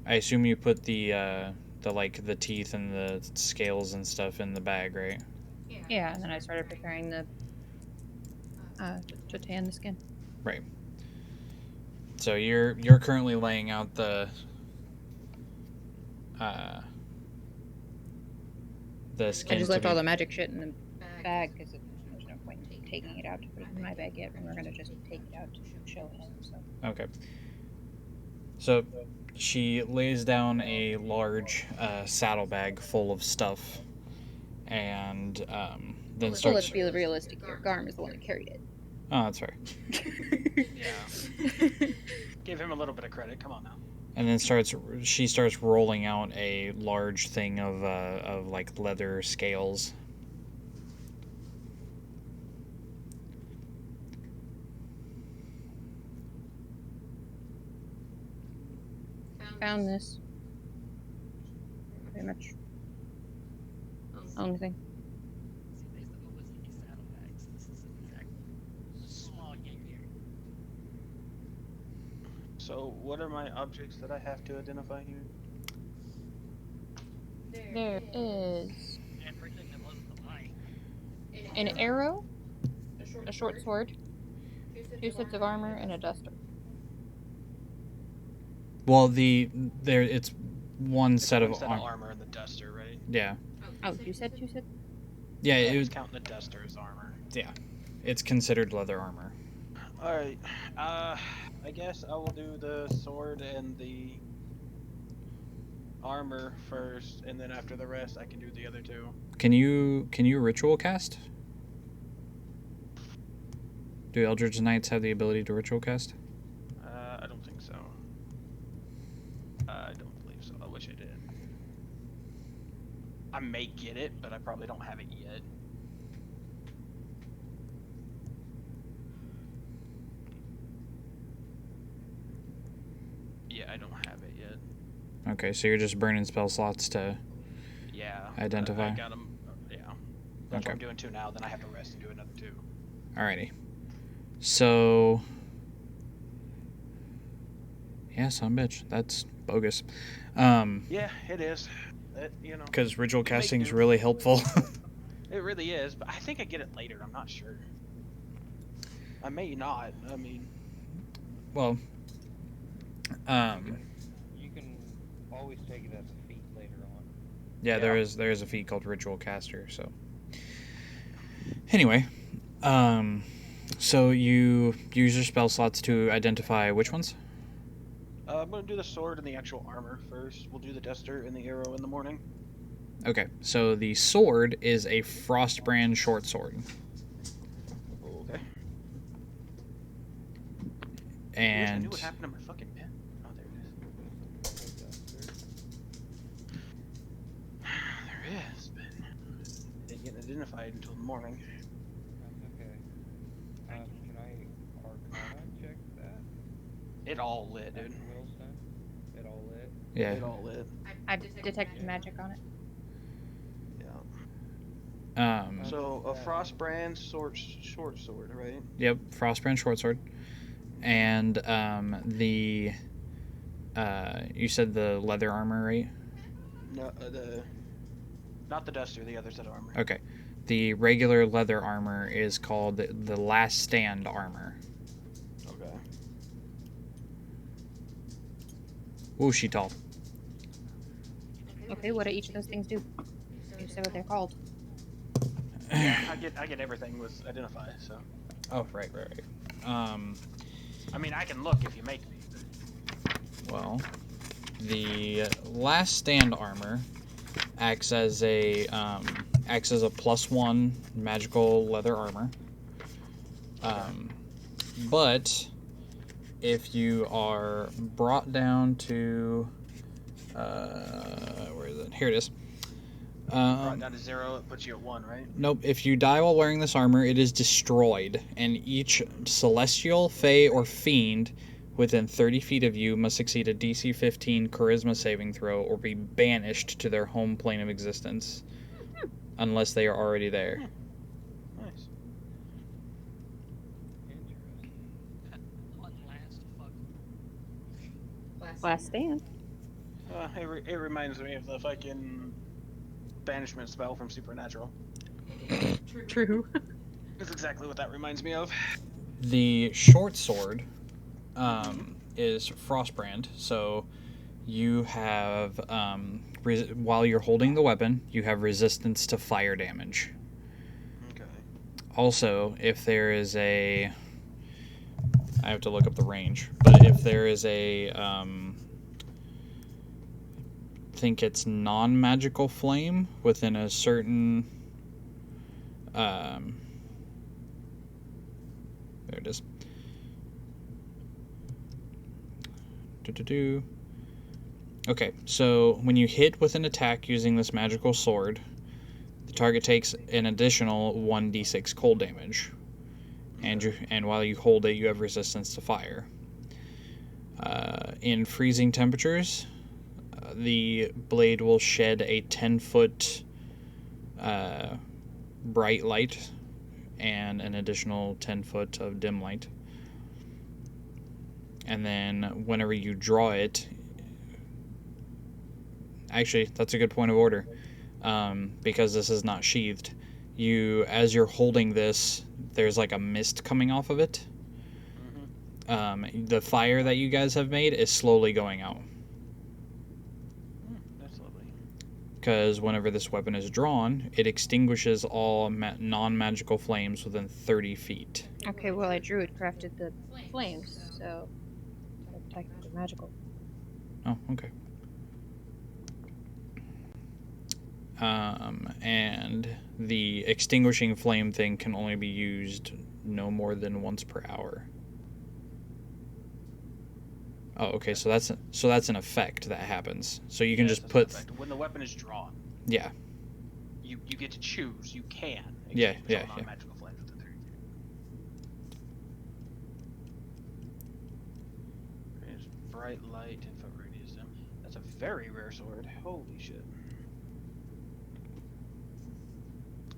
I assume you put the teeth and the scales and stuff in the bag, right? Yeah, and then I started preparing the to tan the skin. Right. So you're currently laying out the skin. I just left all the magic shit in the bag because there's no point in taking it out to put it in my bag yet, and we're gonna just take it out to show him. So. Okay. So she lays down a large saddlebag full of stuff, and then So starts. let's be realistic here. Garm is the one that carried it. Oh, that's right. Yeah. Give him a little bit of credit. Come on now. And then she starts rolling out a large thing of like leather scales. Found this. Pretty much. Only thing. See, based on what's in these saddlebags, this is exactly a small game here. So, what are my objects that I have to identify here? There is Everything that wasn't the light. an arrow, a short sword, 2 sets of armor, and a duster. Well, it's one set of One set of armor. armor and the duster, right? Yeah. Oh, you said 2 sets? Yeah, I it was was. counting the duster as armor. Yeah, it's considered leather armor. All right. I guess I will do the sword and the armor first, and then after the rest, I can do the other two. Can you ritual cast? Do Eldritch Knights have the ability to ritual cast? I don't think so. I don't believe so. I wish I did. I may get it, but I probably don't have it yet. Yeah, I don't have it yet. Okay, so you're just burning spell slots to. Yeah. Identify? I got them. Yeah. That's Okay. what I'm doing 2 now. Then I have to rest and do another 2. Alrighty. So. Yeah, son of a bitch. That's bogus. Yeah, it is. You know. Because ritual make casting is do. really helpful. It really is, but I think I get it later. I'm not sure. I may not. I mean, well. You can always take it as a feat later on. Yeah, there is a feat called Ritual Caster. So anyway, so you use your spell slots to identify which ones? I'm gonna do the sword and the actual armor first. We'll do the duster and the arrow in the morning. Okay, so the sword is a Frostbrand short sword, Okay. I and knew what happened to my fucking pen. Oh, there it is. There is, but it didn't get identified until the morning. That's okay. Can I Arcana check that? It all lit, dude. After Will's done? It all lit? yeah, It all lit. I've detected magic on it. Yeah. um, So a Frostbrand short sword, right? yep, Frostbrand short sword, and the you said the leather armor, right? No, not the duster, the other set of armor. Okay, the regular leather armor is called the Last Stand armor. Okay. Ooh, she tall. Okay, what do each of those things do? You say what they're called. Yeah, I get everything with identify. So. Oh, right. I mean, I can look if you make me. Well, the last stand armor acts as a +1 magical leather armor. But if you are brought down to where is it? Here it is. Brought down to 0, it puts you at 1, right? Nope. If you die while wearing this armor, it is destroyed, and each celestial, fae, or fiend within 30 feet of you must succeed a DC 15 Charisma saving throw or be banished to their home plane of existence, unless they are already there. Nice. Last stand. It reminds me of the fucking banishment spell from Supernatural. True. That's exactly what that reminds me of. The short sword is Frostbrand, so you have, while you're holding the weapon, you have resistance to fire damage. Okay. Also, if there is a... I have to look up the range, but if there is a... I think it's non-magical flame within a certain... there it is. Okay, so when you hit with an attack using this magical sword, the target takes an additional 1d6 cold damage, and while you hold it, you have resistance to fire. In freezing temperatures, the blade will shed a 10-foot bright light and an additional 10 foot of dim light. And then whenever you draw it, actually, that's a good point of order, because this is not sheathed. As you're holding this, there's like a mist coming off of it. The fire that you guys have made is slowly going out. That's lovely. Because whenever this weapon is drawn, it extinguishes all non-magical flames within 30 feet. Okay, well, I druid crafted the flames, so they're technically magical. Oh, okay. And the extinguishing flame thing can only be used no more than once per hour. Oh, okay. So that's an effect that happens. So you can just put when the weapon is drawn. Yeah. You get to choose. You can. Yeah. Non-magical flames within 30 feet. It's bright light, 10-foot radius. That's a very rare sword. Holy shit.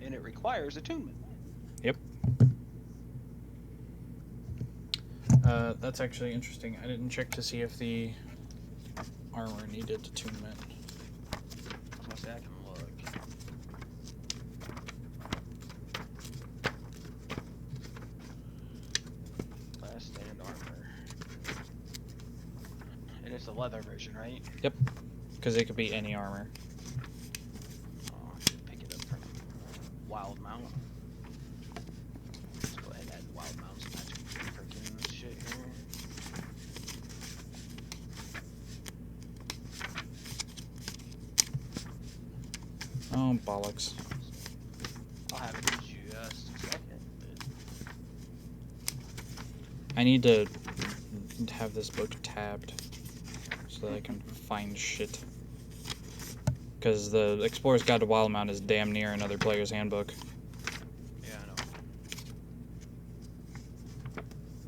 And it requires attunement. Yep. That's actually interesting. I didn't check to see if the armor needed attunement. I can look. Last stand armor. And it's the leather version, right? Yep. Because it could be any armor. Oh, I should pick it up from Wildemount. Let's go ahead and add Wildemount's magic freaking shit here. Oh, bollocks. I'll have it in just a second. I need to have this book tabbed so that I can find shit. Because the Explorer's Guide to Wildemount is damn near another player's handbook. Yeah, I know.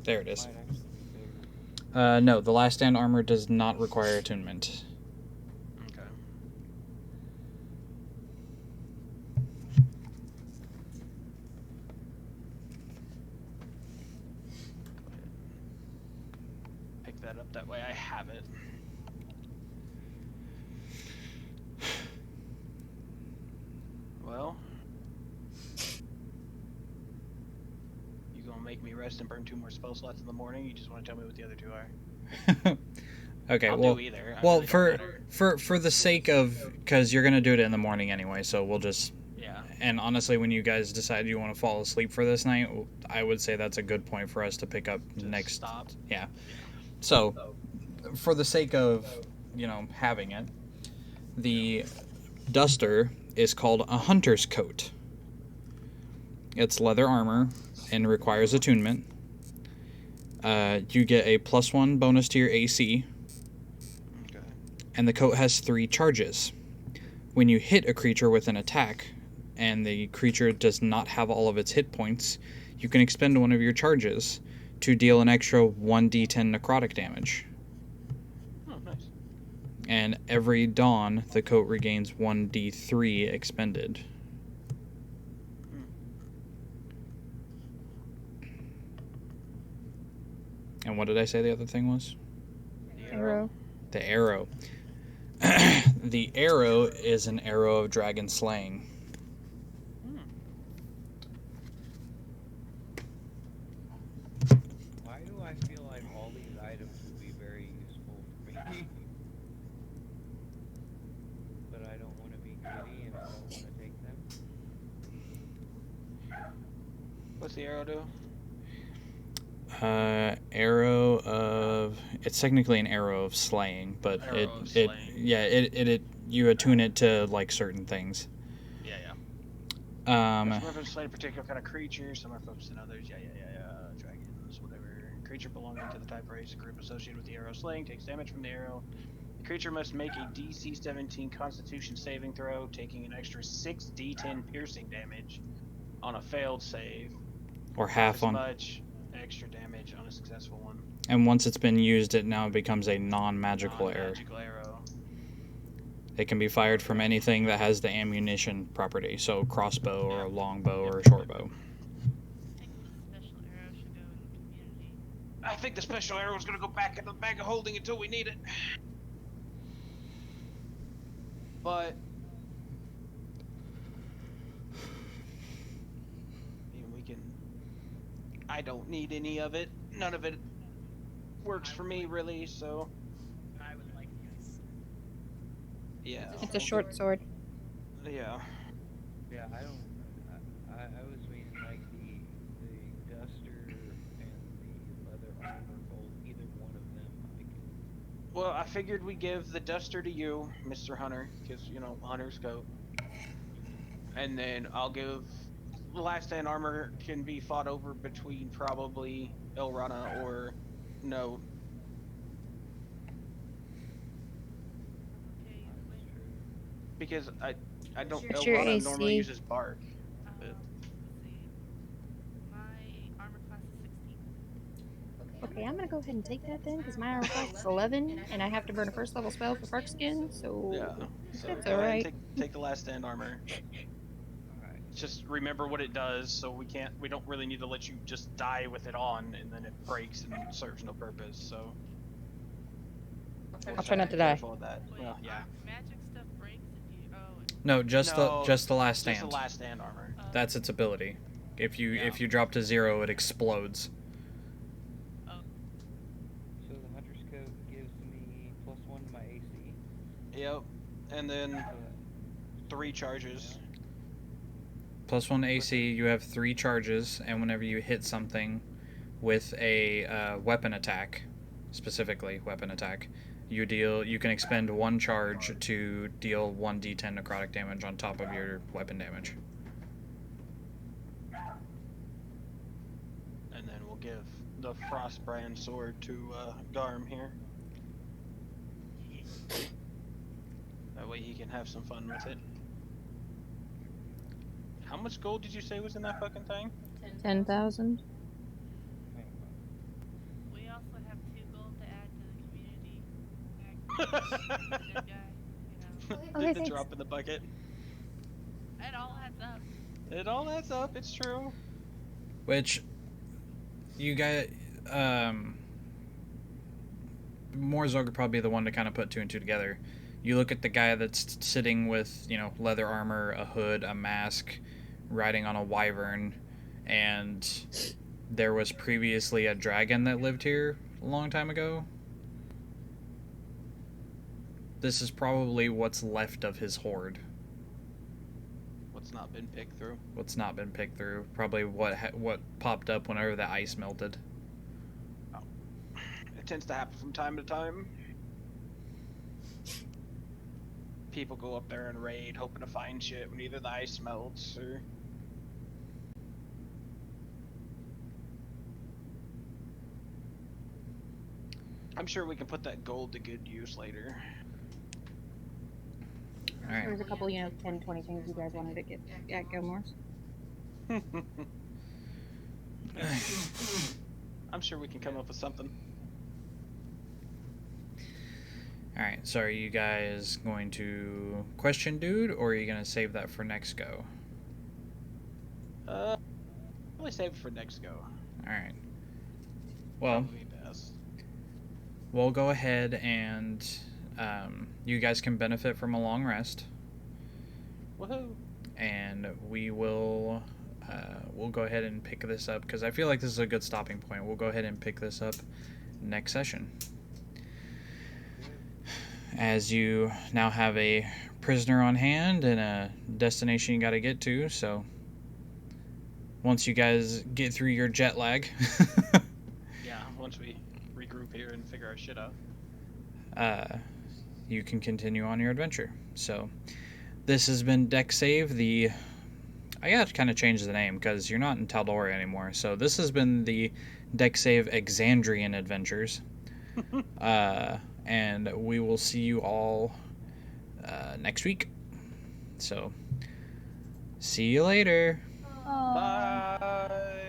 There it is. No, the last stand armor does not require attunement. Okay. Pick that up, that way I have it. Well, you gonna make me rest and burn 2 more spell slots in the morning? You just want to tell me what the other 2 are? Okay, I'll well, do either. I well, really don't matter. for the sake of, because you're gonna do it in the morning anyway, so we'll just Yeah. And honestly, when you guys decide you want to fall asleep for this night, I would say that's a good point for us to pick up next. Stop. Yeah. So, for the sake of, having it, the duster is called a hunter's coat. It's leather armor and requires attunement. You get a +1 bonus to your AC. Okay. And the coat has 3 charges. When you hit a creature with an attack, and the creature does not have all of its hit points, you can expend one of your charges to deal an extra 1d10 necrotic damage. Oh, nice. And every dawn, the coat regains 1d3 expended. And what did I say the other thing was? Arrow. The arrow. The arrow is an arrow of dragon slaying. Why do I feel like all these items would be very useful for me? But I don't want to be greedy and I don't want to take them. What's the arrow do? Arrow of... It's technically an arrow of slaying, but you attune it to, like, certain things. Yeah. Um, Some weapons slay a particular kind of creature, some are focused on others. Yeah. Dragons, whatever. Creature belonging to the type race group associated with the arrow slaying takes damage from the arrow. The creature must make a DC 17 Constitution saving throw, taking an extra 6d10 piercing damage on a failed save. or half As on... much extra damage on a successful one. And once it's been used, it now becomes a non-magical arrow. Non-magical arrow. It can be fired from anything that has the ammunition property, so crossbow or a longbow or a short bow. I think the special arrow is going to go back in the bag of holding until we need it. But we can... I don't need any of it. None of it works for me, really, so... I would like this. Yeah. It's a short sword. Yeah. Yeah, I don't. I was meaning like the duster and the leather armor gold. Either one of them, I can. Well, I figured we give the duster to you, Mr. Hunter, because, Hunter's coat. And then I'll give... Last Stand armor can be fought over between probably Elrana or no. Because I don't... What's your Elrana AC? normally uses bark. Let's see. My armor class is 16. Okay, I'm gonna go ahead and take that then, because my armor class is 11, and I have to burn a first level spell for Park Skin, so Yeah. So that's go ahead and alright. take the Last Stand armor. Alright. Just remember what it does, so we don't really need to let you just die with it on, and then it breaks and serves no purpose, so... I'll try not to die. Careful with that. Wait, Well, yeah. magic stuff breaks if you... No, just the Last Just Stand. the Last Stand armor. That's its ability. If you drop to 0, it explodes. So the hunter's coat gives me +1 to my AC. Yep. And then So 3 charges. +1 AC, you have 3 charges, and whenever you hit something with a weapon attack, specifically weapon attack, you can expend 1 charge to deal 1d10 necrotic damage on top of your weapon damage. And then we'll give the Frostbrand sword to Garm here. That way he can have some fun with it. How much gold did you say was in that fucking thing? 10,000. We also have 2 gold to add to the community. Good guy, Okay, The thanks. drop in the bucket. It all adds up. It all adds up, it's true. Which, you guys, Morzog would probably be the one to kind of put 2 and 2 together. You look at the guy that's sitting with, leather armor, a hood, a mask, riding on a wyvern, and there was previously a dragon that lived here a long time ago. This is probably what's left of his horde. What's What's not been picked through? What's not been picked through? Probably what popped up whenever the ice melted. Oh. It tends to happen from time to time. People go up there and raid, hoping to find shit when either the ice melts or... I'm sure we can put that gold to good use later. Alright. There was a couple, 10, 20 things you guys wanted to get at Gilmore's. I'm sure we can come up with something. Alright, so are you guys going to question dude, or are you going to save that for next go? Probably save it for next go. Alright. Well, Probably best. we'll go ahead and you guys can benefit from a long rest. Woohoo! And we'll go ahead and pick this up, because I feel like this is a good stopping point. We'll go ahead and pick this up next session. As you now have a prisoner on hand and a destination you got to get to, so once you guys get through your jet lag, Yeah, once we regroup here and figure our shit out. you can continue on your adventure. So this has been Deck Save, I got to kind of change the name because you're not in Tal'Dorei anymore. So this has been the Deck Save Exandrian Adventures. And we will see you all next week. So, see you later. Aww. Bye!